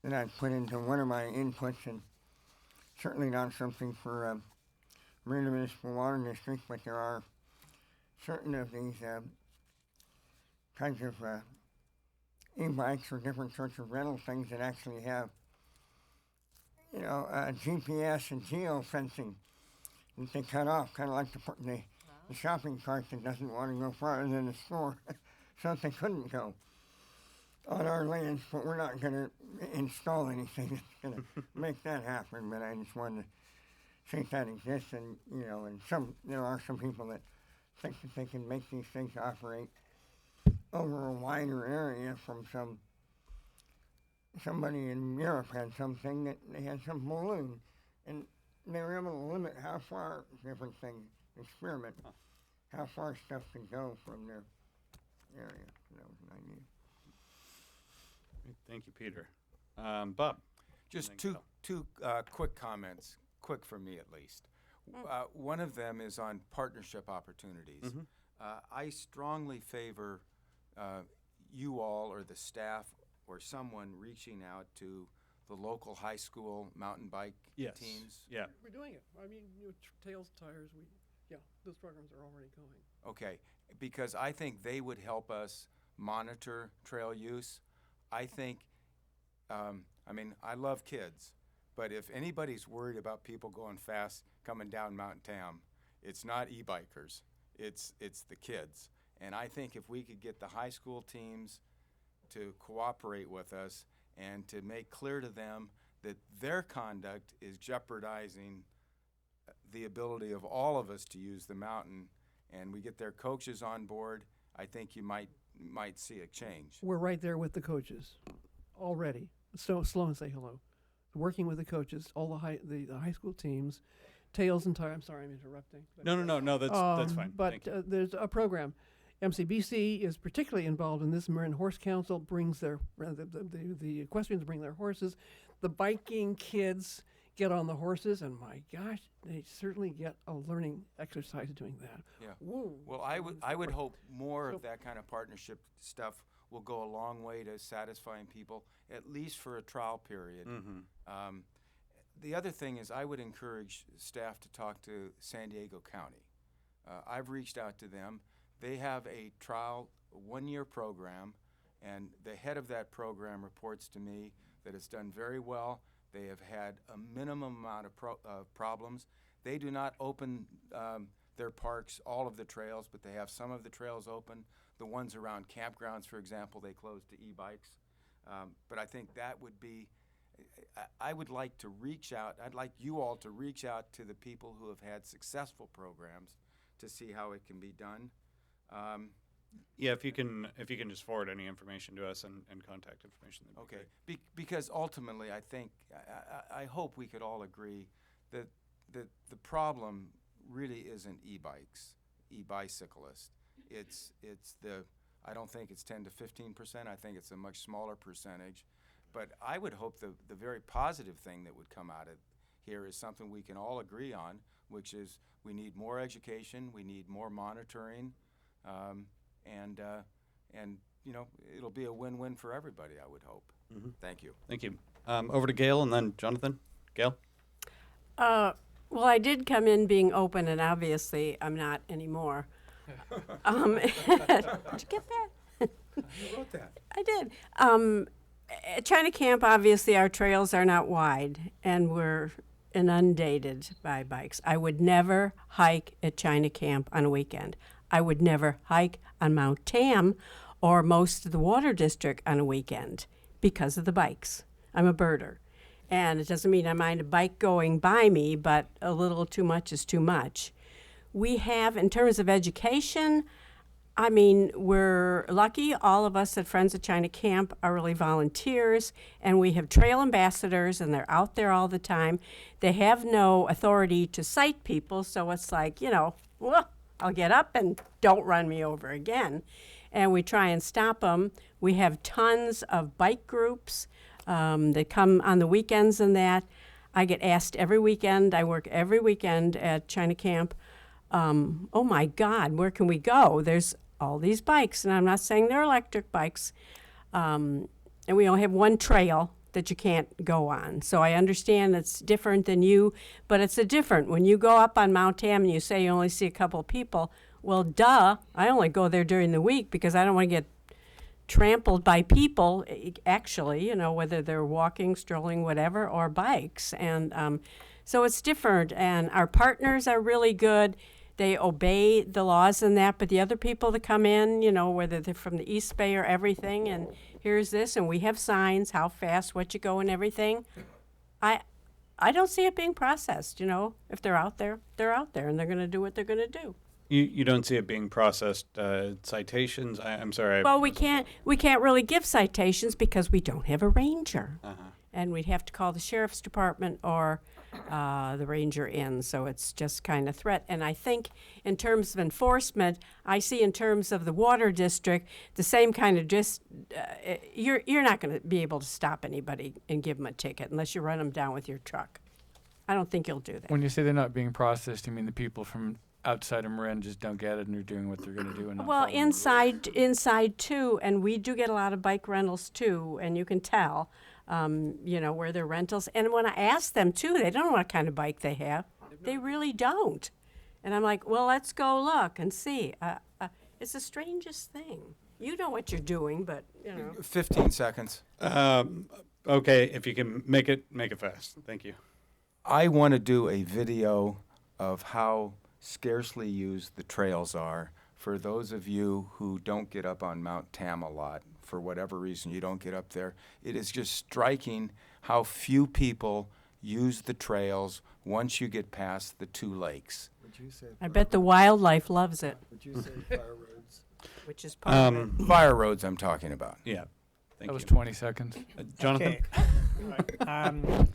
that I put into one of my inputs, and certainly not something for Marin Municipal Water District, but there are certain of these kinds of e-bikes or different sorts of rental things that actually have GPS and geo-fencing that they cut off, kind of like the shopping cart that doesn't want to go farther than the store, so that they couldn't go on our lands. But we're not going to install anything that's going to make that happen. But I just wanted to say that exists, and there are some people that think that they can make these things operate over a wider area from somebody in Europe had something that they had some balloon, and they were able to limit how far different things, experiment, how far stuff could go from their area. That was an idea. Thank you, Peter. Bob. Just two quick comments, quick for me at least. One of them is on partnership opportunities. Mm-hmm. I strongly favor you all or the staff or someone reaching out to the local high school mountain bike teams. Yeah. We're doing it. I mean, Tails, Tires, those programs are already going. Okay, because I think they would help us monitor trail use. I think, I love kids, but if anybody's worried about people going fast coming down Mount Tam, it's not e-bikers, it's the kids. And I think if we could get the high school teams to cooperate with us and to make clear to them that their conduct is jeopardizing the ability of all of us to use the mountain, and we get their coaches on board, I think you might see a change. We're right there with the coaches already. So Sloan, say hello. Working with the coaches, all the high school teams, Tails and I'm sorry, I'm interrupting. No, that's fine. But Thank you. there's a program. MCBC is particularly involved in this. Marin Horse Council brings the equestrians bring their horses. The biking kids get on the horses, and my gosh, they certainly get a learning exercise doing that. Yeah. Woo. Well, I would hope more of that kind of partnership stuff will go a long way to satisfying people, at least for a trial period. The other thing is I would encourage staff to talk to San Diego County. I've reached out to them. They have a trial 1-year program, and the head of that program reports to me that it's done very well. They have had a minimum amount of problems. They do not open their parks, all of the trails, but they have some of the trails open. The ones around campgrounds, for example, they close to e-bikes. But I think that would be, I would like to reach out, I'd like you all to reach out to the people who have had successful programs to see how it can be done. Yeah, if you can just forward any information to us and contact information. That'd be Okay, great. because ultimately, I think, I hope we could all agree that the problem really isn't e-bikes, e-bicyclists. It's I don't think it's 10 to 15%. I think it's a much smaller percentage. But I would hope the very positive thing that would come out of here is something we can all agree on, which is we need more education, we need more monitoring, and you know, it'll be a win-win for everybody, I would hope. Thank you. Thank you. Over to Gail and then Jonathan. Gail? Well, I did come in being open, and obviously I'm not anymore. Did you get that? You wrote that. I did. At China Camp, obviously, our trails are not wide, and we're inundated by bikes. I would never hike at China Camp on a weekend. I would never hike on Mount Tam or most of the Water District on a weekend because of the bikes. I'm a birder. And it doesn't mean I mind a bike going by me, but a little too much is too much. We have, in terms of education, I mean, we're lucky. All of us at Friends of China Camp are really volunteers, and we have trail ambassadors, and they're out there all the time. They have no authority to cite people, so it's like, you know, well, I'll get up and don't run me over again. And we try and stop them. We have tons of bike groups that come on the weekends and that. I get asked every weekend. I work every weekend at China Camp. Oh my God, where can we go? There's all these bikes, and I'm not saying they're electric bikes. And we only have one trail that you can't go on. So I understand it's different than you, but it's a different. When you go up on Mount Tam and you say you only see a couple people, well, duh, I only go there during the week because I don't want to get trampled by people, actually, you know, whether they're walking, strolling, whatever, or bikes. And so it's different. And our partners are really good. They obey the laws and that, but the other people that come in, you know, whether they're from the East Bay or everything, and here's this, and we have signs, how fast, what you go, and everything. I don't see it being processed, you know. If they're out there, and they're going to do what they're going to do. You don't see it being processed citations? I'm sorry. Well, we can't really give citations because we don't have a ranger. And we'd have to call the sheriff's department or the ranger in, so it's just kind of threat. And I think in terms of enforcement, I see in terms of the water district, the same kind of you're not going to be able to stop anybody and give them a ticket unless you run them down with your truck. I don't think you'll do that. When you say they're not being processed, you mean the people from outside of Marin just don't get it and are doing what they're going to do and not Well, following the rules? inside too, and we do get a lot of bike rentals too, and you can tell. You know, where they're rentals. And when I ask them, too, they don't know what kind of bike they have. They really don't. And I'm like, well, let's go look and see. It's the strangest thing. You know what you're doing, but, you know. 15 seconds. Okay, if you can make it fast. Thank you. I want to do a video of how scarcely used the trails are for those of you who don't get up on Mount Tam a lot. For whatever reason you don't get up there. It is just striking how few people use the trails once you get past the two lakes. Would you say I bet the wildlife loves it, Would you say fire roads? which is part of it. Fire roads I'm talking about. Yeah. Thank That was you. 20 seconds. Jonathan? Okay.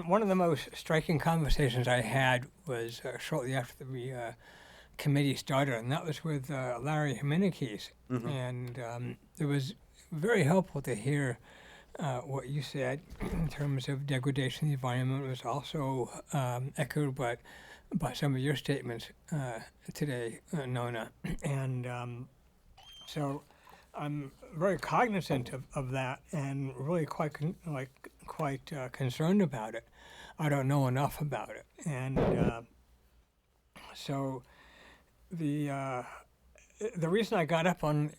One of the most striking conversations I had was shortly after the committee started, and that was with Larry Jimenez. And it was very helpful to hear what you said in terms of degradation of the environment. It was also echoed by some of your statements today, Nona. And so I'm very cognizant of that and really quite concerned about it. I don't know enough about it, and so the reason I got up on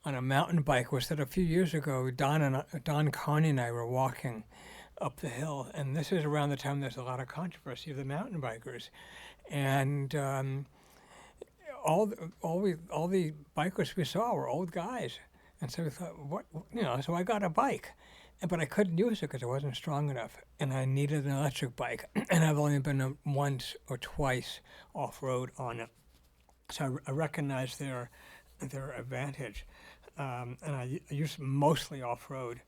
a mountain bike was that a few years ago, Don Carney and I were walking up the hill, and this is around the time there's a lot of controversy of the mountain bikers, and all the bikers we saw were old guys, and so we thought, so I got a bike, but I couldn't use it because it wasn't strong enough, and I needed an electric bike, and I've only been once or twice off-road on it, so I recognize their advantage, and I use mostly off-road.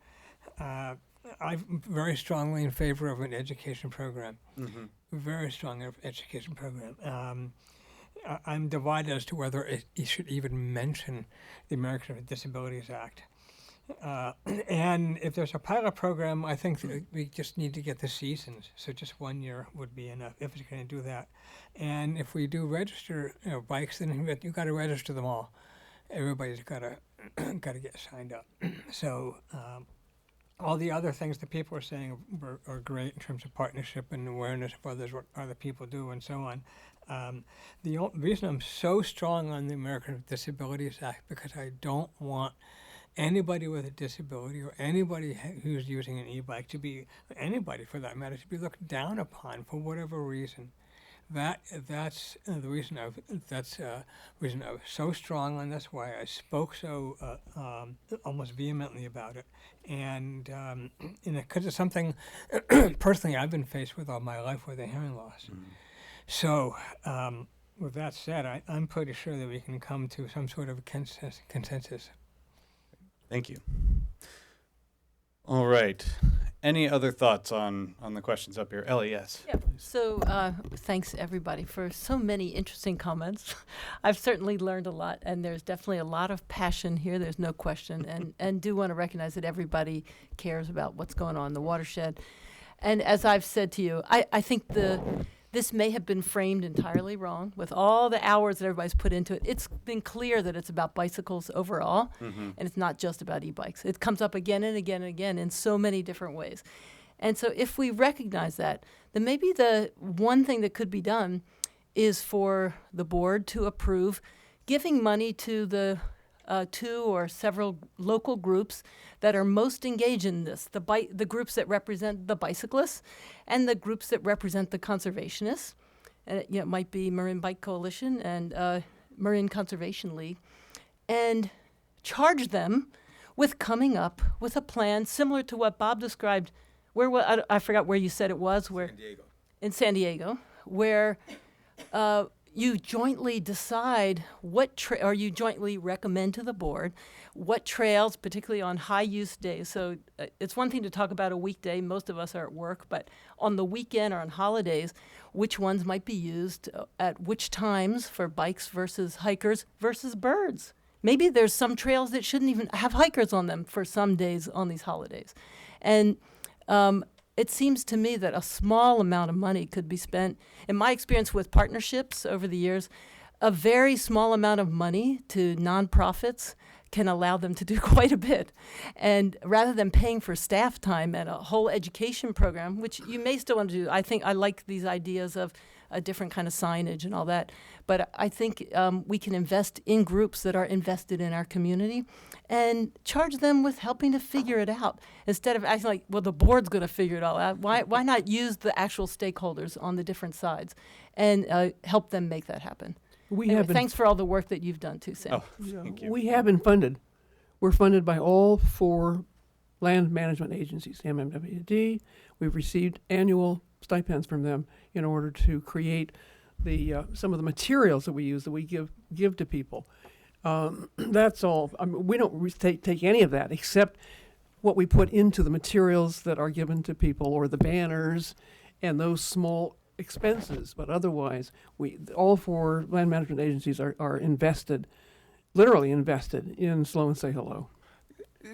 I'm very strongly in favor of an education program, very strong education program. I'm divided as to whether it should even mention the Americans with Disabilities Act. And if there's a pilot program, I think that we just need to get the seasons. So just 1 year would be enough if it's going to do that. And if we do register bikes, then you've got to register them all. Everybody's got to get signed up. So all the other things that people are saying are great in terms of partnership and awareness of what other people do and so on. The reason I'm so strong on the Americans with Disabilities Act because I don't want anybody with a disability or anybody who's using an e-bike to be, anybody for that matter, to be looked down upon for whatever reason. That's the reason I was so strong on this, why I spoke so almost vehemently about it, and because it's something personally I've been faced with all my life with a hearing loss. So with that said, I'm pretty sure that we can come to some sort of consensus. Thank you. All right. Any other thoughts on the questions up here? Ellie, yes. Yeah. So thanks everybody for so many interesting comments. I've certainly learned a lot, and there's definitely a lot of passion here. There's no question, and do want to recognize that everybody cares about what's going on in the watershed. And as I've said to you, I think this may have been framed entirely wrong with all the hours that everybody's put into it. It's been clear that it's about bicycles overall, and it's not just about e-bikes. It comes up again and again and again in so many different ways. And so if we recognize that, then maybe the one thing that could be done is for the board to approve giving money to the two or several local groups that are most engaged in this, the groups that represent the bicyclists and the groups that represent the conservationists. And it might be Marin Bike Coalition and Marin Conservation League, and charge them with coming up with a plan similar to what Bob described. I forgot where you said it was. San Diego. In San Diego, where you jointly decide or you jointly recommend to the board what trails, particularly on high-use days. So it's one thing to talk about a weekday. Most of us are at work. But on the weekend or on holidays, which ones might be used at which times for bikes versus hikers versus birds. Maybe there's some trails that shouldn't even have hikers on them for some days on these holidays. And it seems to me that a small amount of money could be spent. In my experience with partnerships over the years, a very small amount of money to nonprofits can allow them to do quite a bit. And rather than paying for staff time and a whole education program, which you may still want to do, I think I like these ideas of a different kind of signage and all that. But I think we can invest in groups that are invested in our community and charge them with helping to figure it out instead of acting like, well, the board's going to figure it all out. Why not use the actual stakeholders on the different sides and help them make that happen? Thanks for all the work that you've done too, Sam. Oh, thank you. We have been funded. We're funded by all 4 land management agencies, MMWD. We've received annual stipends from them in order to create the some of the materials that we use that we give to people. That's all. I mean, we don't take any of that except what we put into the materials that are given to people, or the banners and those small expenses. But otherwise, all four land management agencies are invested, literally invested, in Slow and Say Hello.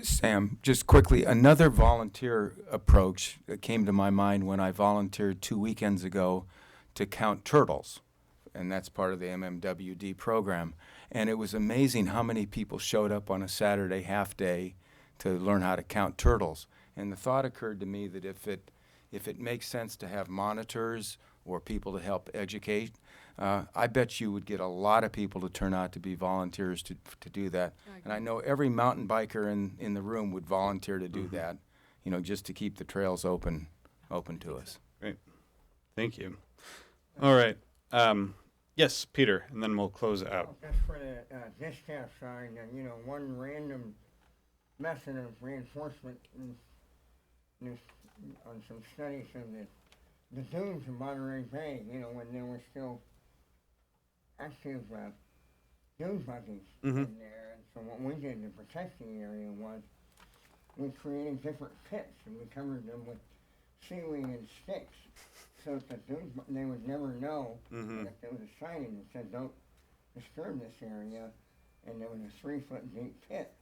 Sam, just quickly, another volunteer approach that came to my mind when I volunteered 2 weekends ago to count turtles, and that's part of the MMWD program. And it was amazing how many people showed up on a Saturday half-day to learn how to count turtles. And the thought occurred to me that if it makes sense to have monitors or people to help educate, I bet you would get a lot of people to turn out to be volunteers to do that. And I know every mountain biker in the room would volunteer to do that, just to keep the trails open to us. Great. Thank you. All right. Yes, Peter, and then we'll close it out. Just for the discount sign, one random method of reinforcement is on some studies of the dunes of Monterey Bay, when there were still active dune buggies in there. And so what we did to protect the area was we created different pits, and we covered them with seaweed and sticks, so that they would never know that there was a sign that said, "Don't disturb this area," and there was a 3-foot deep pit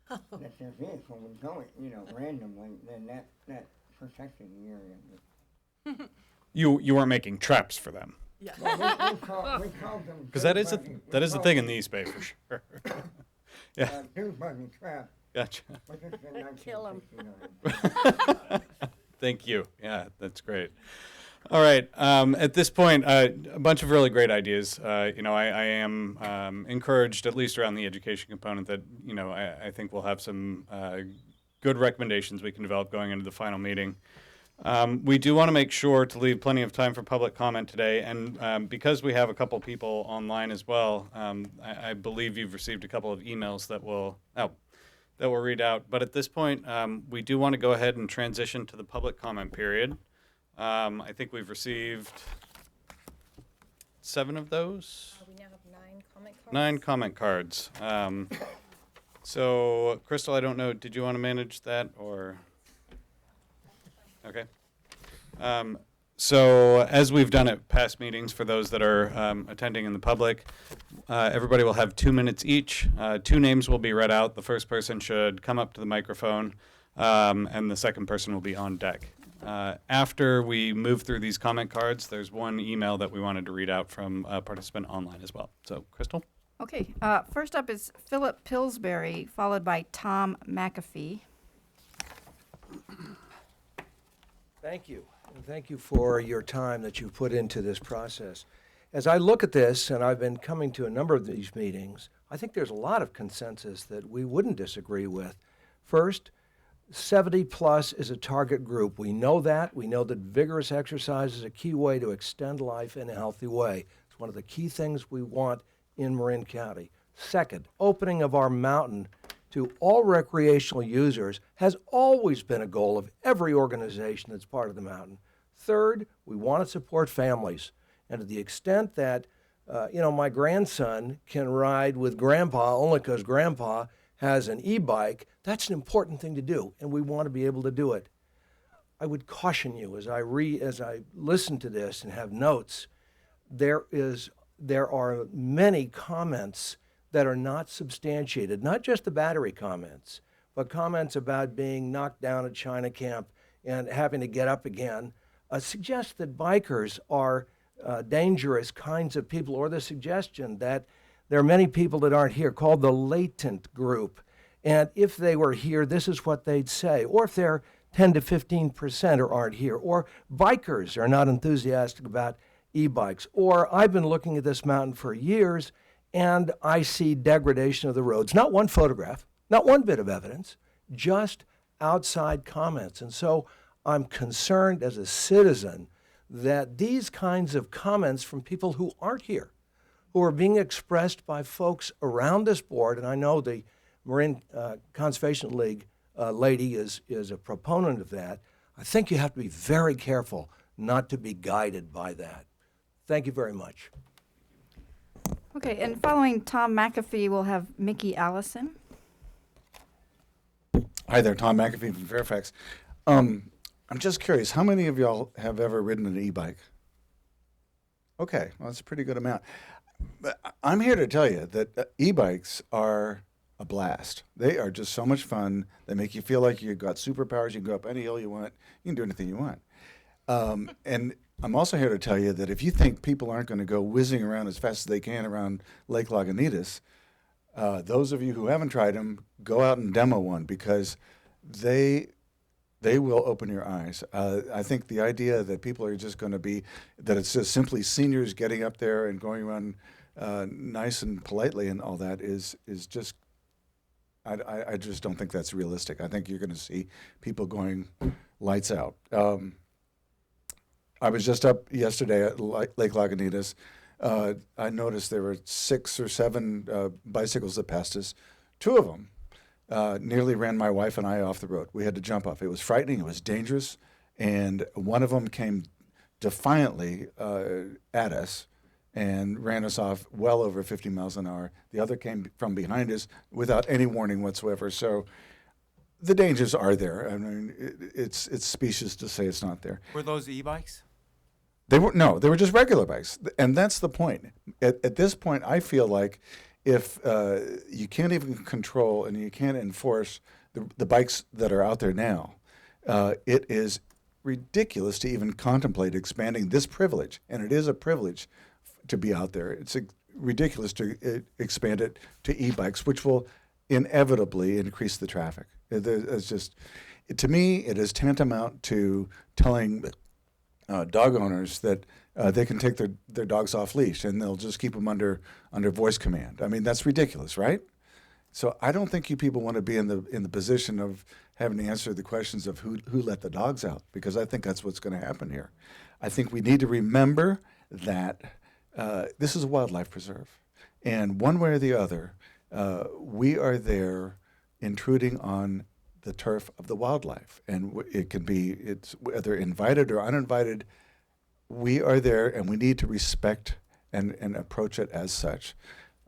that their vehicle would go in, randomly. Then that protected the area. You weren't making traps for them, Yeah. Well, we called them. because that is a thing in the East Bay for sure. Yeah. Dune buggy trap. Gotcha. Kill 'em. Thank you. Yeah, that's great. All right. At this point, a bunch of really great ideas. I am encouraged, at least around the education component, that I think we'll have some good recommendations we can develop going into the final meeting. We do want to make sure to leave plenty of time for public comment today, and because we have a couple people online as well, I believe you've received a couple of emails that we'll read out. But at this point, we do want to go ahead and transition to the public comment period. I think we've received 7 of those. We now have 9 comment cards. 9 comment cards. So, Crystal, I don't know, did you want to manage that, or? Okay. So, as we've done at past meetings, for those that are attending in the public, everybody will have 2 minutes each. 2 names will be read out. The first person should come up to the microphone, and the second person will be on deck. After we move through these comment cards, there's one email that we wanted to read out from a participant online as well. So, Crystal? Okay, first up is Philip Pillsbury, followed by Tom McAfee. Thank you. And thank you for your time that you've put into this process. As I look at this, and I've been coming to a number of these meetings, I think there's a lot of consensus that we wouldn't disagree with. First, 70 plus is a target group. We know that. We know that vigorous exercise is a key way to extend life in a healthy way. It's one of the key things we want in Marin County. Second, opening of our mountain to all recreational users has always been a goal of every organization that's part of the mountain. Third, we want to support families. And to the extent that, my grandson can ride with grandpa only because grandpa has an e-bike, that's an important thing to do, and we want to be able to do it. I would caution you as I listen to this and have notes, there are many comments that are not substantiated, not just the battery comments, but comments about being knocked down at China Camp and having to get up again, suggest that bikers are dangerous kinds of people, or the suggestion that there are many people that aren't here, called the latent group. And if they were here, this is what they'd say. Or if they're 10 to 15% or aren't here, or bikers are not enthusiastic about e-bikes, or I've been looking at this mountain for years and I see degradation of the roads. Not one photograph, not one bit of evidence, just outside comments. And so I'm concerned as a citizen that these kinds of comments from people who aren't here, who are being expressed by folks around this board, and I know the Marin Conservation League lady is a proponent of that, I think you have to be very careful not to be guided by that. Thank you very much. Okay, and following Tom McAfee, we'll have Mickey Allison. Hi there, Tom McAfee from Fairfax. I'm just curious, how many of y'all have ever ridden an e-bike? Okay, well, that's a pretty good amount. But I'm here to tell you that e-bikes are a blast. They are just so much fun. They make you feel like you've got superpowers. You can go up any hill you want. You can do anything you want. And I'm also here to tell you that if you think people aren't going to go whizzing around as fast as they can around Lake Lagunitas, those of you who haven't tried them, go out and demo one, because they will open your eyes. I think the idea that people are just going to be, that it's just simply seniors getting up there and going around nice and politely and all that is just, I just don't think that's realistic. I think you're going to see people going lights out. I was just up yesterday at Lake Lagunitas. I noticed there were 6 or 7 bicycles that passed us. 2 of them nearly ran my wife and I off the road. We had to jump off. It was frightening. It was dangerous. And one of them came defiantly at us and ran us off well over 50 miles an hour. The other came from behind us without any warning whatsoever. So the dangers are there. I mean, it's specious to say it's not there. Were those e-bikes? They were just regular bikes, and that's the point. At this point, I feel like if you can't even control and you can't enforce the bikes that are out there now, it is ridiculous to even contemplate expanding this privilege, and it is a privilege to be out there. It's ridiculous to expand it to e-bikes, which will inevitably increase the traffic. It's just, to me, it is tantamount to telling dog owners that they can take their dogs off leash and they'll just keep them under voice command. I mean, that's ridiculous, right? So I don't think you people want to be in the position of having to answer the questions of who let the dogs out, because I think that's what's going to happen here. I think we need to remember that this is a wildlife preserve, and one way or the other, we are there intruding on the turf of the wildlife, and it's whether invited or uninvited, we are there, and we need to respect and approach it as such.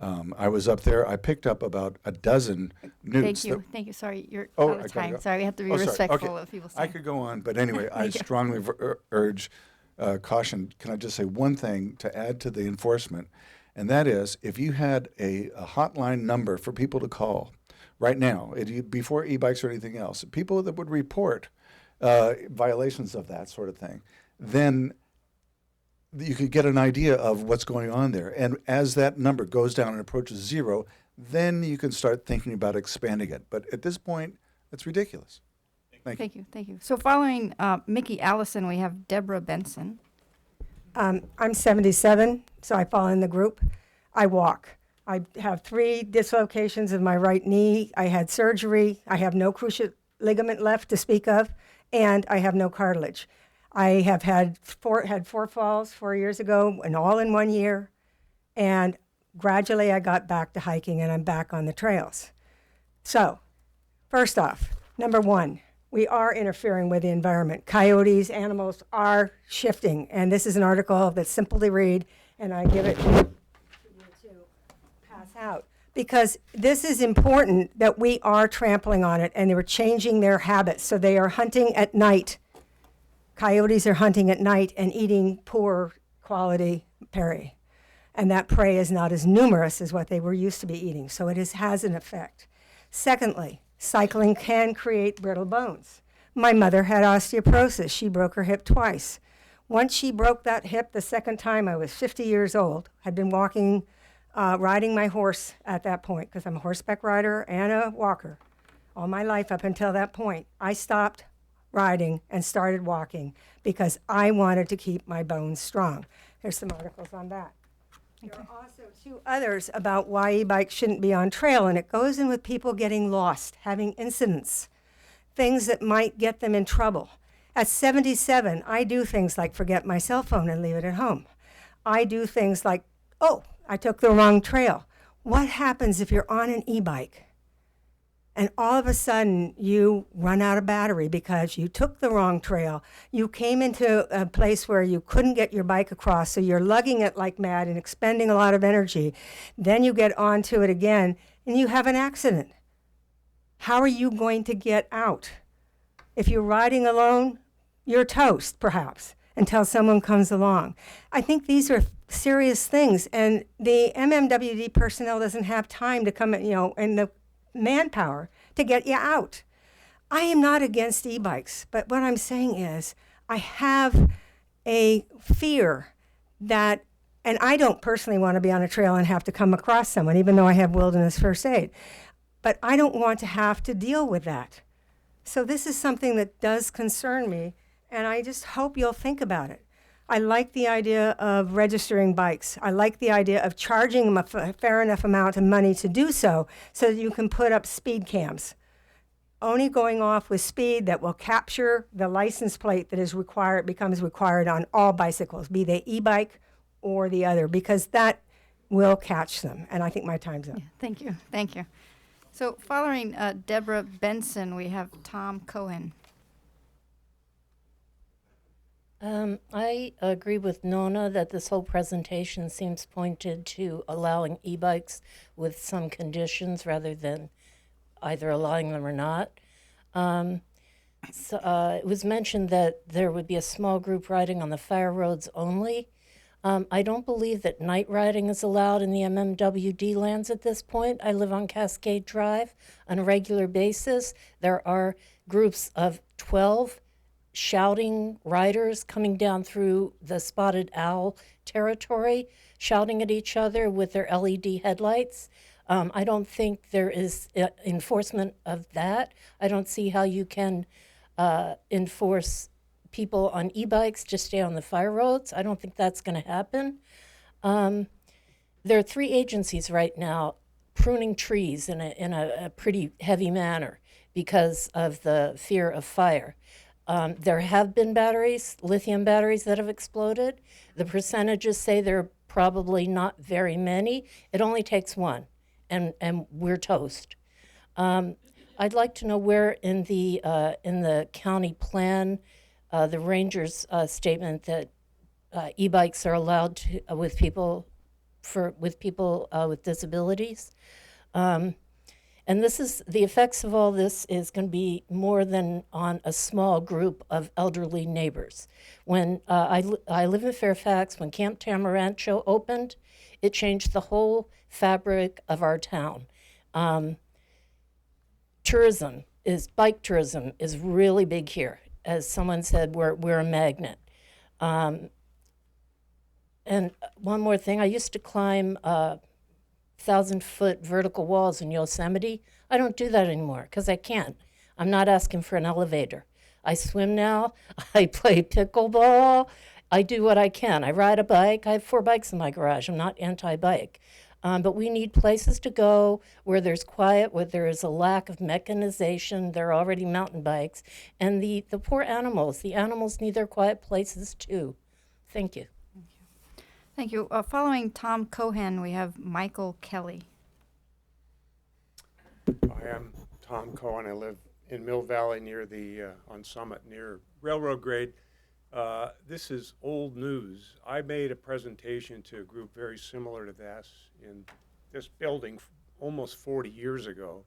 I was up there. I picked up about a dozen newts. Thank you. Sorry, you're Oh, out I of gotta time. go. Sorry, we have to be Oh, sorry. respectful Okay. of people's I time. could go on, but anyway, I strongly urge caution. Can I just say one thing to add to the enforcement? And that is, if you had a hotline number for people to call right now, before e-bikes or anything else, people that would report violations of that sort of thing, then you could get an idea of what's going on there. And as that number goes down and approaches 0, then you can start thinking about expanding it. But at this point, it's ridiculous. Thank you. Thank you. So following Mickey Allison, we have Deborah Benson. I'm 77, so I fall in the group. I walk. I have 3 dislocations of my right knee. I had surgery. I have no cruciate ligament left to speak of, and I have no cartilage. I have had 4 falls 4 years ago, and all in 1 year. And gradually I got back to hiking, and I'm back on the trails. So, first off, number 1, we are interfering with the environment. Coyotes, animals are shifting. And this is an article that's simple to read, and I give it to you to pass out. Because this is important that we are trampling on it, and they were changing their habits. So they are hunting at night. Coyotes are hunting at night and eating poor quality prey. And that prey is not as numerous as what they were used to be eating. So it has an effect. Secondly, cycling can create brittle bones. My mother had osteoporosis. She broke her hip twice. Once she broke that hip the second time, I was 50 years old. I'd been walking, riding my horse at that point, because I'm a horseback rider and a walker all my life up until that point. I stopped riding and started walking because I wanted to keep my bones strong. There's some articles on that. There are also 2 others about why e-bikes shouldn't be on trail, and it goes in with people getting lost, having incidents, things that might get them in trouble. At 77, I do things like forget my cell phone and leave it at home. I do things like, oh, I took the wrong trail. What happens if you're on an e-bike and all of a sudden you run out of battery because you took the wrong trail. You came into a place where you couldn't get your bike across, so you're lugging it like mad and expending a lot of energy. Then you get onto it again and you have an accident. How are you going to get out? If you're riding alone, you're toast, perhaps, until someone comes along. I think these are serious things, and the MMWD personnel doesn't have time to come, and the manpower to get you out. I am not against e-bikes, but what I'm saying is I have a fear that, and I don't personally want to be on a trail and have to come across someone, even though I have wilderness first aid, but I don't want to have to deal with that. So this is something that does concern me, and I just hope you'll think about it. I like the idea of registering bikes. I like the idea of charging them a fair enough amount of money to do so that you can put up speed cams. Only going off with speed that will capture the license plate that is required, becomes required on all bicycles, be they e-bike or the other, because that will catch them. And I think my time's up. Yeah, thank you. Thank you. So following Deborah Benson, we have Tom Cohen. I agree with Nona that this whole presentation seems pointed to allowing e-bikes with some conditions rather than either allowing them or not. It was mentioned that there would be a small group riding on the fire roads only. I don't believe that night riding is allowed in the MMWD lands at this point. I live on Cascade Drive on a regular basis. There are groups of 12 shouting riders coming down through the Spotted Owl territory, shouting at each other with their LED headlights. I don't think there is enforcement of that. I don't see how you can enforce people on e-bikes to stay on the fire roads. I don't think that's going to happen. There are 3 agencies right now pruning trees in a pretty heavy manner because of the fear of fire. There have been batteries, lithium batteries, that have exploded. The percentages say there are probably not very many. It only takes one, and we're toast. I'd like to know where in the county plan, the ranger's statement that e-bikes are allowed to, with people with disabilities. And this is the effects of all this is going to be more than on a small group of elderly neighbors. When I live in Fairfax, when Camp Tamarancho opened, it changed the whole fabric of our town. Bike tourism is really big here. As someone said, we're a magnet. And one more thing, I used to climb 1,000-foot vertical walls in Yosemite. I don't do that anymore because I can't. I'm not asking for an elevator. I swim now. I play pickleball. I do what I can. I ride a bike. I have 4 bikes in my garage. I'm not anti-bike. But we need places to go where there's quiet, where there is a lack of mechanization. There are already mountain bikes. And the poor animals, the animals need their quiet places too. Thank you. Thank you. Following Tom Cohen, we have Michael Kelly. I am Tom Cohen. I live in Mill Valley near on Summit near railroad grade. This is old news. I made a presentation to a group very similar to this in this building almost 40 years ago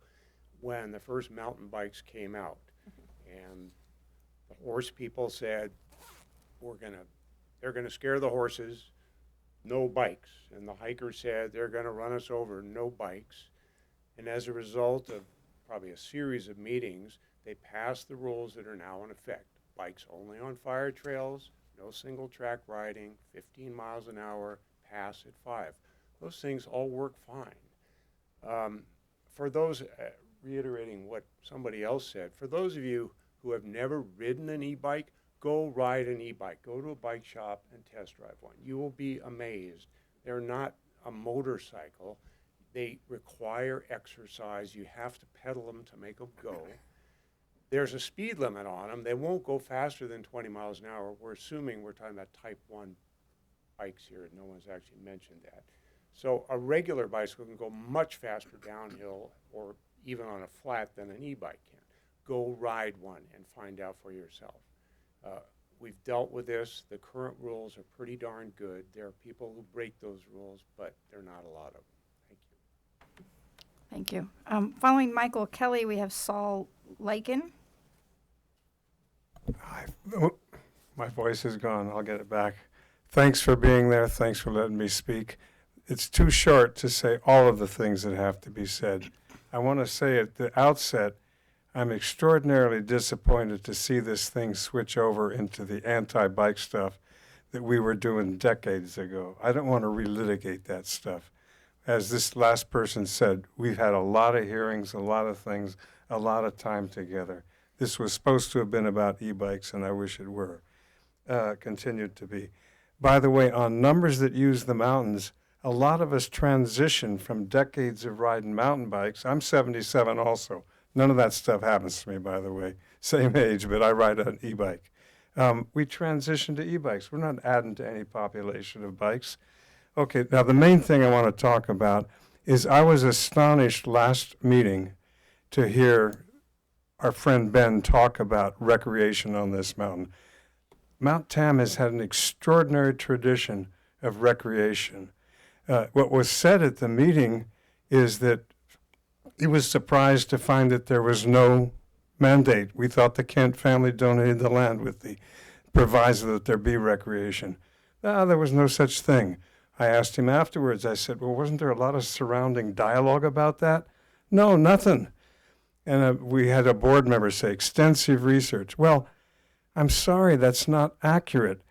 when the first mountain bikes came out. And the horse people said, they're gonna scare the horses, no bikes. And the hikers said, they're gonna run us over, no bikes. And as a result of probably a series of meetings, they passed the rules that are now in effect. Bikes only on fire trails, no single track riding, 15 miles an hour, pass at 5. Those things all work fine. For those, reiterating what somebody else said, for those of you who have never ridden an e-bike, go ride an e-bike. Go to a bike shop and test drive one. You will be amazed. They're not a motorcycle. They require exercise. You have to pedal them to make them go. There's a speed limit on them. They won't go faster than 20 miles an hour. We're assuming we're talking about type 1 bikes here. No one's actually mentioned that. So a regular bicycle can go much faster downhill or even on a flat, than an e-bike can. Go ride one and find out for yourself. We've dealt with this. The current rules are pretty darn good. There are people who break those rules, but there are not a lot of them. Thank you. Thank you. Following Michael Kelly, we have Saul Lykin. My voice is gone. I'll get it back. Thanks for being there. Thanks for letting me speak. It's too short to say all of the things that have to be said. I want to say at the outset, I'm extraordinarily disappointed to see this thing switch over into the anti-bike stuff that we were doing decades ago. I don't want to relitigate that stuff. As this last person said, we've had a lot of hearings, a lot of things, a lot of time together. This was supposed to have been about e-bikes, and I wish it were, continued to be. By the way, on numbers that use the mountains, a lot of us transitioned from decades of riding mountain bikes. I'm 77 also. None of that stuff happens to me, by the way. Same age, but I ride an e-bike. We transitioned to e-bikes. We're not adding to any population of bikes. Okay, now the main thing I want to talk about is I was astonished last meeting to hear our friend Ben talk about recreation on this mountain. Mount Tam has had an extraordinary tradition of recreation. What was said at the meeting is that he was surprised to find that there was no mandate. We thought the Kent family donated the land with the proviso that there be recreation. No, there was no such thing. I asked him afterwards, I said, well, wasn't there a lot of surrounding dialogue about that? No, nothing. And we had a board member say, extensive research. Well, I'm sorry, that's not accurate.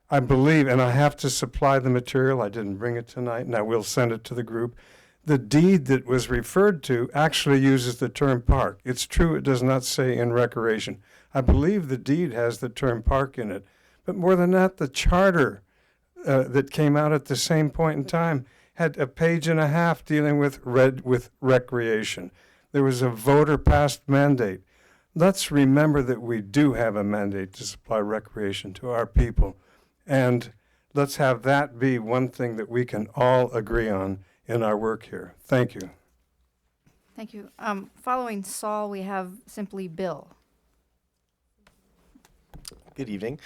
I believe, and I have to supply the material, I didn't bring it tonight, and I will send it to the group. The deed that was referred to actually uses the term park. It's true, it does not say in recreation. I believe the deed has the term park in it. But more than that, the charter that came out at the same point in time had a page and a half dealing with recreation. There was a voter-passed mandate. Let's remember that we do have a mandate to supply recreation to our people. And let's have that be one thing that we can all agree on in our work here. Thank you. Thank you. Following Saul, we have simply Bill. Good evening.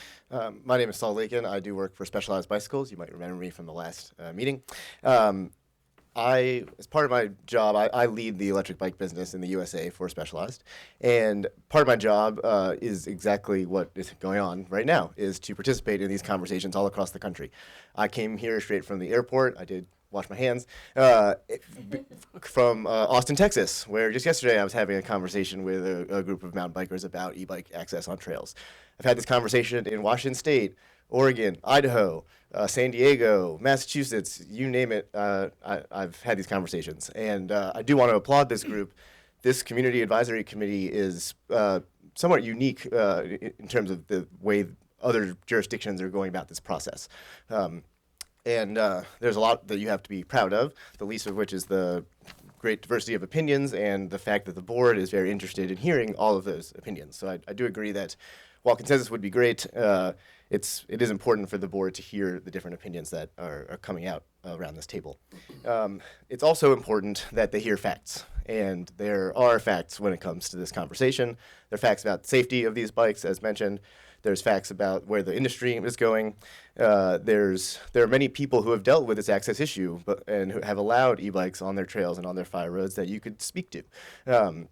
My name is Saul Lakin. I do work for Specialized Bicycles. You might remember me from the last meeting. As part of my job, I lead the electric bike business in the USA for Specialized. And part of my job is exactly what is going on right now, is to participate in these conversations all across the country. I came here straight from the airport. I did wash my hands, from Austin, Texas, where just yesterday I was having a conversation with a group of mountain bikers about e-bike access on trails. I've had this conversation in Washington State, Oregon, Idaho, San Diego, Massachusetts, you name it, I've had these conversations. And I do want to applaud this group. This Community Advisory Committee is somewhat unique in terms of the way other jurisdictions are going about this process. And there's a lot that you have to be proud of, the least of which is the great diversity of opinions and the fact that the board is very interested in hearing all of those opinions. So I do agree that while consensus would be great, it is important for the board to hear the different opinions that are coming out around this table. It's also important that they hear facts, and there are facts when it comes to this conversation. There are facts about the safety of these bikes, as mentioned. There's facts about where the industry is going. There are many people who have dealt with this access issue and who have allowed e-bikes on their trails and on their fire roads that you could speak to.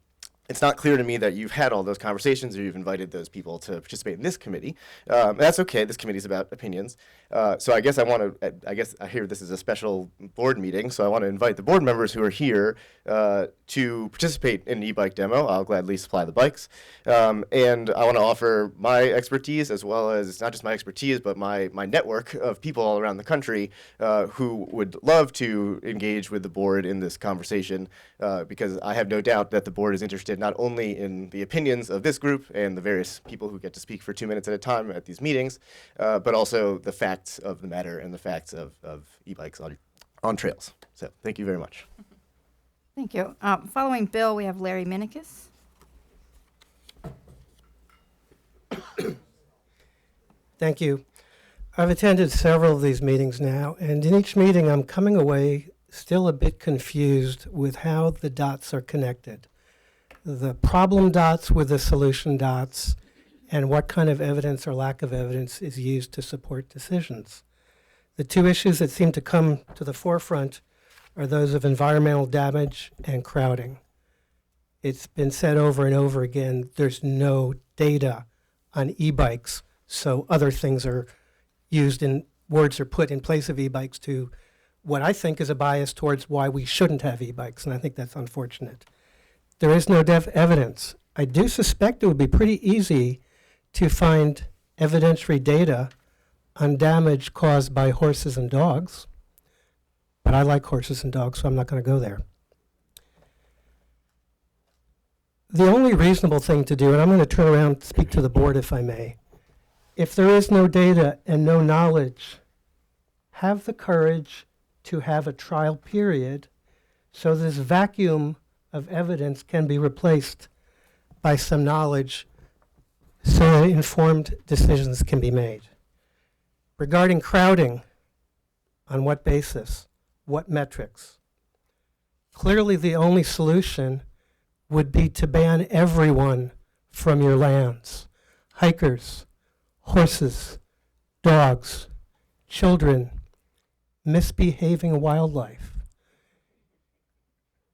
It's not clear to me that you've had all those conversations or you've invited those people to participate in this committee. That's okay. This committee is about opinions. So I guess I hear this is a special board meeting, so I want to invite the board members who are here to participate in an e-bike demo. I'll gladly supply the bikes. And I want to offer my expertise, as well as not just my expertise, but my network of people all around the country who would love to engage with the board in this conversation, because I have no doubt that the board is interested not only in the opinions of this group and the various people who get to speak for 2 minutes at a time at these meetings, but also the facts of the matter and the facts of e-bikes on trails. So thank you very much. Thank you. Following Bill, we have Larry Minikis. Thank you. I've attended several of these meetings now, and in each meeting I'm coming away still a bit confused with how the dots are connected. the problem dots with the solution dots, and what kind of evidence or lack of evidence is used to support decisions. The two issues that seem to come to the forefront are those of environmental damage and crowding. It's been said over and over again, there's no data on e-bikes, so other things are used in, words are put in place of e-bikes to what I think is a bias towards why we shouldn't have e-bikes, and I think that's unfortunate. There is no evidence. I do suspect it would be pretty easy to find evidentiary data on damage caused by horses and dogs, but I like horses and dogs, so I'm not going to go there. The only reasonable thing to do, and I'm going to turn around and speak to the board if I may, if there is no data and no knowledge, have the courage to have a trial period so this vacuum of evidence can be replaced by some knowledge so informed decisions can be made. Regarding crowding, on what basis? What metrics? Clearly the only solution would be to ban everyone from your lands. Hikers, horses, dogs, children, misbehaving wildlife.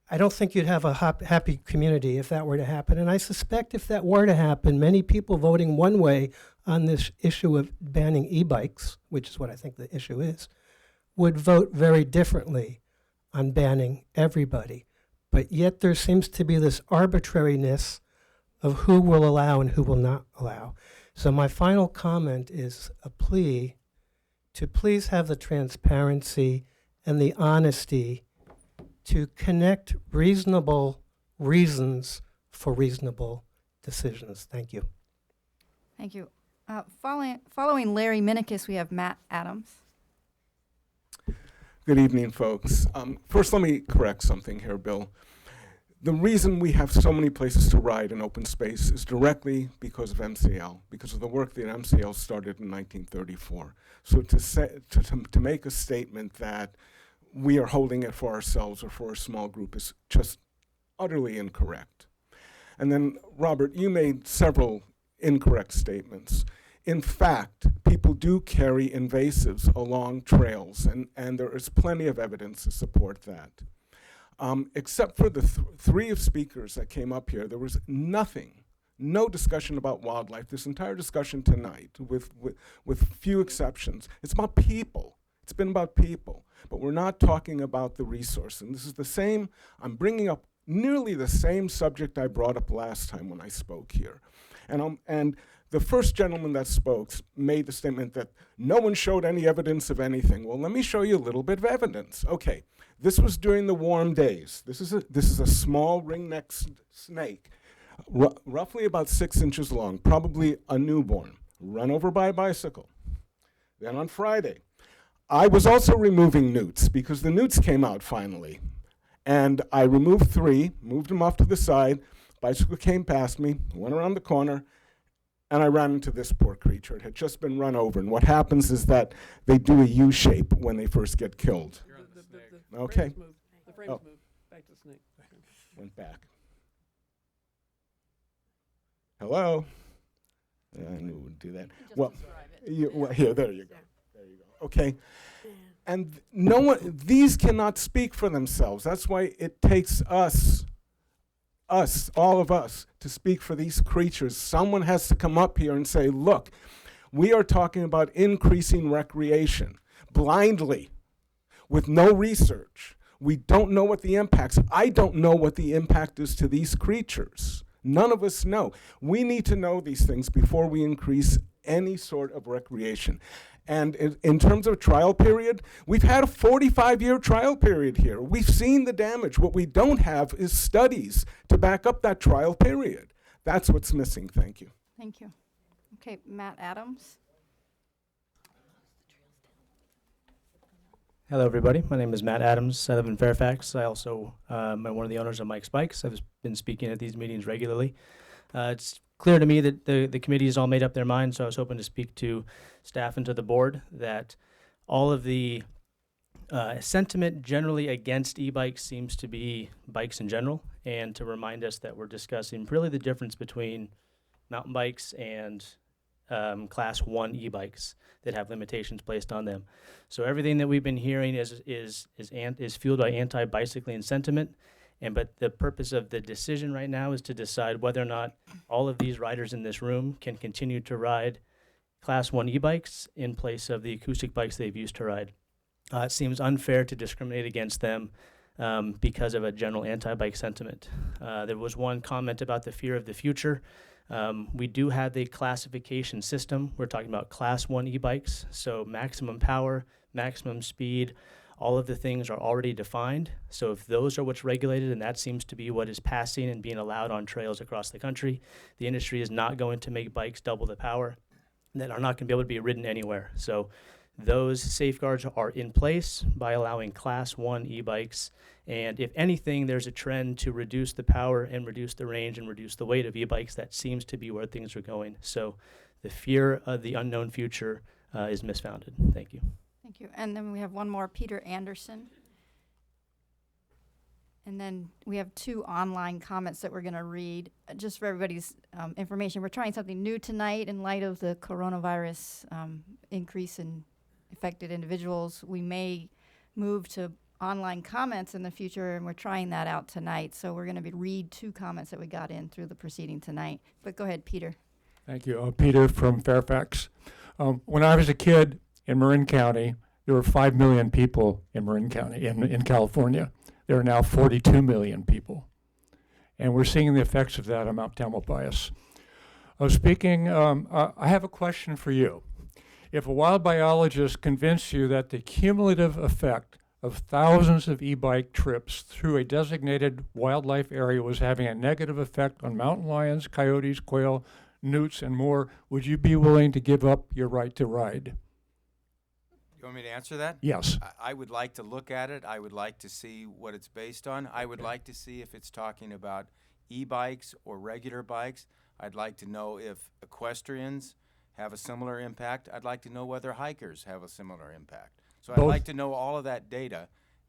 I don't think you'd have a happy community if that were to happen. And I suspect if that were to happen, many people voting one way on this issue of banning e-bikes, which is what I think the issue is, would vote very differently on banning everybody. But yet there seems to be this arbitrariness of who will allow and who will not allow. So my final comment is a plea to please have the transparency and the honesty to connect reasonable reasons for reasonable decisions. Thank you. Thank you. Following Larry Minikis, we have Matt Adams. Good evening, folks. First, let me correct something here, Bill. The reason we have so many places to ride in open space is directly because of MCL, because of the work that MCL started in 1934. So to make a statement that we are holding it for ourselves or for a small group is just utterly incorrect. And then, Robert, you made several incorrect statements. In fact, people do carry invasives along trails, and there is plenty of evidence to support that. Except for the three of speakers that came up here, there was no discussion about wildlife. This entire discussion tonight, with few exceptions, it's about people. It's been about people, but we're not talking about the resource. And this is the same, I'm bringing up nearly the same subject I brought up last time when I spoke here. And the first gentleman that spoke made the statement that no one showed any evidence of anything. Well, let me show you a little bit of evidence. Okay, this was during the warm days. This is a small ringneck snake, roughly about 6 inches long, probably a newborn, run over by a bicycle. Then on Friday, I was also removing newts because the newts came out finally. And I removed 3, moved them off to the side, bicycle came past me, went around the corner, and I ran into this poor creature. It had just been run over. And what happens is that they do a U shape when they first get killed. Okay. The frames move. Back to the snake. Went back. Hello? I knew it would do that. Well, here, there you go. There you go. Okay. And no one, these cannot speak for themselves. That's why it takes us, all of us, to speak for these creatures. Someone has to come up here and say, look, we are talking about increasing recreation blindly with no research. We don't know what the impacts. I don't know what the impact is to these creatures. None of us know. We need to know these things before we increase any sort of recreation. And in terms of trial period, we've had a 45-year trial period here. We've seen the damage. What we don't have is studies to back up that trial period. That's what's missing. Thank you. Thank you. Okay, Matt Adams. Hello, everybody. My name is Matt Adams. I live in Fairfax. I also am one of the owners of Mike's Bikes. I've been speaking at these meetings regularly. It's clear to me that the committee has all made up their minds, so I was hoping to speak to staff and to the board that all of the Sentiment generally against e-bikes seems to be bikes in general, and to remind us that we're discussing really the difference between mountain bikes and Class 1 e-bikes that have limitations placed on them. So everything that we've been hearing is fueled by anti-bicycling sentiment, but the purpose of the decision right now is to decide whether or not all of these riders in this room can continue to ride Class 1 e-bikes in place of the acoustic bikes they've used to ride. It seems unfair to discriminate against them because of a general anti-bike sentiment. There was one comment about the fear of the future. We do have the classification system. We're talking about Class 1 e-bikes, so maximum power, maximum speed, all of the things are already defined. So if those are what's regulated, and that seems to be what is passing and being allowed on trails across the country, the industry is not going to make bikes double the power that are not going to be able to be ridden anywhere. So those safeguards are in place by allowing Class 1 e-bikes. And if anything, there's a trend to reduce the power and reduce the range and reduce the weight of e-bikes. That seems to be where things are going. So the fear of the unknown future is misfounded. Thank you. Thank you. And then we have one more, Peter Anderson. And then we have 2 online comments that we're going to read. Just for everybody's information, we're trying something new tonight in light of the coronavirus increase in affected individuals. We may move to online comments in the future, and we're trying that out tonight. So we're going to read 2 comments that we got in through the proceeding tonight. But go ahead, Peter. Thank you. Peter from Fairfax. When I was a kid in Marin County, there were 5 million people in Marin County, in California. There are now 42 million people. And we're seeing the effects of that on Mount Tamalpais. I have a question for you. If a wild biologist convinced you that the cumulative effect of thousands of e-bike trips through a designated wildlife area was having a negative effect on mountain lions, coyotes, quail, newts, and more, would you be willing to give up your right to ride? You want me to answer that? Yes. I would like to look at it. I would like to see what it's based on. I would like to see if it's talking about e-bikes or regular bikes. I'd like to know if equestrians have a similar impact. I'd like to know whether hikers have a similar impact. So I'd like to know all of that data.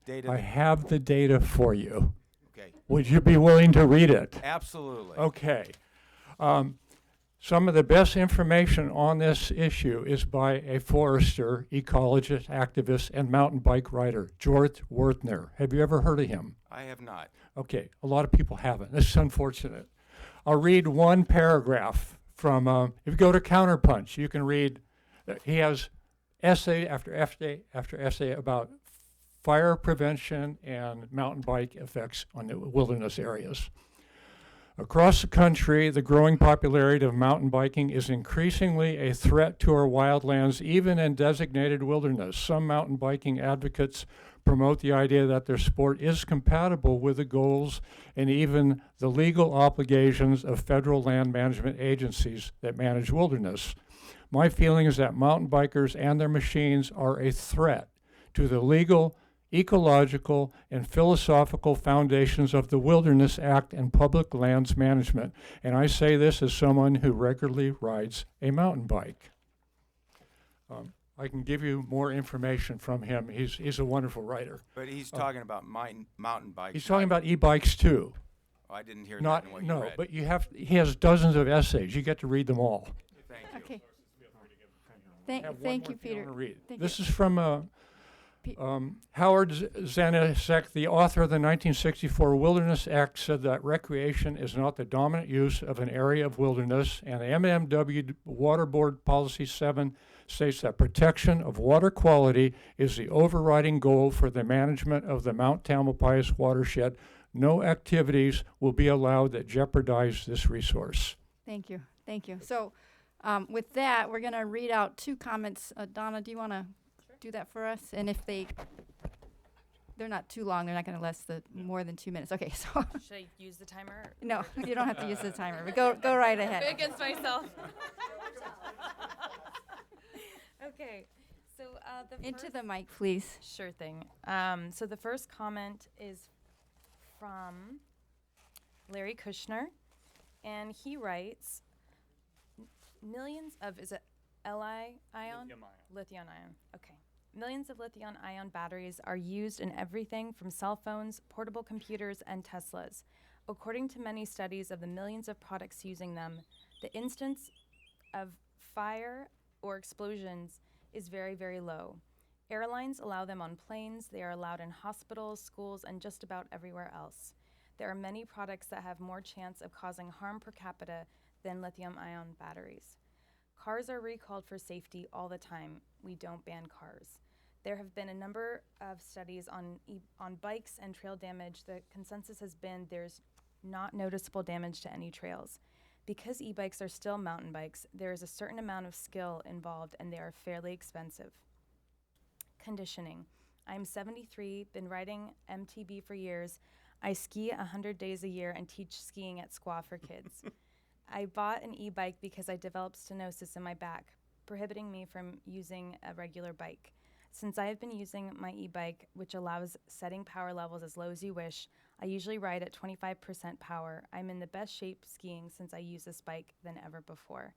I have the data for you. Okay. Would you be willing to read it? Absolutely. Okay. Some of the best information on this issue is by a forester, ecologist, activist, and mountain bike rider, George Werthner. Have you ever heard of him? I have not. Okay, a lot of people haven't. This is unfortunate. I'll read one paragraph from, if you go to Counterpunch, you can read, he has essay after essay after essay about fire prevention and mountain bike effects on the wilderness areas. Across the country, the growing popularity of mountain biking is increasingly a threat to our wildlands, even in designated wilderness. Some mountain biking advocates promote the idea that their sport is compatible with the goals and even the legal obligations of federal land management agencies that manage wilderness. My feeling is that mountain bikers and their machines are a threat to the legal, ecological, and philosophical foundations of the Wilderness Act and public lands management. And I say this as someone who regularly rides a mountain bike. I can give you more information from him. He's a wonderful writer. But he's talking about mountain bikes. He's talking about e-bikes too. Oh, I didn't hear that in what you read. But he has dozens of essays. You get to read them all. Thank you. Okay. Thank you, Peter. This is from Howard Zanisek, the author of the 1964 Wilderness Act, said that recreation is not the dominant use of an area of wilderness, and the MMW Water Board Policy 7 states that protection of water quality is the overriding goal for the management of the Mount Tamalpais watershed. No activities will be allowed that jeopardize this resource. Thank you. Thank you. So with that, we're going to read out 2 comments. Donna, do you want to do that for us? And if they're not too long, they're not going to last more than 2 minutes. Okay, so. Should I use the timer? No, you don't have to use the timer, but go right ahead. I'm against myself. Okay, so Into the mic, please. Sure thing. So the first comment is from Larry Kushner, and he writes, millions of, is it Li-ion? Lithium ion. Okay. Millions of lithium-ion batteries are used in everything from cell phones, portable computers, and Teslas. According to many studies of the millions of products using them, the instance of fire or explosions is very, very low. Airlines allow them on planes, they are allowed in hospitals, schools, and just about everywhere else. There are many products that have more chance of causing harm per capita than lithium-ion batteries. Cars are recalled for safety all the time. We don't ban cars. There have been a number of studies on bikes and trail damage. The consensus has been there's not noticeable damage to any trails. Because e-bikes are still mountain bikes, there is a certain amount of skill involved and they are fairly expensive. Conditioning. I'm 73, been riding MTB for years. I ski 100 days a year and teach skiing at Squaw for Kids. I bought an e-bike because I developed stenosis in my back, prohibiting me from using a regular bike. Since I have been using my e-bike, which allows setting power levels as low as you wish, I usually ride at 25% power. I'm in the best shape skiing since I use this bike than ever before.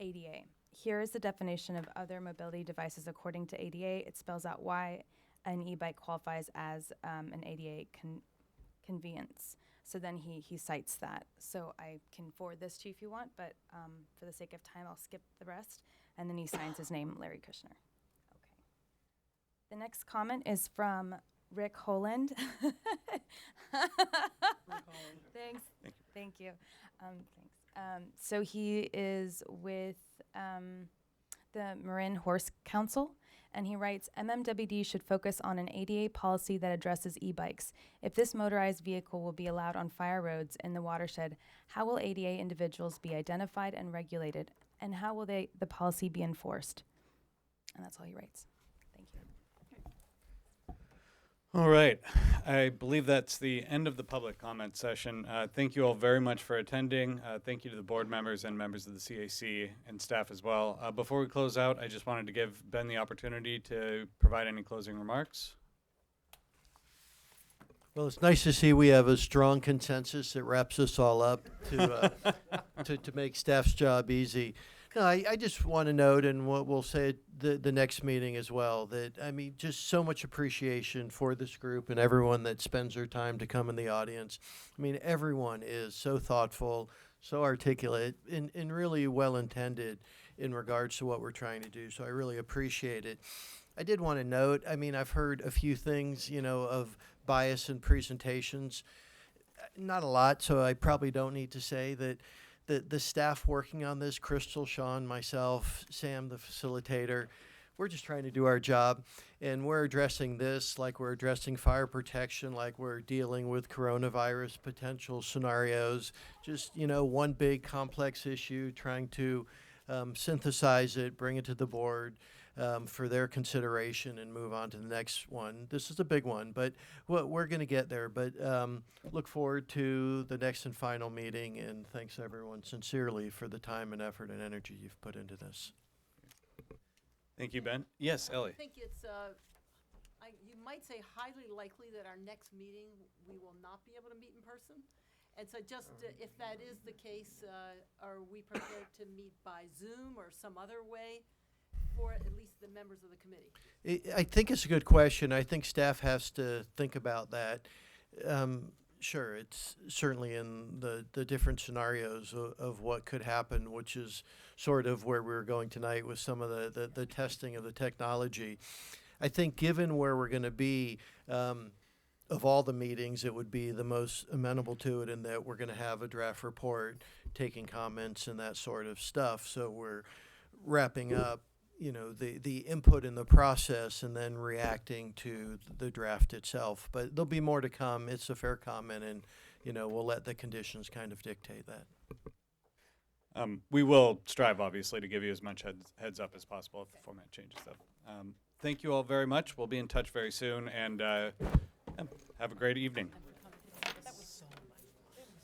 ADA. Here is the definition of other mobility devices according to ADA. It spells out why an e-bike qualifies as an ADA conveyance. So then he cites that. So I can forward this to you if you want, but for the sake of time, I'll skip the rest. And then he signs his name, Larry Kushner. Okay. The next comment is from Rick Holland. Thanks. Thank you. Thanks. So he is with the Marin Horse Council, and he writes, MMWD should focus on an ADA policy that addresses e-bikes. If this motorized vehicle will be allowed on fire roads in the watershed, how will ADA individuals be identified and regulated, and how will the policy be enforced? And that's all he writes. Thank you. All right. I believe that's the end of the public comment session. Thank you all very much for attending. Thank you to the board members and members of the CAC and staff as well. Before we close out, I just wanted to give Ben the opportunity to provide any closing remarks. Well, it's nice to see we have a strong consensus that wraps us all up to make staff's job easy. No, I just want to note, and we'll say at the next meeting as well, that, I mean, just so much appreciation for this group and everyone that spends their time to come in the audience. I mean, everyone is so thoughtful, so articulate, and really well-intended in regards to what we're trying to do. So I really appreciate it. I did want to note, I mean, I've heard a few things, you know, of bias in presentations. Not a lot, so I probably don't need to say that the staff working on this, Crystal, Sean, myself, Sam, the facilitator, we're just trying to do our job. And we're addressing this like we're addressing fire protection, like we're dealing with coronavirus potential scenarios. Just, you know, one big complex issue, trying to synthesize it, bring it to the board for their consideration and move on to the next one. This is a big one, but we're going to get there. But look forward to the next and final meeting, and thanks everyone sincerely for the time and effort and energy you've put into this. Thank you, Ben. Yes, Ellie. I think it's, you might say highly likely that our next meeting, we will not be able to meet in person. And so just if that is the case, are we prepared to meet by Zoom or some other way for at least the members of the committee? I think it's a good question. I think staff has to think about that. Sure, it's certainly in the different scenarios of what could happen, which is sort of where we were going tonight with some of the testing of the technology. I think given where we're going to be, of all the meetings, it would be the most amenable to it, in that we're going to have a draft report, taking comments and that sort of stuff. So we're wrapping up, you know, the input in the process and then reacting to the draft itself. But there'll be more to come. It's a fair comment, and, you know, we'll let the conditions kind of dictate that. We will strive, obviously, to give you as much heads up as possible if the format changes, though. Thank you all very much. We'll be in touch very soon, and have a great evening.